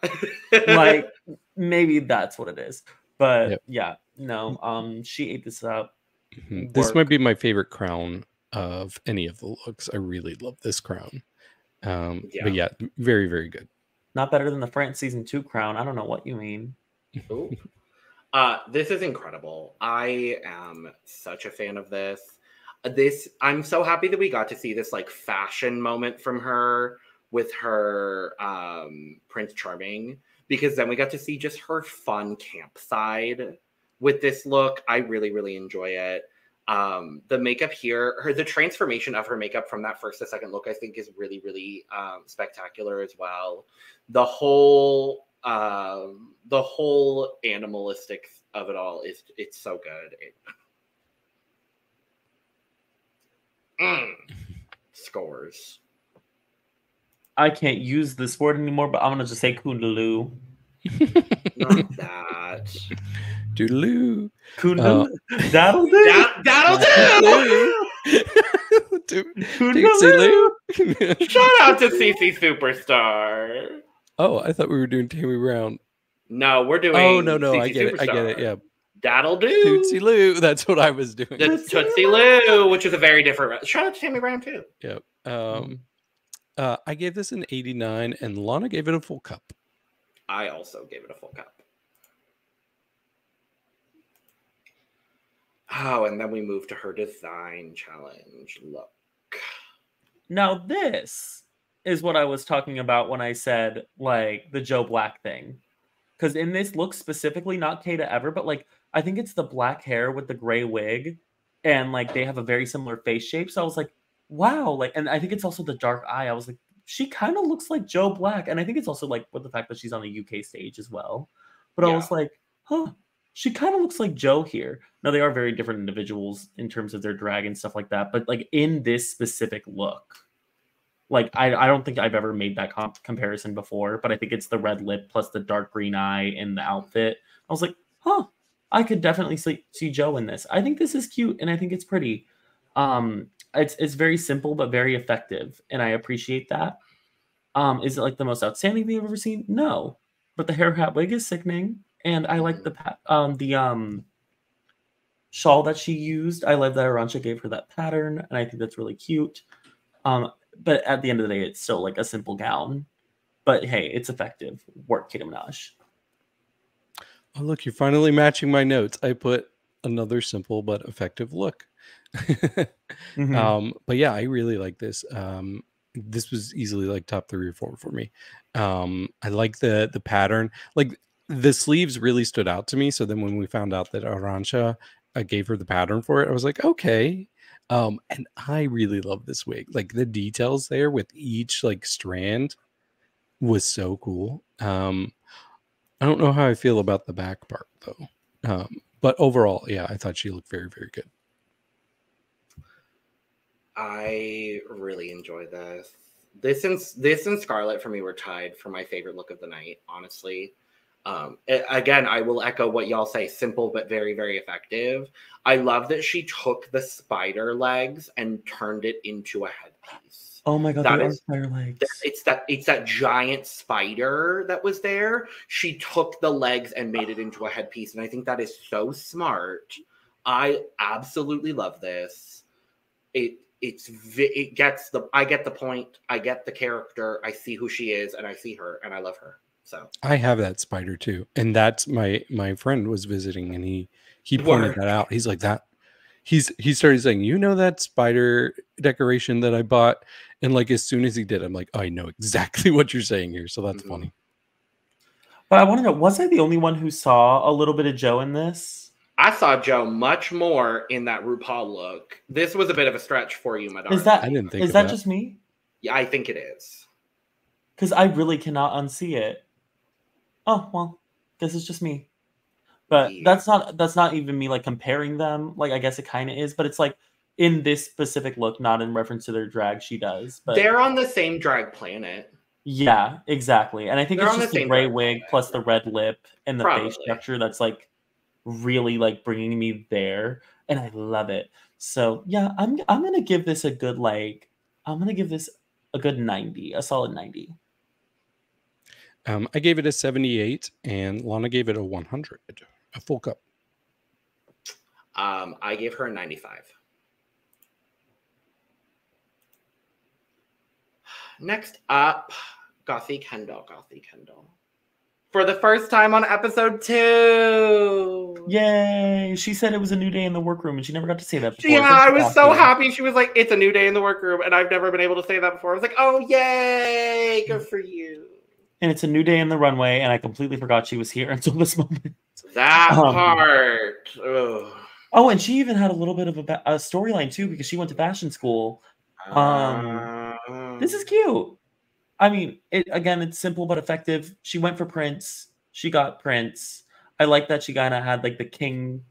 [SPEAKER 1] Like, maybe that's what it is, but yeah, no. She ate this up.
[SPEAKER 4] Mm-hmm. This might be my favorite crown of any of the looks. I really love this crown. But yeah, very, very good.
[SPEAKER 1] Not better than the France season 2 crown. I don't know what you mean.
[SPEAKER 2] Ooh. This is incredible. I am such a fan of this. I'm so happy that we got to see this like fashion moment from her with her Prince Charming, because then we got to see just her fun camp side with this look. I really, really enjoy it. The makeup here, the transformation of her makeup from that first to second look, I think is really, really spectacular as well. The whole animalistic of it all it's so good. Scores.
[SPEAKER 1] I can't use this word anymore, but I'm gonna just say Kundaloo.
[SPEAKER 2] Not that.
[SPEAKER 4] Doodaloo.
[SPEAKER 1] Kundaloo. That'll do.
[SPEAKER 2] That'll do.
[SPEAKER 4] Kundaloo.
[SPEAKER 2] Shout out to CC Superstar.
[SPEAKER 4] Oh, I thought we were doing Tammy Brown.
[SPEAKER 2] No, we're doing.
[SPEAKER 4] Oh no,
[SPEAKER 2] CC
[SPEAKER 4] I get
[SPEAKER 2] Superstar.
[SPEAKER 4] it. Yeah.
[SPEAKER 2] That'll do.
[SPEAKER 4] Tootsie Loo. That's what I was doing.
[SPEAKER 2] The Tootsie Loo, which is a very different. Shout out to Tammy Brown too.
[SPEAKER 4] Yep. I gave this an 89, and Lana gave it a full cup.
[SPEAKER 2] I also gave it a full cup. Oh, and then we move to her design challenge. Look.
[SPEAKER 1] Now this is what I was talking about when I said like the Joe Black thing. Because in this look specifically, not Keta ever, but like I think it's the black hair with the gray wig, and like they have a very similar face shape. So I was like, wow, like, and I think it's also the dark eye. I was like, she kind of looks like Joe Black, and I think it's also like with the fact that she's on the UK stage as well. But I was like, huh, she kind of looks like Joe here. Now they are very different individuals in terms of their drag and stuff like that, but like in this specific look, like I don't think I've ever made that comparison before, but I think it's the red lip plus the dark green eye in the outfit. I was like, huh, I could definitely see Joe in this. I think this is cute, and I think it's pretty. It's very simple but very effective, and I appreciate that. Is it like the most outstanding thing I've ever seen? No, but the hair hat wig is sickening, and I like the shawl that she used. I love that Arantxa gave her that pattern, and I think that's really cute. But at the end of the day, it's still like a simple gown. But hey, it's effective. Work, Keta Minaj.
[SPEAKER 4] Oh, look, you're finally matching my notes. I put another simple but effective look. But yeah, I really like this. This was easily like top 3 or 4 for me. I like the pattern. Like the sleeves really stood out to me. So then when we found out that Arantxa gave her the pattern for it, I was like, okay. And I really love this wig. Like the details there with each like strand was so cool. I don't know how I feel about the back part though. But overall, yeah, I thought she looked very, very good.
[SPEAKER 2] I really enjoyed this. This and Scarlet for me were tied for my favorite look of the night, honestly. Again, I will echo what y'all say, simple but very, very effective. I love that she took the spider legs and turned it into a headpiece.
[SPEAKER 1] Oh my god,
[SPEAKER 2] that
[SPEAKER 1] they
[SPEAKER 2] is,
[SPEAKER 1] are spider legs.
[SPEAKER 2] It's that giant spider that was there. She took the legs and made it into a headpiece, and I think that is so smart. I absolutely love this. I get the point. I get the character. I see who she is, and I see her, and I love her. So
[SPEAKER 4] I have that spider too, and that's my friend was visiting, and he pointed that out. He's like that. He started saying, "You know that spider decoration that I bought?" And like as soon as he did, I'm like, oh, "I know exactly what you're saying here." So that's funny.
[SPEAKER 1] But I want to know, was I the only one who saw a little bit of Joe in this?
[SPEAKER 2] I saw Joe much more in that RuPaul look. This was a bit of a stretch for you, my darling.
[SPEAKER 4] I didn't think
[SPEAKER 1] is that just me?
[SPEAKER 2] Yeah, I think it is.
[SPEAKER 1] Because I really cannot unsee it. Oh well, this is just me. But yeah. that's not even me like comparing them. Like I guess it kind of is, but it's like in this specific look, not in reference to their drag. She does, but
[SPEAKER 2] they're on the same drag planet.
[SPEAKER 1] Yeah, exactly. And I think it's just the gray wig plus the red lip and the face structure that's like really like bringing me there, and I love it. So yeah, I'm gonna give this a good a good 90, a solid 90.
[SPEAKER 4] I gave it a 78, and Lana gave it a 100, a full cup.
[SPEAKER 2] I gave her a 95. Next up, Gothy Kendoll. For the first time on episode 2.
[SPEAKER 1] Yay! She said it was a new day in the workroom, and she never got to say that before.
[SPEAKER 2] Yeah, I was so happy. She was like, it's a new day in the workroom, and I've never been able to say that before. I was like, oh, yay! Good for you.
[SPEAKER 1] And it's a new day in the runway, and I completely forgot she was here until this moment.
[SPEAKER 2] That part. Ugh.
[SPEAKER 1] Oh, and she even had a little bit of a storyline, too, because she went to fashion school. This is cute. I mean, it's simple but effective. She went for Prince. She got Prince. I like that she kind of had like the king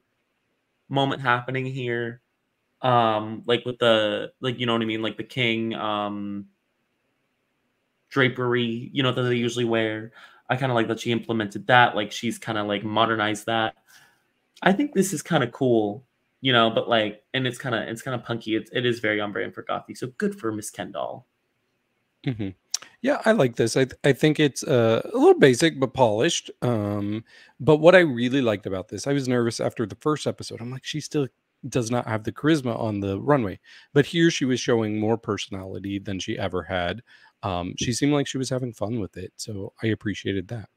[SPEAKER 1] moment happening here. Like with the, like, you know what I mean? Like the king drapery, you know, that they usually wear. I kind of like that she implemented that. Like she's kind of like modernized that. I think this is kind of cool, you know, but like, and it's kind of punky. It is very on brand for Gothy. So good for Miss Kendoll.
[SPEAKER 4] Mm-hmm. Yeah, I like this. I think it's a little basic but polished. But what I really liked about this, I was nervous after the first episode. I'm like, she still does not have the charisma on the runway. But here she was showing more personality than she ever had. She seemed like she was having fun with it. So I appreciated that.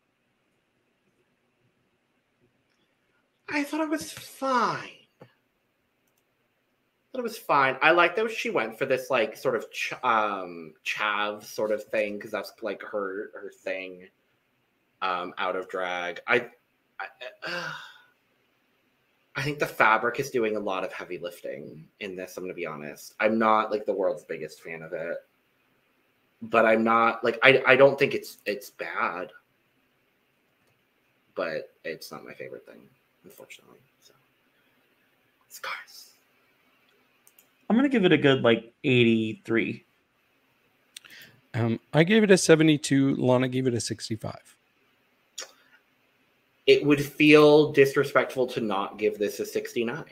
[SPEAKER 2] I thought it was fine. I like that she went for this like sort of chav sort of thing, because that's like her thing out of drag. I think the fabric is doing a lot of heavy lifting in this. I'm gonna be honest. I'm not like the world's biggest fan of it, but I'm not like I don't think it's bad, but it's not my favorite thing, unfortunately. So scars.
[SPEAKER 1] I'm going to give it a good, like, 83.
[SPEAKER 4] I gave it a 72. Lana gave it a 65.
[SPEAKER 2] It would feel disrespectful to not give this a 69.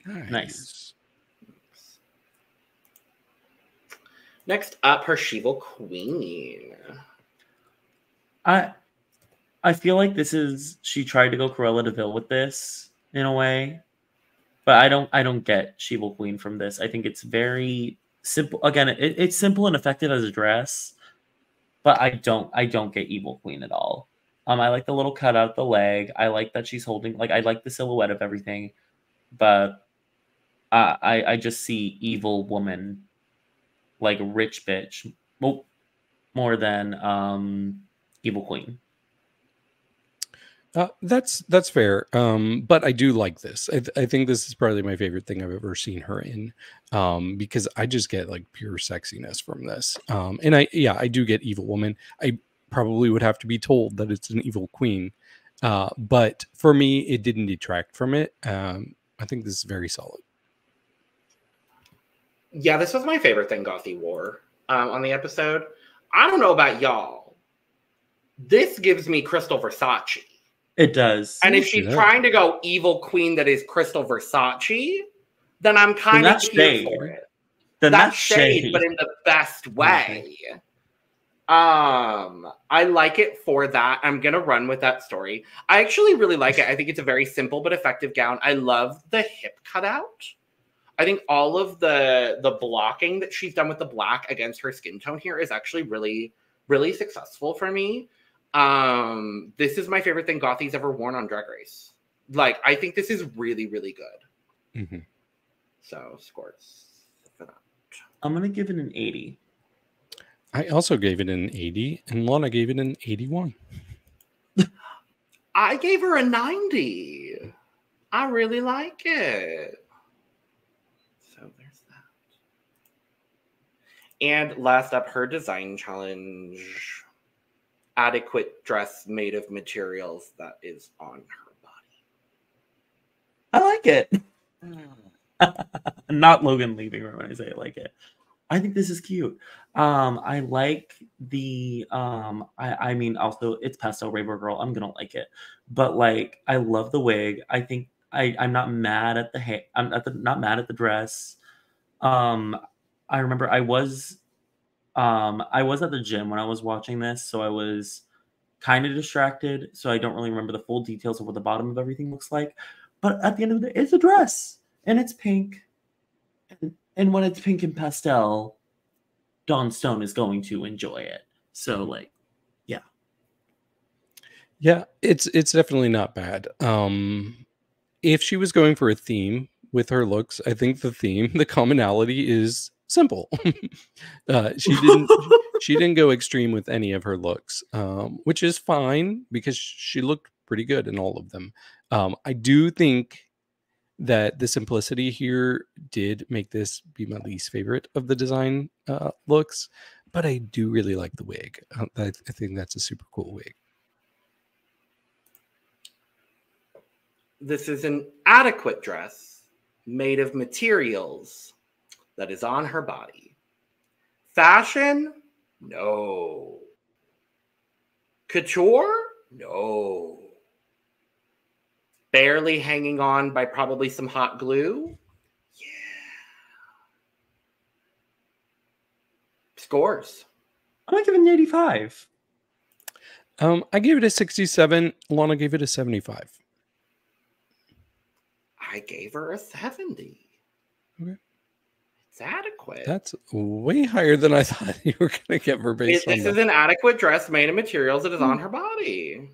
[SPEAKER 1] Nice.
[SPEAKER 2] Next up, her She-Evil Queen.
[SPEAKER 1] I feel like she tried to go Cruella de Vil with this in a way, but I don't get She-Evil Queen from this. I think it's very simple. Again, it's simple and effective as a dress, but I don't get Evil Queen at all. I like the little cut out the leg. I like that she's holding, like, I like the silhouette of everything, but I just see evil woman, like rich bitch, more than Evil Queen.
[SPEAKER 4] That's fair. But I do like this. I think this is probably my favorite thing I've ever seen her in. Because I just get like pure sexiness from this. And I do get evil woman. I probably would have to be told that it's an evil queen. But for me, it didn't detract from it. I think this is very solid.
[SPEAKER 2] Yeah, this was my favorite thing Gothy wore on the episode. I don't know about y'all. This gives me Crystal Versace.
[SPEAKER 1] It does.
[SPEAKER 2] And if she's trying to go evil queen that is Crystal Versace, then I'm kind of here for it.
[SPEAKER 1] Then
[SPEAKER 2] that's shade, but in the best way. Okay. I like it for that. I'm gonna run with that story. I actually really like it. I think it's a very simple but effective gown. I love the hip cutout. I think all of the blocking that she's done with the black against her skin tone here is actually really, really successful for me. This is my favorite thing Gothy's ever worn on Drag Race. Like, I think this is really, really good.
[SPEAKER 4] Mm-hmm.
[SPEAKER 2] So, scores for that.
[SPEAKER 1] I'm going to give it an 80.
[SPEAKER 4] I also gave it an 80, and Lana gave it an 81.
[SPEAKER 2] I gave her a 90. I really like it. So, there's that. And last up, her design challenge. Adequate dress made of materials that is on her body.
[SPEAKER 1] I like it. Not Logan leaving her when I say I like it. I think this is cute. I like the I mean, also it's pastel Rainbow Girl. I'm gonna like it, but like I love the wig. I think I'm not mad at the not mad at the dress. I remember I was at the gym when I was watching this, so I was kind of distracted, so I don't really remember the full details of what the bottom of everything looks like. But at the end of the day, it's a dress, and it's pink. And when it's pink and pastel, Dawn Stone is going to enjoy it. So, like, yeah.
[SPEAKER 4] Yeah, it's definitely not bad. If she was going for a theme with her looks, I think the commonality is simple. She didn't go extreme with any of her looks, which is fine because she looked pretty good in all of them. I do think that the simplicity here did make this be my least favorite of the design looks, but I do really like the wig. I think that's a super cool wig.
[SPEAKER 2] This is an adequate dress made of materials that is on her body. Fashion? No. Couture? No. Barely hanging on by probably some hot glue? Yeah. Scores.
[SPEAKER 1] I'm going to give it an 85.
[SPEAKER 4] I gave it a 67. Lana gave it a 75.
[SPEAKER 2] I gave her a 70.
[SPEAKER 4] Okay.
[SPEAKER 2] It's adequate.
[SPEAKER 4] That's way higher than I thought you were going to give her based on
[SPEAKER 2] this is an adequate dress made of materials that is on her body.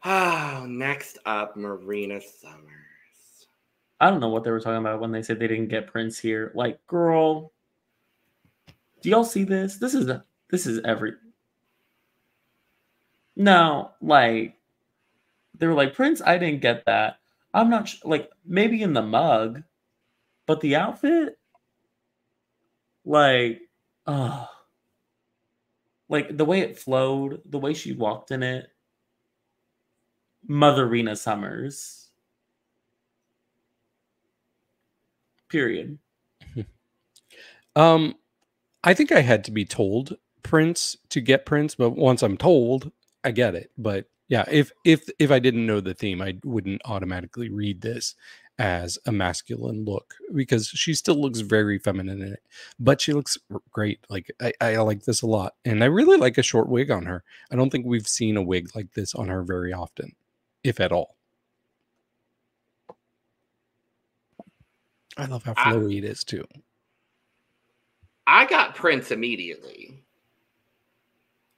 [SPEAKER 2] Oh, next up, Marina Summers.
[SPEAKER 1] I don't know what they were talking about when they said they didn't get Prince here. Like, girl, do y'all see this? This is every... No, like, they were like, Prince, I didn't get that. I'm not like, maybe in the mug, but the outfit, like, like the way it flowed, the way she walked in it, Marina Summers. Period.
[SPEAKER 4] I think I had to be told Prince to get Prince, but once I'm told, I get it. But yeah, if I didn't know the theme, I wouldn't automatically read this as a masculine look, because she still looks very feminine in it, but she looks great. Like I like this a lot, and I really like a short wig on her. I don't think we've seen a wig like this on her very often, if at all. I love how flowy it is too.
[SPEAKER 2] I got Prince immediately.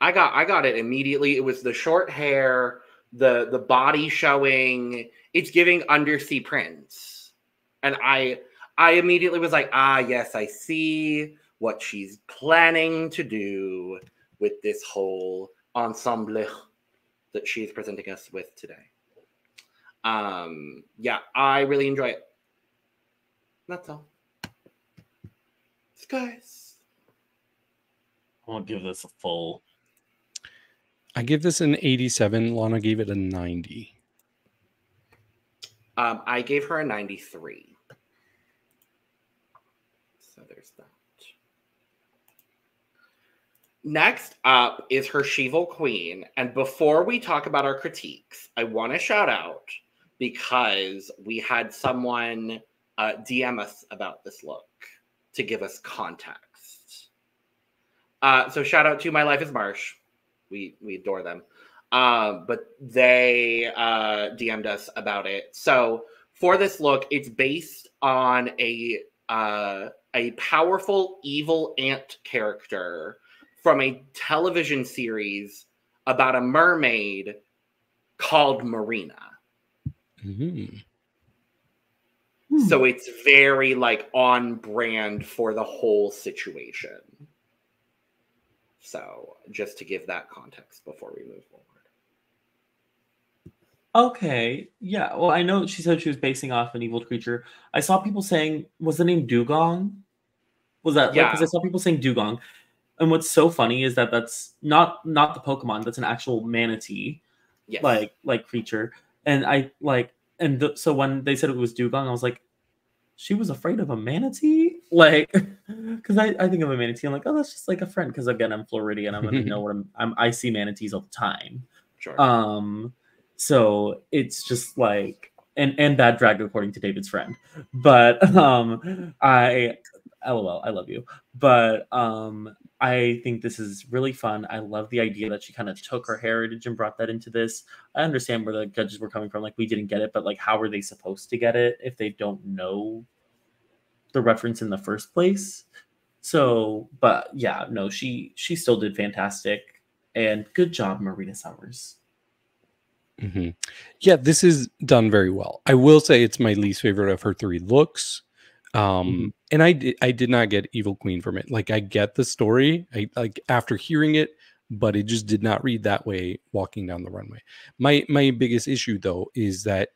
[SPEAKER 2] I got it immediately. It was the short hair, the body showing. It's giving undersea Prince. And I immediately was like, yes, I see what she's planning to do with this whole ensemble that she's presenting us with today. Yeah, I really enjoy it. That's all. Guys,
[SPEAKER 1] I won't give this a full.
[SPEAKER 4] I give this an 87. Lana gave it a 90.
[SPEAKER 2] I gave her a 93. So there's that. Next up is her She-Vol Queen. And before we talk about our critiques, I want to shout out because we had someone DM us about this look to give us context. So shout out to My Life is Marsh. We adore them. But they DM'd us about it. So for this look, it's based on a powerful evil ant character from a television series about a mermaid called Marina.
[SPEAKER 4] Mm-hmm.
[SPEAKER 2] So it's very like on brand for the whole situation. So just to give that context before we move forward.
[SPEAKER 1] Okay, yeah. Well, I know she said she was basing off an evil creature. I saw people saying, was the name Dugong? Was that
[SPEAKER 2] Yeah?
[SPEAKER 1] Because I saw people saying Dugong. And what's so funny is that that's not the Pokemon. That's an actual manatee,
[SPEAKER 2] Yes.
[SPEAKER 1] like creature. And so when they said it was Dugong, I was like, she was afraid of a manatee? Like, because I think of a manatee, I'm like, oh, that's just like a friend. Because again, I'm Floridian. I'm gonna know what I see manatees all the time.
[SPEAKER 2] Sure.
[SPEAKER 1] So it's just like and bad drag according to David's friend. But I LOL, I love you. But I think this is really fun. I love the idea that she kind of took her heritage and brought that into this. I understand where the judges were coming from. Like, we didn't get it, but like, how are they supposed to get it if they don't know the reference in the first place? So, but yeah, no, she still did fantastic. And good job, Marina Summers.
[SPEAKER 4] Mm-hmm. Yeah, this is done very well. I will say it's my least favorite of her three looks. And I did not get Evil Queen from it. Like, I get the story, I like after hearing it, but it just did not read that way walking down the runway. My biggest issue though is that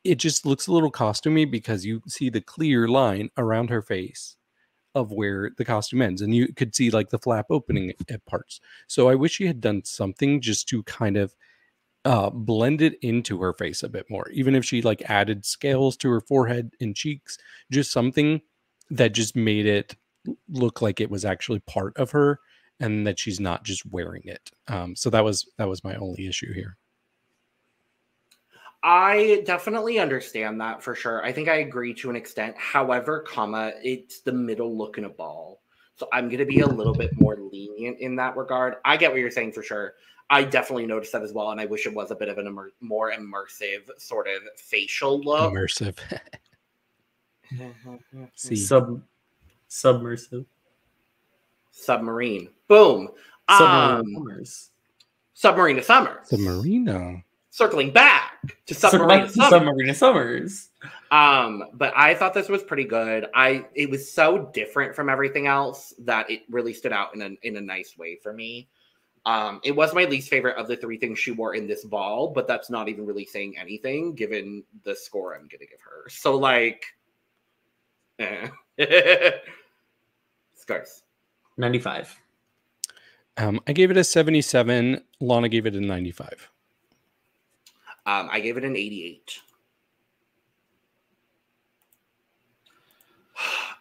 [SPEAKER 4] it just looks a little costumey because you see the clear line around her face of where the costume ends, and you could see like the flap opening at parts. So I wish she had done something just to kind of blend it into her face a bit more, even if she like added scales to her forehead and cheeks, just something that just made it look like it was actually part of her and that she's not just wearing it. So that was my only issue here.
[SPEAKER 2] I definitely understand that for sure. I think I agree to an extent. However, it's the middle look in a ball. So I'm going to be a little bit more lenient in that regard. I get what you're saying for sure. I definitely noticed that as well, and I wish it was a bit of an more immersive sort of facial look.
[SPEAKER 4] Immersive. See.
[SPEAKER 1] Submersive.
[SPEAKER 2] Submarine. Boom. Submarina Summers.
[SPEAKER 4] Submarina.
[SPEAKER 2] Circling back to Submarina
[SPEAKER 1] Summers.
[SPEAKER 2] But I thought this was pretty good. It was so different from everything else that it really stood out in a nice way for me. It was my least favorite of the three things she wore in this ball, but that's not even really saying anything given the score I'm going to give her. So, like, Scars.
[SPEAKER 1] 95.
[SPEAKER 4] I gave it a 77. Lana gave it a 95.
[SPEAKER 2] I gave it an 88.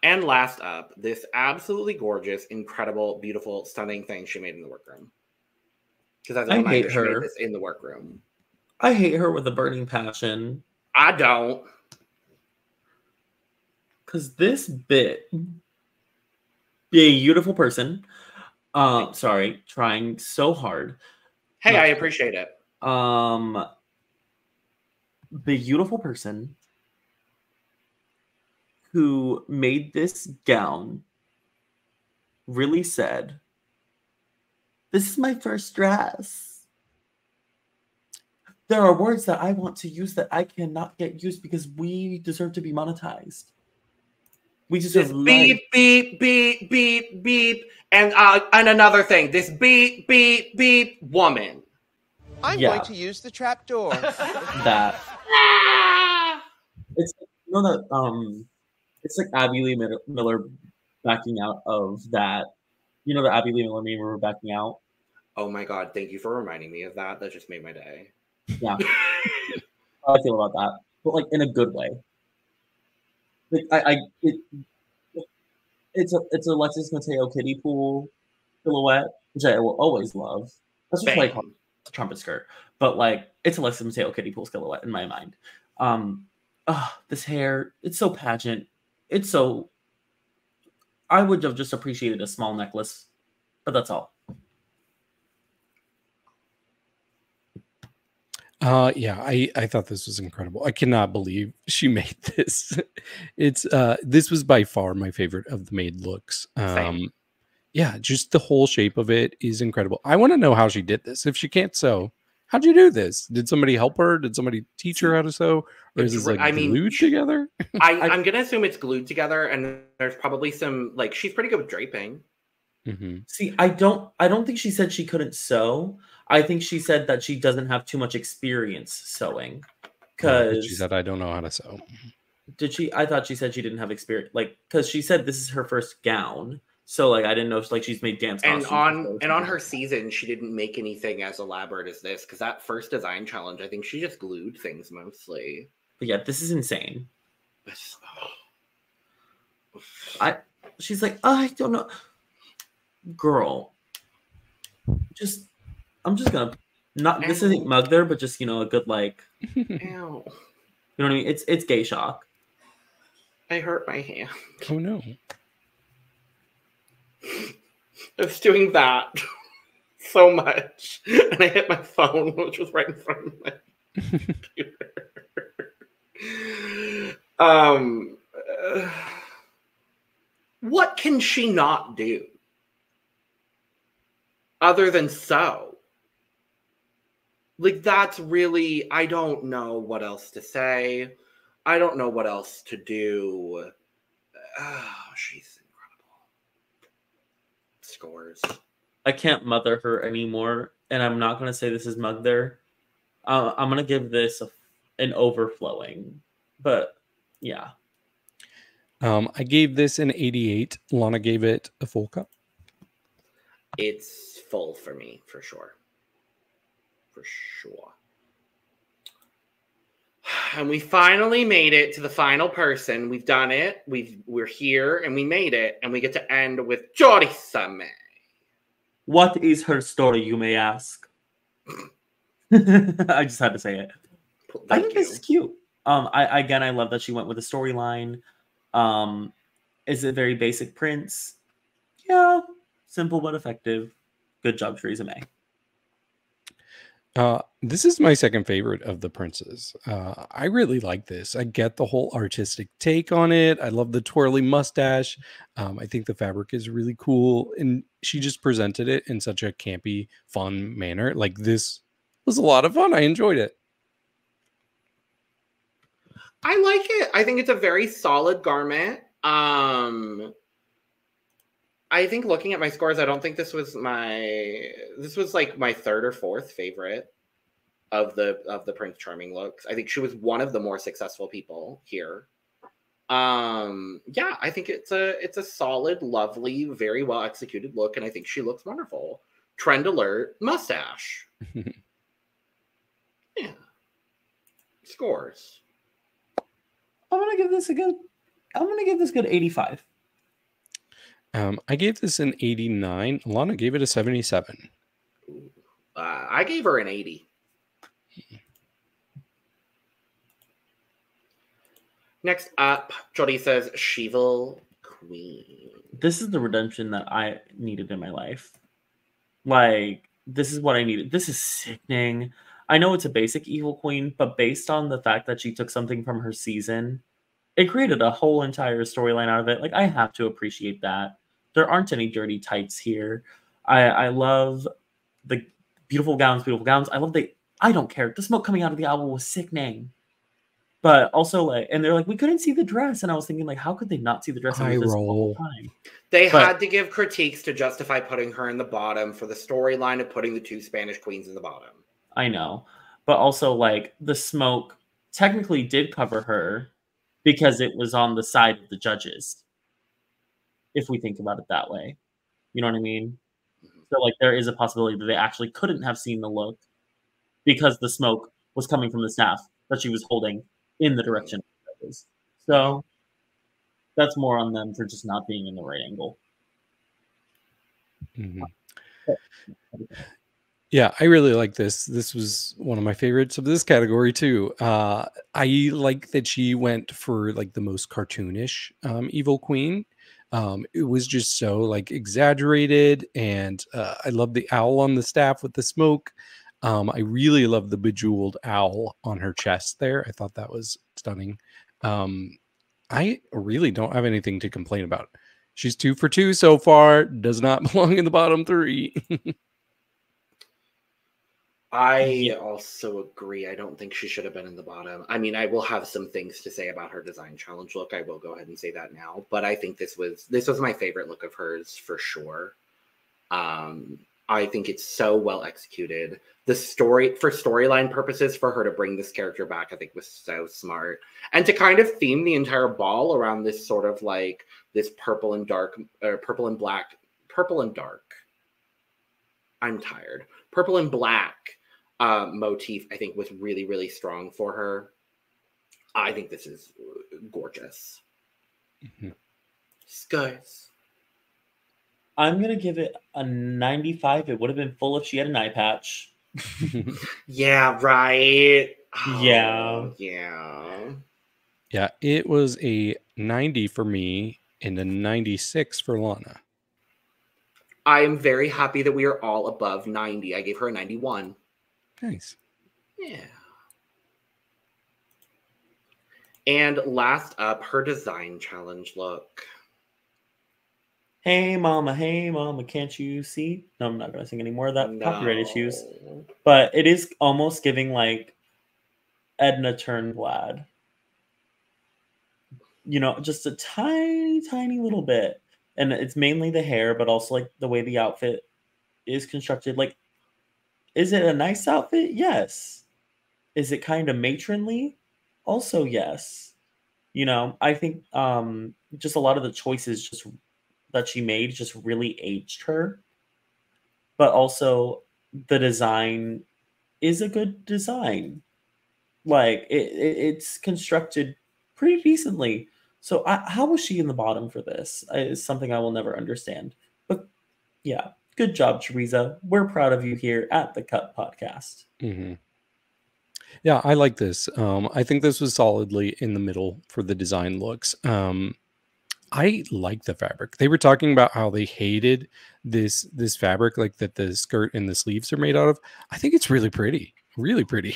[SPEAKER 2] And last up, this absolutely gorgeous, incredible, beautiful, stunning thing she made in the workroom. Because as a reminder, she made this in the workroom.
[SPEAKER 1] I hate her with a burning passion.
[SPEAKER 2] I don't.
[SPEAKER 1] Because this bit, be a beautiful person. Sorry, trying so hard.
[SPEAKER 2] Hey, I appreciate it.
[SPEAKER 1] Beautiful person who made this gown really said, "This is my first dress. There are words that I want to use that I cannot get used because we deserve to be monetized. We deserve
[SPEAKER 2] beep, beep, beep, beep, beep. And another thing, this beep, beep, beep woman.
[SPEAKER 6] I'm going to use the trap door.
[SPEAKER 1] That. It's it's like Abby Lee Miller backing out of that. You know the Abby Lee Miller meme where we're backing out?
[SPEAKER 2] Oh my god, thank you for reminding me of that. That just made my day.
[SPEAKER 1] Yeah. How I feel about that. But like in a good way. Like it's a Alexis Mateo kiddie pool silhouette, which I will always love. That's just like a trumpet skirt. But like it's Alexis Mateo kiddie pool silhouette in my mind. This hair, it's so pageant. It's so I would have just appreciated a small necklace, but that's all.
[SPEAKER 4] Yeah, I thought this was incredible. I cannot believe she made this. It's this was by far my favorite of the made looks. Yeah, just the whole shape of it is incredible. I want to know how she did this. If she can't sew, how'd you do this? Did somebody help her? Did somebody teach her how to sew? Or is this like glued together?
[SPEAKER 2] I'm gonna assume it's glued together, and there's probably some like she's pretty good with draping.
[SPEAKER 4] Mm-hmm.
[SPEAKER 1] See, I don't think she said she couldn't sew. I think she said that she doesn't have too much experience sewing. Because
[SPEAKER 4] she said, I don't know how to sew.
[SPEAKER 1] Did she? I thought she said she didn't have experience. Like, because she said this is her first gown. So, like, I didn't know if like she's made dance costumes.
[SPEAKER 2] And on her season, she didn't make anything as elaborate as this. Because that first design challenge, I think she just glued things mostly.
[SPEAKER 1] But yeah, this is insane. She's like, I don't know. Girl. I'm just gonna this isn't mug there, but just a good like
[SPEAKER 2] Ew.
[SPEAKER 1] You know what I mean? It's gay shock.
[SPEAKER 2] I hurt my hand.
[SPEAKER 4] Oh no.
[SPEAKER 2] I was doing that so much. And I hit my phone, which was right in front of my computer. What can she not do? Other than sew? Like, that's really, I don't know what else to say. I don't know what else to do. Oh, she's incredible. Scores.
[SPEAKER 1] I can't mother her anymore, and I'm not going to say this is mug there. I'm going to give this an overflowing, but yeah.
[SPEAKER 4] I gave this an 88. Lana gave it a full cup.
[SPEAKER 2] It's full for me, for sure. For sure. And we finally made it to the final person. We've done it. We're here, and we made it. And we get to end with Choriza May.
[SPEAKER 1] What is her story, you may ask? I just had to say it. I think this is cute. I love that she went with a storyline. Is it very basic prints? Yeah. Simple but effective. Good job, Choriza May.
[SPEAKER 4] This is my second favorite of the princes. I really like this. I get the whole artistic take on it. I love the twirly mustache. I think the fabric is really cool. And she just presented it in such a campy, fun manner. Like, this was a lot of fun. I enjoyed it.
[SPEAKER 2] I like it. I think it's a very solid garment. I think looking at my scores, I don't think this was like my third or fourth favorite of the Prince Charming looks. I think she was one of the more successful people here. Yeah, I think it's a solid, lovely, very well executed look, and I think she looks wonderful. Trend alert, mustache. Yeah. Scores.
[SPEAKER 1] I'm gonna give this a good 85.
[SPEAKER 4] I gave this an 89. Lana gave it a 77.
[SPEAKER 2] I gave her an 80. Next up, Jody says, Shevil Queen.
[SPEAKER 1] This is the redemption that I needed in my life. Like, this is what I needed. This is sickening. I know it's a basic evil queen, but based on the fact that she took something from her season, it created a whole entire storyline out of it. Like, I have to appreciate that. There aren't any dirty tights here. I love the beautiful gowns. I love I don't care. The smoke coming out of the album was sickening. But also, like, and they're like, we couldn't see the dress. And I was thinking, like, how could they not see the dress
[SPEAKER 4] Eye
[SPEAKER 1] this
[SPEAKER 4] roll.
[SPEAKER 1] whole time?
[SPEAKER 2] They had to give critiques to justify putting her in the bottom for the storyline of putting the two Spanish queens in the bottom.
[SPEAKER 1] I know. But also, like, the smoke technically did cover her because it was on the side of the judges. If we think about it that way. You know what I mean? So, like, there is a possibility that they actually couldn't have seen the look because the smoke was coming from the staff that she was holding in the direction of the judges. So, that's more on them for just not being in the right angle.
[SPEAKER 4] Mm-hmm. Yeah, I really like this. This was one of my favorites of this category too. I like that she went for like the most cartoonish evil queen. It was just so like exaggerated, and I love the owl on the staff with the smoke. I really love the bejeweled owl on her chest there. I thought that was stunning. I really don't have anything to complain about. She's 2 for 2 so far. Does not belong in the bottom 3.
[SPEAKER 2] I also agree. I don't think she should have been in the bottom. I mean, I will have some things to say about her design challenge look. I will go ahead and say that now. But I think this was my favorite look of hers for sure. I think it's so well executed. The story, for storyline purposes, for her to bring this character back, I think was so smart. And to kind of theme the entire ball around this sort of like this purple and dark, purple and dark. I'm tired. Purple and black motif, I think, was really, really strong for her. I think this is gorgeous.
[SPEAKER 4] Mm-hmm.
[SPEAKER 2] Guys.
[SPEAKER 1] I'm going to give it a 95. It would have been full if she had an eye patch.
[SPEAKER 2] Yeah, right.
[SPEAKER 1] Oh, yeah.
[SPEAKER 4] Yeah, it was a 90 for me and a 96 for Lana.
[SPEAKER 2] I am very happy that we are all above 90. I gave her a 91.
[SPEAKER 4] Nice.
[SPEAKER 2] Yeah. And last up, her design challenge look.
[SPEAKER 1] Hey mama, can't you see? No, I'm not going to sing any more of that. Copyright issues. But it is almost giving like Edna Turnblad. You know, just a tiny, tiny little bit. And it's mainly the hair, but also like the way the outfit is constructed. Like, is it a nice outfit? Yes. Is it kind of matronly? Also, yes. You know, I think just a lot of the choices just that she made just really aged her. But also the design is a good design. Like it's constructed pretty decently. So how was she in the bottom for this? Is something I will never understand. But yeah, good job, Choriza. We're proud of you here at the Cut Podcast.
[SPEAKER 4] Mm-hmm. Yeah, I like this. I think this was solidly in the middle for the design looks. I like the fabric. They were talking about how they hated this fabric, like that the skirt and the sleeves are made out of. I think it's really pretty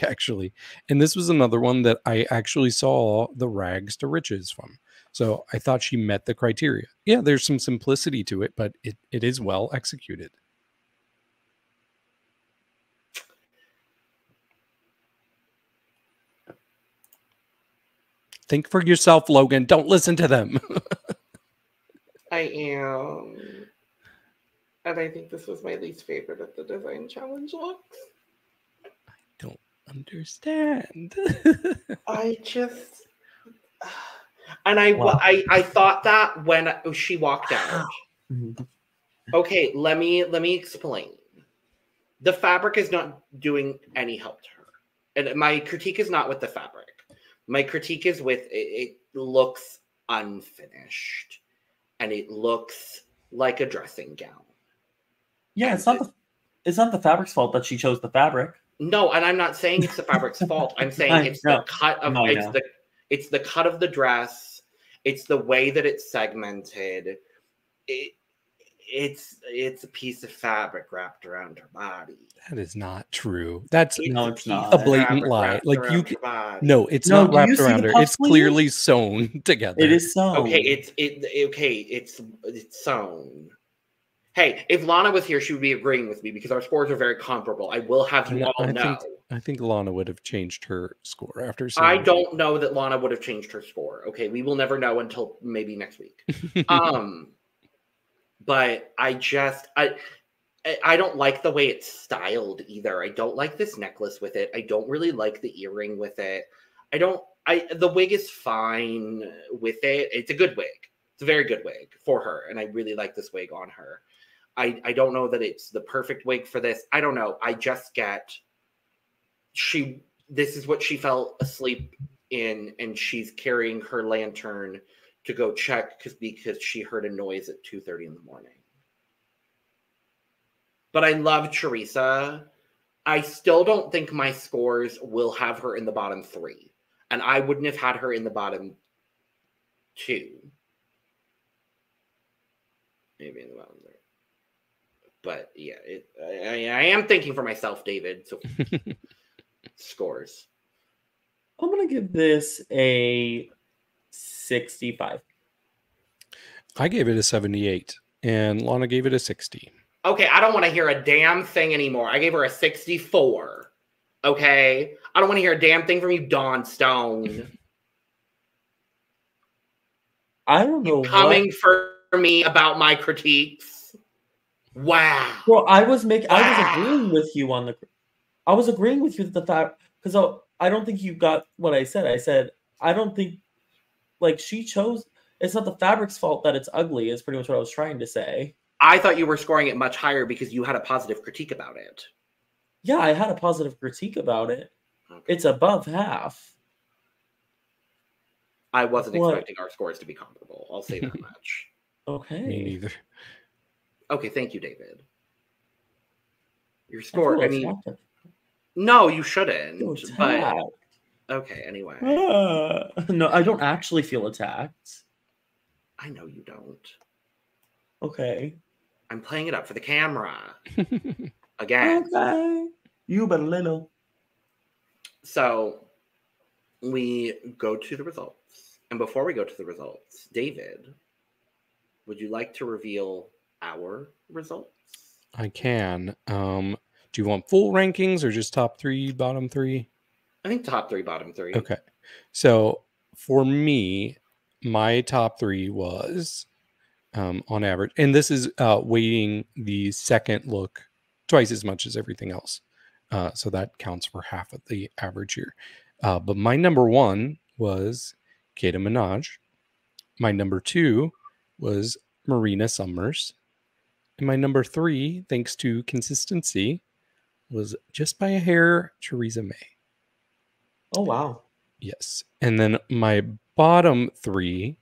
[SPEAKER 4] actually. And this was another one that I actually saw the rags to riches from. So I thought she met the criteria. Yeah, there's some simplicity to it, but it is well executed. Think for yourself, Logan. Don't listen to them.
[SPEAKER 2] I am. And I think this was my least favorite of the design challenge looks.
[SPEAKER 4] I don't understand.
[SPEAKER 2] I just... And I thought that when she walked out. Okay, let me explain. The fabric is not doing any help to her. And my critique is not with the fabric. My critique is with it looks unfinished. And it looks like a dressing gown.
[SPEAKER 1] Yeah, it's not the fabric's fault that she chose the fabric.
[SPEAKER 2] No, and I'm not saying it's the fabric's fault. I'm saying it's the cut of It's the cut of the dress. It's the way that it's segmented. It's a piece of fabric wrapped around her body.
[SPEAKER 4] That is not true. That's
[SPEAKER 1] it's not
[SPEAKER 4] a blatant lie. Like you, no, it's
[SPEAKER 1] No,
[SPEAKER 4] not
[SPEAKER 1] do you
[SPEAKER 4] wrapped
[SPEAKER 1] see
[SPEAKER 4] around
[SPEAKER 1] the
[SPEAKER 4] her.
[SPEAKER 1] puff
[SPEAKER 4] It's
[SPEAKER 1] sleeve?
[SPEAKER 4] clearly sewn together.
[SPEAKER 1] It is sewn.
[SPEAKER 2] Okay, it's sewn. Hey, if Lana was here, she would be agreeing with me because our scores are very comparable. I will have you all know.
[SPEAKER 4] I think Lana would have changed her score after seeing
[SPEAKER 2] I don't know that Lana would have changed her score. Okay, we will never know until maybe next week. But I don't like the way it's styled either. I don't like this necklace with it. I don't really like the earring with it. The wig is fine with it. It's a good wig. It's a very good wig for her. And I really like this wig on her. I don't know that it's the perfect wig for this. I don't know. I just get this is what she fell asleep in, and she's carrying her lantern to go check because she heard a noise at 2:30 in the morning. But I love Choriza. I still don't think my scores will have her in the bottom 3. And I wouldn't have had her in the bottom 2. Maybe in the bottom 3. But yeah, I am thinking for myself, David. So scores.
[SPEAKER 1] I'm going to give this a 65.
[SPEAKER 4] I gave it a 78, and Lana gave it a 60.
[SPEAKER 2] Okay, I don't want to hear a damn thing anymore. I gave her a 64. Okay? I don't want to hear a damn thing from you, Dawn Stone.
[SPEAKER 1] I don't know.
[SPEAKER 2] Coming for me about my critiques. Wow.
[SPEAKER 1] Well, I was agreeing with you on I was agreeing with you that the fact, because I don't think you got what I said. I said, I don't think, like, she chose, it's not the fabric's fault that it's ugly, is pretty much what I was trying to say.
[SPEAKER 2] I thought you were scoring it much higher because you had a positive critique about it.
[SPEAKER 1] Yeah, I had a positive critique about it. Okay. It's above half.
[SPEAKER 2] I wasn't expecting our scores to be comparable. I'll say that much.
[SPEAKER 1] Okay.
[SPEAKER 4] Me neither.
[SPEAKER 2] Okay, thank you, David. Your score, I mean... No, you shouldn't. But okay, anyway.
[SPEAKER 1] No, I don't actually feel attacked.
[SPEAKER 2] I know you don't.
[SPEAKER 1] Okay.
[SPEAKER 2] I'm playing it up for the camera. Again.
[SPEAKER 1] Okay. You better little.
[SPEAKER 2] So we go to the results. And before we go to the results, David, would you like to reveal our results?
[SPEAKER 4] I can. Do you want full rankings or just top 3, bottom 3?
[SPEAKER 2] I think top 3, bottom 3.
[SPEAKER 4] Okay. So for me, my top 3 was on average, and this is weighting the second look twice as much as everything else. So that counts for half of the average here. But my number 1 was Keta Minaj. My number 2 was Marina Summers. And my number 3, thanks to consistency, was just by a hair, Choriza May.
[SPEAKER 1] Oh, wow.
[SPEAKER 4] Yes. And then my bottom 3,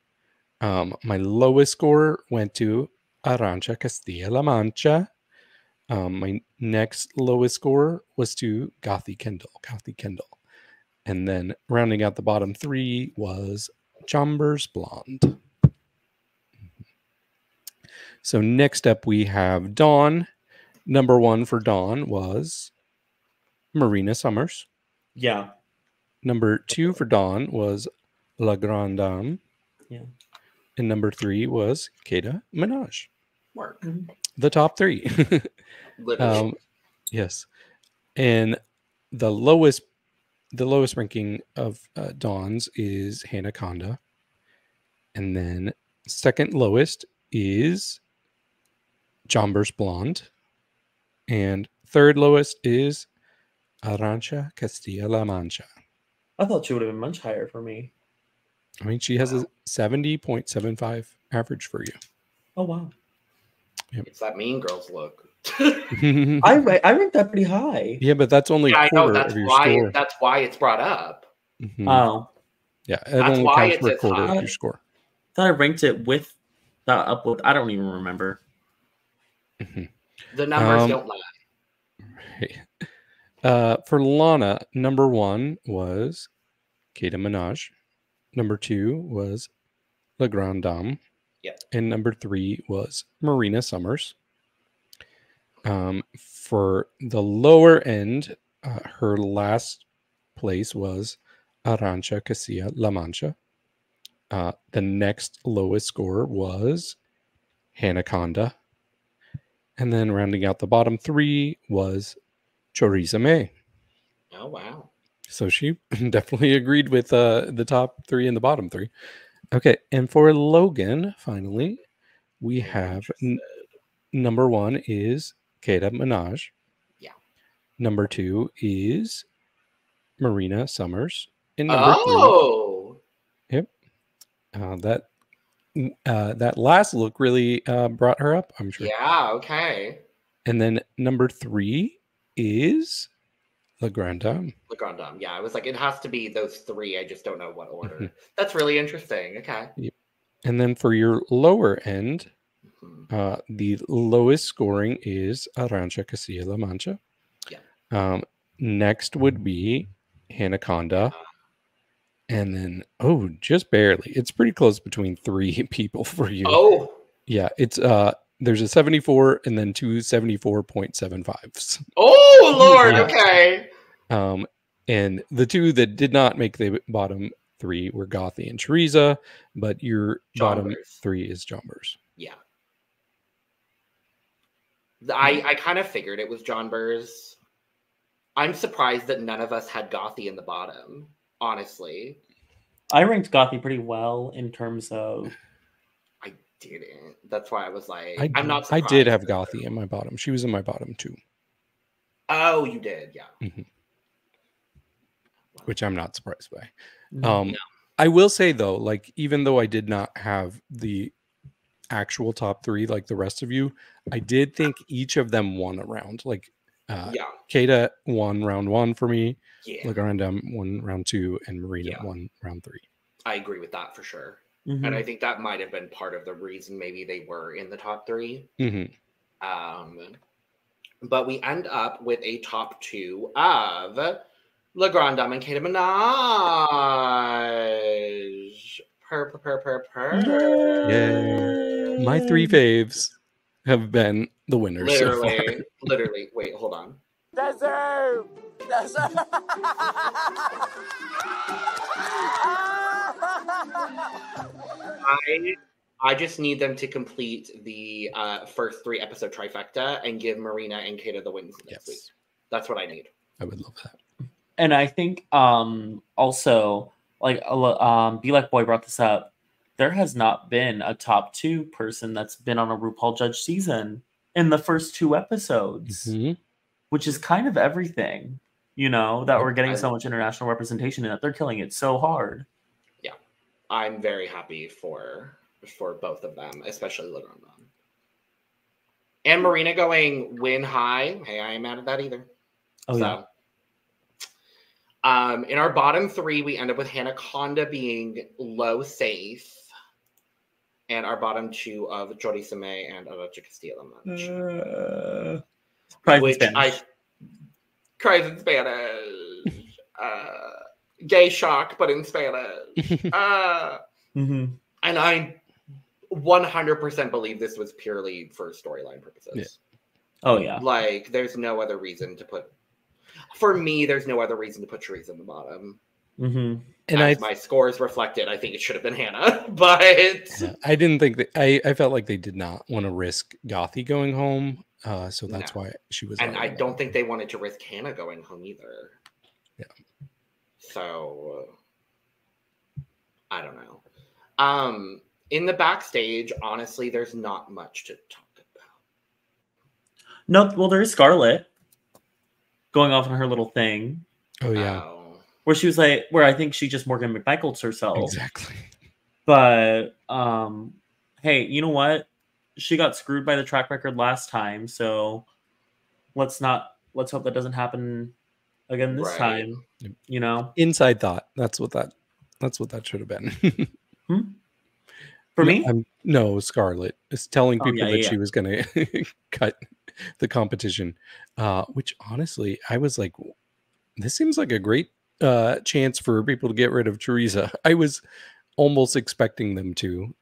[SPEAKER 4] my lowest score went to Arantxa, Castilla-La Mancha. My next lowest score was to Gothy Kendoll. And then rounding out the bottom 3 was Jonbers Blonde. So next up we have Dawn. Number 1 for Dawn was Marina Summers.
[SPEAKER 1] Yeah.
[SPEAKER 4] Number 2 for Dawn was La Grande Dame.
[SPEAKER 1] Yeah.
[SPEAKER 4] And number 3 was Keta Minaj.
[SPEAKER 2] Work.
[SPEAKER 4] The top 3.
[SPEAKER 2] Literally.
[SPEAKER 4] Yes. And the lowest ranking of Dawn's is Hannah Conda. And then second lowest is Jonbers Blonde. And third lowest is Arantxa, Castilla-La Mancha.
[SPEAKER 1] I thought she would have been much higher for me.
[SPEAKER 4] I mean, she has a 70.75 average for you.
[SPEAKER 1] Oh, wow.
[SPEAKER 4] Yep.
[SPEAKER 2] It's that Mean Girls look.
[SPEAKER 1] I ranked that pretty high.
[SPEAKER 4] Yeah, but that's only a quarter of your score.
[SPEAKER 2] That's why it's brought up.
[SPEAKER 4] Mm-hmm.
[SPEAKER 1] Oh.
[SPEAKER 4] Yeah, it only counts for a quarter of your score.
[SPEAKER 1] I thought I ranked it with that up with, I don't even remember.
[SPEAKER 4] Mm-hmm.
[SPEAKER 2] The numbers don't lie.
[SPEAKER 4] Right. For Lana, number 1 was Keta Minaj. Number 2 was La Grande Dame.
[SPEAKER 2] Yep.
[SPEAKER 4] And number 3 was Marina Summers. For the lower end, her last place was Arantxa Castilla-La Mancha. The next lowest score was Conda. And then rounding out the bottom 3 was Choriza May.
[SPEAKER 2] Oh, wow.
[SPEAKER 4] So she definitely agreed with the top 3 and the bottom 3. Okay, and for Logan, finally, we have number 1 is Keta Minaj.
[SPEAKER 2] Yeah.
[SPEAKER 4] Number 2 is Marina Summers. And number 3. Yep. That last look really brought her up, I'm sure.
[SPEAKER 2] Yeah, okay.
[SPEAKER 4] And then number 3 is La Grande Dame.
[SPEAKER 2] La Grande Dame. Yeah, I was like, it has to be those 3. I just don't know what order. That's really interesting. Okay.
[SPEAKER 4] Yep. And then for your lower end, the lowest scoring is Arantxa Castilla-La Mancha.
[SPEAKER 2] Yeah.
[SPEAKER 4] Next would be Conda. And then, just barely. It's pretty close between 3 people for you.
[SPEAKER 2] Oh.
[SPEAKER 4] Yeah, it's there's a 74 and then 2 74.75s.
[SPEAKER 2] Oh, Lord. Yeah. Okay.
[SPEAKER 4] And the 2 that did not make the bottom 3 were Gothy and Choriza, but your bottom 3 is Jonbers.
[SPEAKER 2] Yeah. I kind of figured it was Jonbers. I'm surprised that none of us had Gothy in the bottom, honestly.
[SPEAKER 1] I ranked Gothy pretty well in terms of...
[SPEAKER 2] I didn't. That's why I was like, I'm not surprised.
[SPEAKER 4] I did have Gothy in my bottom. She was in my bottom 2.
[SPEAKER 2] Oh, you did, yeah.
[SPEAKER 4] Mm-hmm. Which I'm not surprised by.
[SPEAKER 2] No.
[SPEAKER 4] I will say, though, like, even though I did not have the actual top 3 like the rest of you, I did think each of them won a round. Like, Keta won round 1 for me.
[SPEAKER 2] Yeah.
[SPEAKER 4] La Grande Dame won round 2, and Marina won round 3.
[SPEAKER 2] I agree with that for sure. Mm-hmm. And I think that might have been part of the reason maybe they were in the top 3.
[SPEAKER 4] Mm-hmm.
[SPEAKER 2] But we end up with a top 2 of La Grande Dame and Keta Minaj.
[SPEAKER 4] Yeah. My 3 faves have been the winners.
[SPEAKER 2] Literally. Wait, hold on.
[SPEAKER 6] Deserve.
[SPEAKER 2] I just need them to complete the first 3 episode trifecta and give Marina and Keta the wins next week. That's what I need.
[SPEAKER 4] I would love that.
[SPEAKER 1] And I think also, like, Be Like Boy brought this up, there has not been a top 2 person that's been on a RuPaul Judge season in the first 2 episodes, which is kind of everything, that we're getting so much international representation in that they're killing it so hard.
[SPEAKER 2] Yeah, I'm very happy for both of them, especially La Grande Dame. And Marina going win high. Hey, I ain't mad at that either.
[SPEAKER 1] Yeah.
[SPEAKER 2] In our bottom 3, we end up with Conda being low safe. And our bottom 2 of Choriza May and Arantxa Castilla-La Mancha. Cries in Spanish. Gay shock, but in Spanish. And I 100% believe this was purely for storyline purposes.
[SPEAKER 4] Yeah.
[SPEAKER 1] Oh, yeah.
[SPEAKER 2] Like, there's no other reason to put... For me, there's no other reason to put Choriza in the bottom.
[SPEAKER 1] Mm-hmm.
[SPEAKER 2] And my scores reflected, I think it should have been Hannah, but
[SPEAKER 4] I didn't think that. I felt like they did not want to risk Gothy going home, so that's why she was.
[SPEAKER 2] And I don't think they wanted to risk Hannah going home either.
[SPEAKER 4] Yeah.
[SPEAKER 2] So I don't know. In the backstage, honestly, there's not much to talk about.
[SPEAKER 1] No, well, there is Scarlet going off on her little thing.
[SPEAKER 4] Oh yeah.
[SPEAKER 1] Where she was like, where I think she just Morgan McMichael's herself.
[SPEAKER 4] Exactly.
[SPEAKER 1] But, hey, you know what? She got screwed by the track record last time, so let's hope that doesn't happen again this time.
[SPEAKER 4] Inside thought. That's what that should have been.
[SPEAKER 1] For me?
[SPEAKER 4] No, Scarlett is telling people that she was going to cut the competition, which honestly, I was like, this seems like a great chance for people to get rid of Choriza. I was almost expecting them to,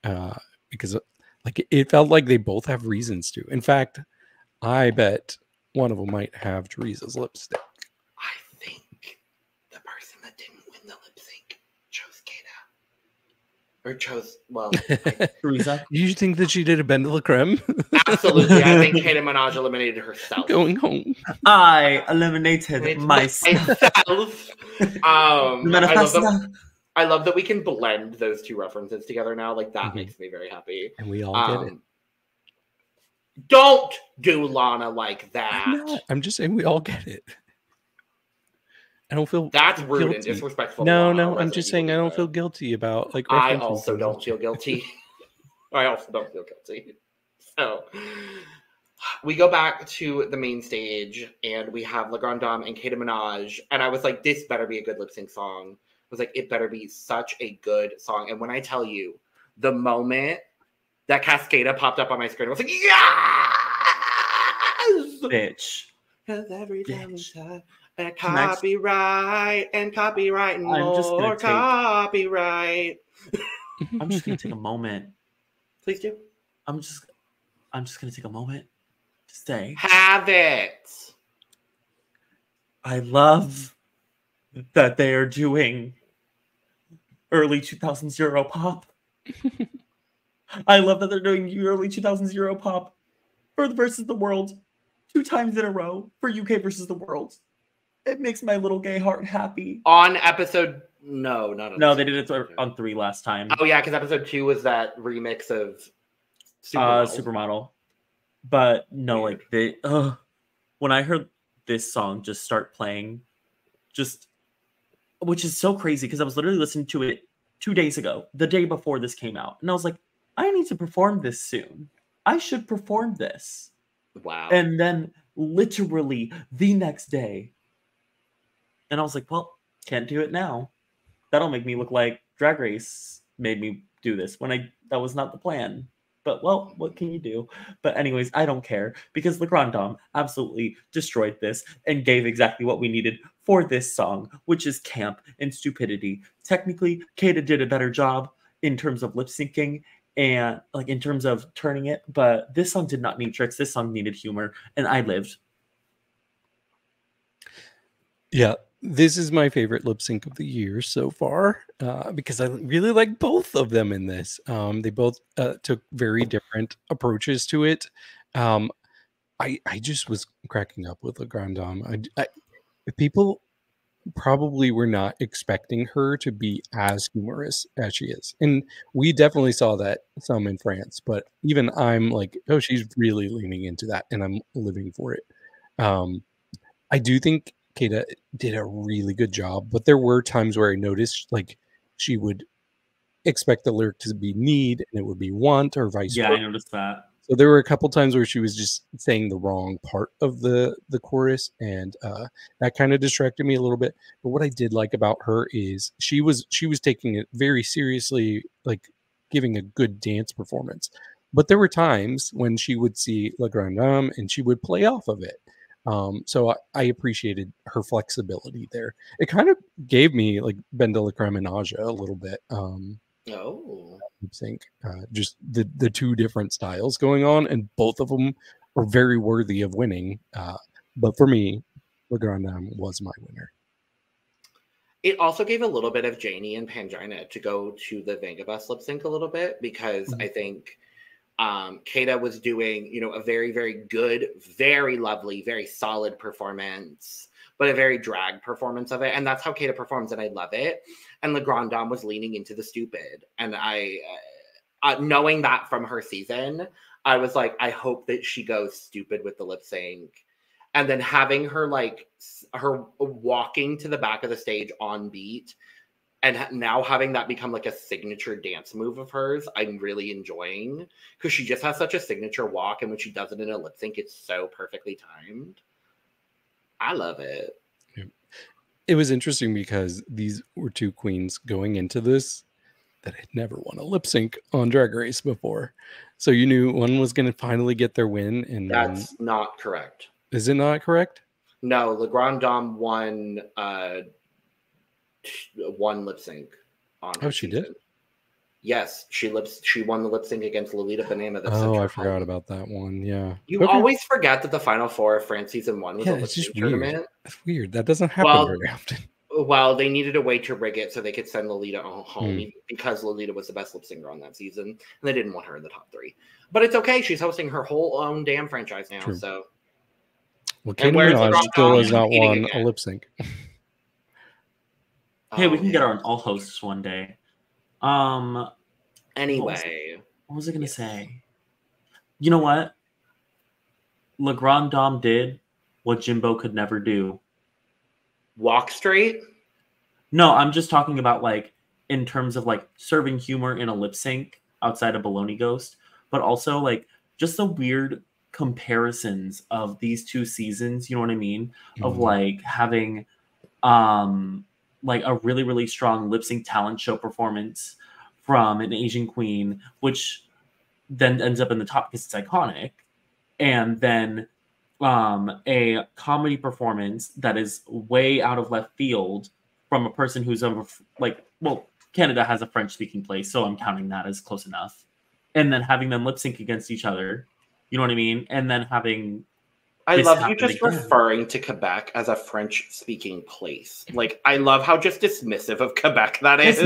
[SPEAKER 4] because like it felt like they both have reasons to. In fact, I bet one of them might have Choriza's lipstick.
[SPEAKER 2] I think the person that didn't win the lip sync chose Keta. Or chose, well,
[SPEAKER 1] Choriza.
[SPEAKER 4] You think that she did a Ben de la Creme?
[SPEAKER 2] Absolutely. I think Keta Minaj eliminated herself.
[SPEAKER 4] Going home.
[SPEAKER 1] I eliminated myself.
[SPEAKER 2] I love that we can blend those two references together now. Like, that makes me very happy.
[SPEAKER 4] And we all get it.
[SPEAKER 2] Don't do Lana like that.
[SPEAKER 4] I'm just saying we all get it. I don't feel
[SPEAKER 2] that's rude
[SPEAKER 4] guilty.
[SPEAKER 2] And disrespectful.
[SPEAKER 4] No, I'm just saying I don't feel guilty about like.
[SPEAKER 2] I also don't feel guilty. I also don't feel guilty. So we go back to the main stage and we have Grande Dame and Keta Minaj. And I was like, this better be a good lip sync song. I was like, it better be such a good song. And when I tell you, the moment that Cascada popped up on my screen, I was like, yes!
[SPEAKER 1] Bitch.
[SPEAKER 2] Because every time we try and copyright and copyright and more copyright.
[SPEAKER 1] I'm just gonna take a moment.
[SPEAKER 2] Please do.
[SPEAKER 1] I'm just gonna take a moment to say,
[SPEAKER 2] have it.
[SPEAKER 1] I love that they are doing early 2000s Euro pop. I love that they're doing early 2000s Euro pop for the versus the world 2 times in a row for UK versus the world. It makes my little gay heart happy.
[SPEAKER 2] On episode, no, not on.
[SPEAKER 1] No, they did it on 3 last time.
[SPEAKER 2] Oh yeah, because episode 2 was that remix of
[SPEAKER 1] Supermodel. But no, like they. When I heard this song just start playing, which is so crazy because I was literally listening to it 2 days ago, the day before this came out, and I was like, I need to perform this soon. I should perform this.
[SPEAKER 2] Wow.
[SPEAKER 1] And then literally the next day, and I was like, well, can't do it now. That'll make me look like Drag Race made me do this when that was not the plan. But well, what can you do? But anyways, I don't care because Grande Dame absolutely destroyed this and gave exactly what we needed for this song, which is camp and stupidity. Technically, Keta did a better job in terms of lip syncing and like in terms of turning it, but this song did not need tricks. This song needed humor, and I lived.
[SPEAKER 4] Yeah, this is my favorite lip sync of the year so far because I really like both of them in this. They both took very different approaches to it. I just was cracking up with Grande Dame. People probably were not expecting her to be as humorous as she is, and we definitely saw that some in France. But even I'm like, oh, she's really leaning into that, and I'm living for it. I do think Keta did a really good job, but there were times where I noticed like she would expect the lyric to be need and it would be want or vice versa.
[SPEAKER 1] Yeah, I noticed that.
[SPEAKER 4] So there were a couple times where she was just saying the wrong part of the chorus, and that kind of distracted me a little bit. But what I did like about her is she was taking it very seriously, like giving a good dance performance. But there were times when she would see Grande Dame and she would play off of it. So I appreciated her flexibility there. It kind of gave me like Ben de la Creme and Aja a little bit. Lip sync, just the two different styles going on, and both of them are very worthy of winning. But for me, Grande Dame was my winner.
[SPEAKER 2] It also gave a little bit of Janie and Pangina to go to the Vangabus lip sync a little bit because I think Keta was doing, a very, very good, very lovely, very solid performance, but a very drag performance of it. And that's how Keta performs, and I love it. And Grande Dame was leaning into the stupid. And I, knowing that from her season, I was like, I hope that she goes stupid with the lip sync. And then having her, her walking to the back of the stage on beat, and now having that become like a signature dance move of hers, I'm really enjoying because she just has such a signature walk. And when she does it in a lip sync, it's so perfectly timed. I love it.
[SPEAKER 4] Yeah. It was interesting because these were two queens going into this that had never won a lip sync on Drag Race before. So you knew one was going to finally get their win. And
[SPEAKER 2] that's not correct.
[SPEAKER 4] Is it not correct?
[SPEAKER 2] No, Grande Dame won one lip sync on her
[SPEAKER 4] she
[SPEAKER 2] season.
[SPEAKER 4] did?
[SPEAKER 2] Yes, she won the lip sync against Lolita Banana.
[SPEAKER 4] I forgot about that one. Yeah.
[SPEAKER 2] You always forget that the final four of France season 1 was a lip sync tournament.
[SPEAKER 4] It's weird. That doesn't happen very often.
[SPEAKER 2] Well, they needed a way to rig it so they could send Lolita home because Lolita was the best lip singer on that season, and they didn't want her in the top 3. But it's okay. She's hosting her whole own damn franchise now. True. So,
[SPEAKER 4] well, Keta Minaj still has not won a lip sync.
[SPEAKER 1] Hey, we can get her on all hosts one day.
[SPEAKER 2] Anyway,
[SPEAKER 1] what was I gonna say? You know what? Grande Dame did what Jimbo could never do.
[SPEAKER 2] Walk straight?
[SPEAKER 1] No, I'm just talking about like in terms of like serving humor in a lip sync outside of Baloney Ghost, but also like just the weird comparisons of these two seasons. You know what I mean? Of like having like a really, really strong lip sync talent show performance from an Asian queen, which then ends up in the top because it's iconic. And then a comedy performance that is way out of left field from a person who's Canada has a French-speaking place, so I'm counting that as close enough. And then having them lip sync against each other, you know what I mean? And then having
[SPEAKER 2] I love you just referring to Quebec as a French-speaking place. Like, I love how just dismissive of Quebec that is.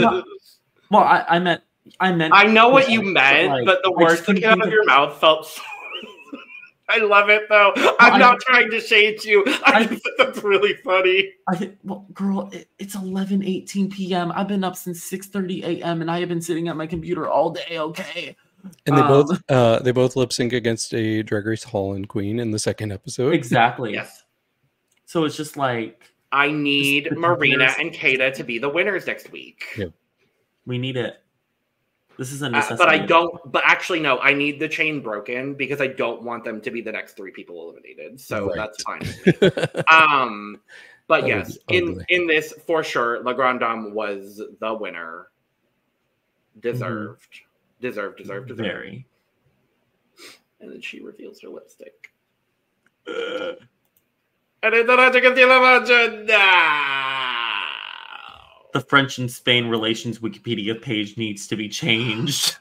[SPEAKER 1] Well, I meant.
[SPEAKER 2] I know what you meant, but the words that came out of your mouth felt so. I love it though. I'm not trying to shade you. I think that's really funny.
[SPEAKER 1] Girl, it's 11:18 p.m. I've been up since 6:30 a.m. and I have been sitting at my computer all day. Okay.
[SPEAKER 4] And they both lip sync against a Drag Race Holland queen in the second episode.
[SPEAKER 1] Exactly.
[SPEAKER 2] Yes.
[SPEAKER 1] So it's just like
[SPEAKER 2] I need Marina and Keta to be the winners next week.
[SPEAKER 4] Yeah.
[SPEAKER 1] We need it. This is a necessity.
[SPEAKER 2] But actually, no, I need the chain broken because I don't want them to be the next 3 people eliminated. So that's fine. But yes, in this, for sure, Grande Dame was the winner. Deserved.
[SPEAKER 1] Very.
[SPEAKER 2] And then she reveals her lipstick. And then
[SPEAKER 1] the French and Spain relations Wikipedia page needs to be changed.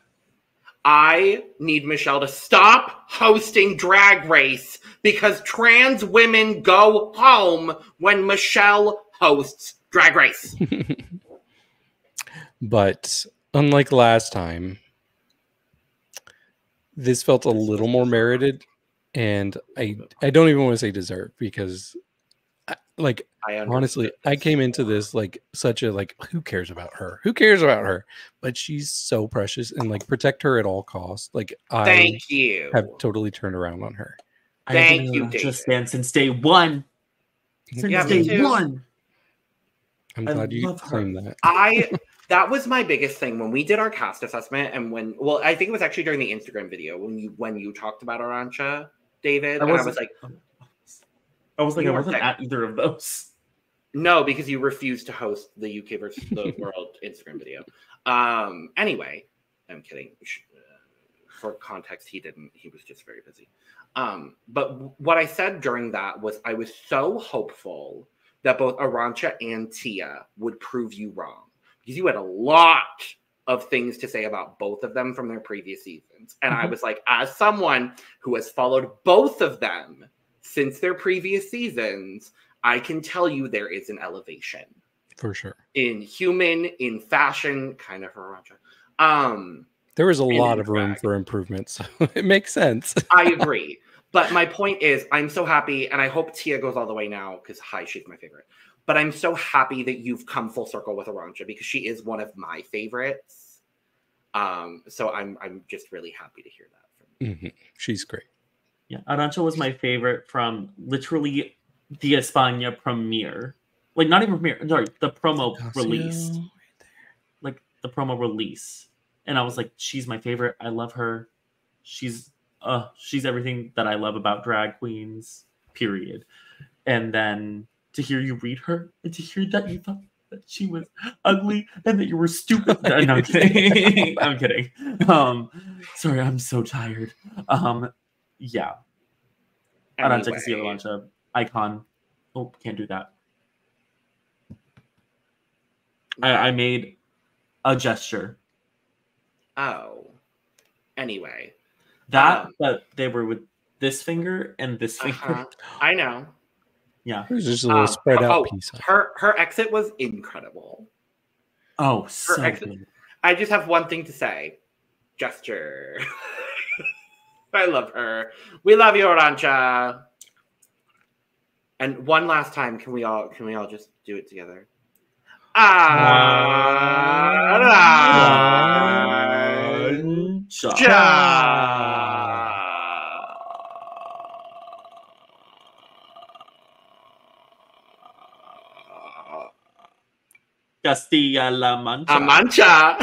[SPEAKER 2] I need Michelle to stop hosting Drag Race because trans women go home when Michelle hosts Drag Race.
[SPEAKER 4] But unlike last time, this felt a little more merited, and I don't even want to say deserved because honestly, I came into this like such a who cares about her? Who cares about her? But she's so precious and protect her at all costs.
[SPEAKER 2] Thank you.
[SPEAKER 4] Have totally turned around on her.
[SPEAKER 2] Thank you,
[SPEAKER 1] just stand since day one. Day one.
[SPEAKER 4] I'm glad you claimed that.
[SPEAKER 2] That was my biggest thing when we did our cast assessment, and I think it was actually during the Instagram video when you talked about Arantxa, David. I was like,
[SPEAKER 1] I wasn't at either of those.
[SPEAKER 2] No, because you refused to host the UK versus the world Instagram video. Anyway, I'm kidding. For context, he didn't. He was just very busy. But what I said during that was I was so hopeful that both Arantxa and Tia would prove you wrong. Because you had a lot of things to say about both of them from their previous seasons. And I was like, as someone who has followed both of them since their previous seasons, I can tell you there is an elevation.
[SPEAKER 4] For sure.
[SPEAKER 2] In human, in fashion, kind of Arantxa.
[SPEAKER 4] There is a lot of room for improvement, so it makes sense.
[SPEAKER 2] I agree. But my point is, I'm so happy, and I hope Tia goes all the way now, because she's my favorite. But I'm so happy that you've come full circle with Arantxa, because she is one of my favorites. So I'm just really happy to hear that from you.
[SPEAKER 4] She's great.
[SPEAKER 1] Yeah, Arantxa was my favorite from literally the España premiere. Not even premiere, sorry, the promo release. The promo release. And I was like, she's my favorite. I love her. She's everything that I love about drag queens, period. And then to hear you read her and to hear that you thought that she was ugly and that you were stupid. No, I'm kidding. I'm kidding. Sorry, I'm so tired. Yeah. Arantxa Castilla-La, icon. Oh, can't do that. I made a gesture.
[SPEAKER 2] Oh. Anyway.
[SPEAKER 1] That they were with this finger and this finger.
[SPEAKER 2] I know.
[SPEAKER 1] Yeah.
[SPEAKER 4] It was just a little spread out piece.
[SPEAKER 2] Her exit was incredible.
[SPEAKER 1] Oh, so good.
[SPEAKER 2] I just have one thing to say. Gesture. I love her. We love you, Arantxa. And one last time, can we all just do it together?
[SPEAKER 1] Castilla-La Mancha.
[SPEAKER 2] Mancha.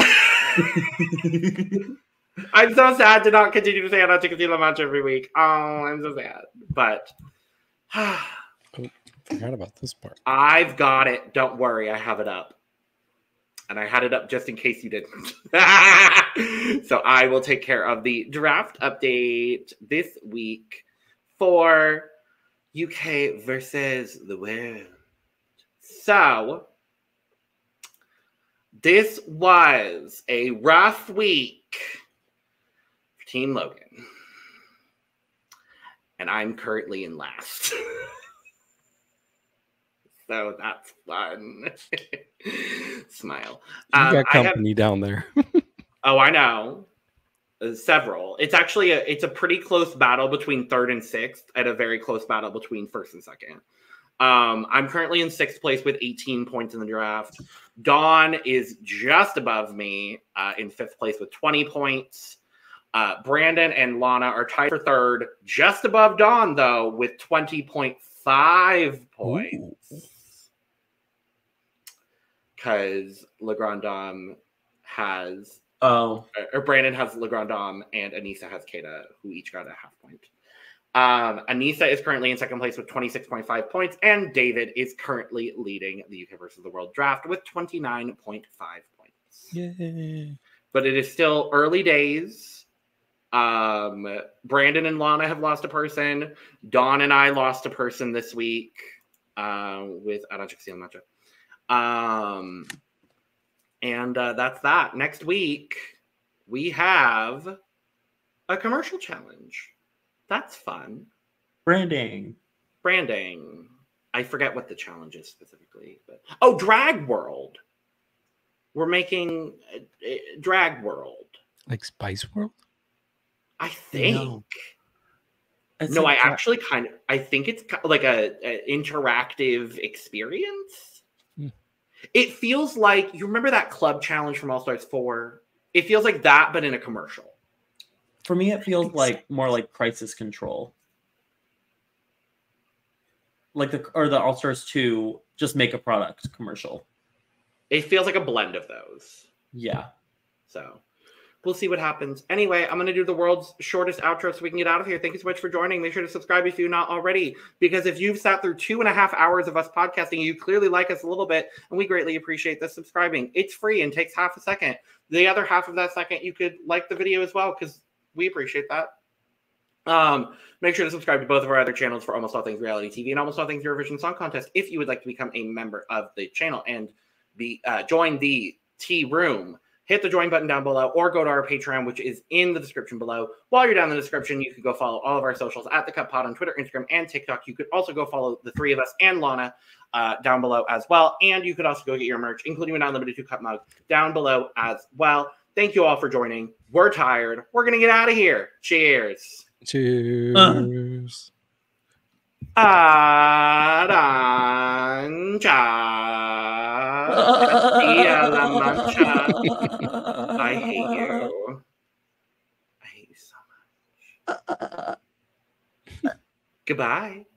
[SPEAKER 2] I'm so sad to not continue to say Arantxa Castilla-La Mancha every week. Oh, I'm so sad. But
[SPEAKER 4] forgot about this part.
[SPEAKER 2] I've got it. Don't worry, I have it up. And I had it up just in case you didn't. So I will take care of the draft update this week for UK versus the world. So this was a rough week for Team Logan. And I'm currently in last. So that's fun. Smile.
[SPEAKER 4] You got company down there.
[SPEAKER 2] Oh, I know. Several. It's actually it's a pretty close battle between third and sixth, and a very close battle between first and second. I'm currently in sixth place with 18 points in the draft. Dawn is just above me in fifth place with 20 points. Brandon and Lana are tied for third, just above Dawn, though, with 20.5 points. Because Grande Dame has... or Brandon has Grande Dame, and Anissa has Keta, who each got a half point. Anissa is currently in second place with 26.5 points, and David is currently leading the UK versus the World draft with 29.5 points.
[SPEAKER 4] Yay.
[SPEAKER 2] But it is still early days. Brandon and Lana have lost a person. Dawn and I lost a person this week with Arantxa Castilla-La Mancha. And that's that. Next week, we have a commercial challenge. That's fun.
[SPEAKER 1] Branding.
[SPEAKER 2] I forget what the challenge is specifically. But Drag World. We're making Drag World.
[SPEAKER 4] Like Spice World?
[SPEAKER 2] I think. No, I think it's like a interactive experience. It feels like, you remember that club challenge from All Stars 4? It feels like that, but in a commercial.
[SPEAKER 1] For me, it feels like more like Crisis Control. Like the All Stars 2, just make a product commercial.
[SPEAKER 2] It feels like a blend of those.
[SPEAKER 1] Yeah.
[SPEAKER 2] So we'll see what happens. Anyway, I'm going to do the world's shortest outro so we can get out of here. Thank you so much for joining. Make sure to subscribe if you're not already, because if you've sat through 2.5 hours of us podcasting, you clearly like us a little bit, and we greatly appreciate the subscribing. It's free and takes half a second. The other half of that second, you could like the video as well, because we appreciate that. Make sure to subscribe to both of our other channels for Almost All Things Reality TV and Almost All Things Eurovision Song Contest if you would like to become a member of the channel and join the Tea Room. Hit the join button down below or go to our Patreon, which is in the description below. While you're down in the description, you can go follow all of our socials at The Cut Pod on Twitter, Instagram, and TikTok. You could also go follow the three of us and Lana down below as well. And you could also go get your merch, including an unlimited 2-cup mug, down below as well. Thank you all for joining. We're tired. We're going to get out of here. Cheers.
[SPEAKER 4] Cheers.
[SPEAKER 2] Arantxa Castilla-La Mancha. I hate you. I hate you so much. Goodbye.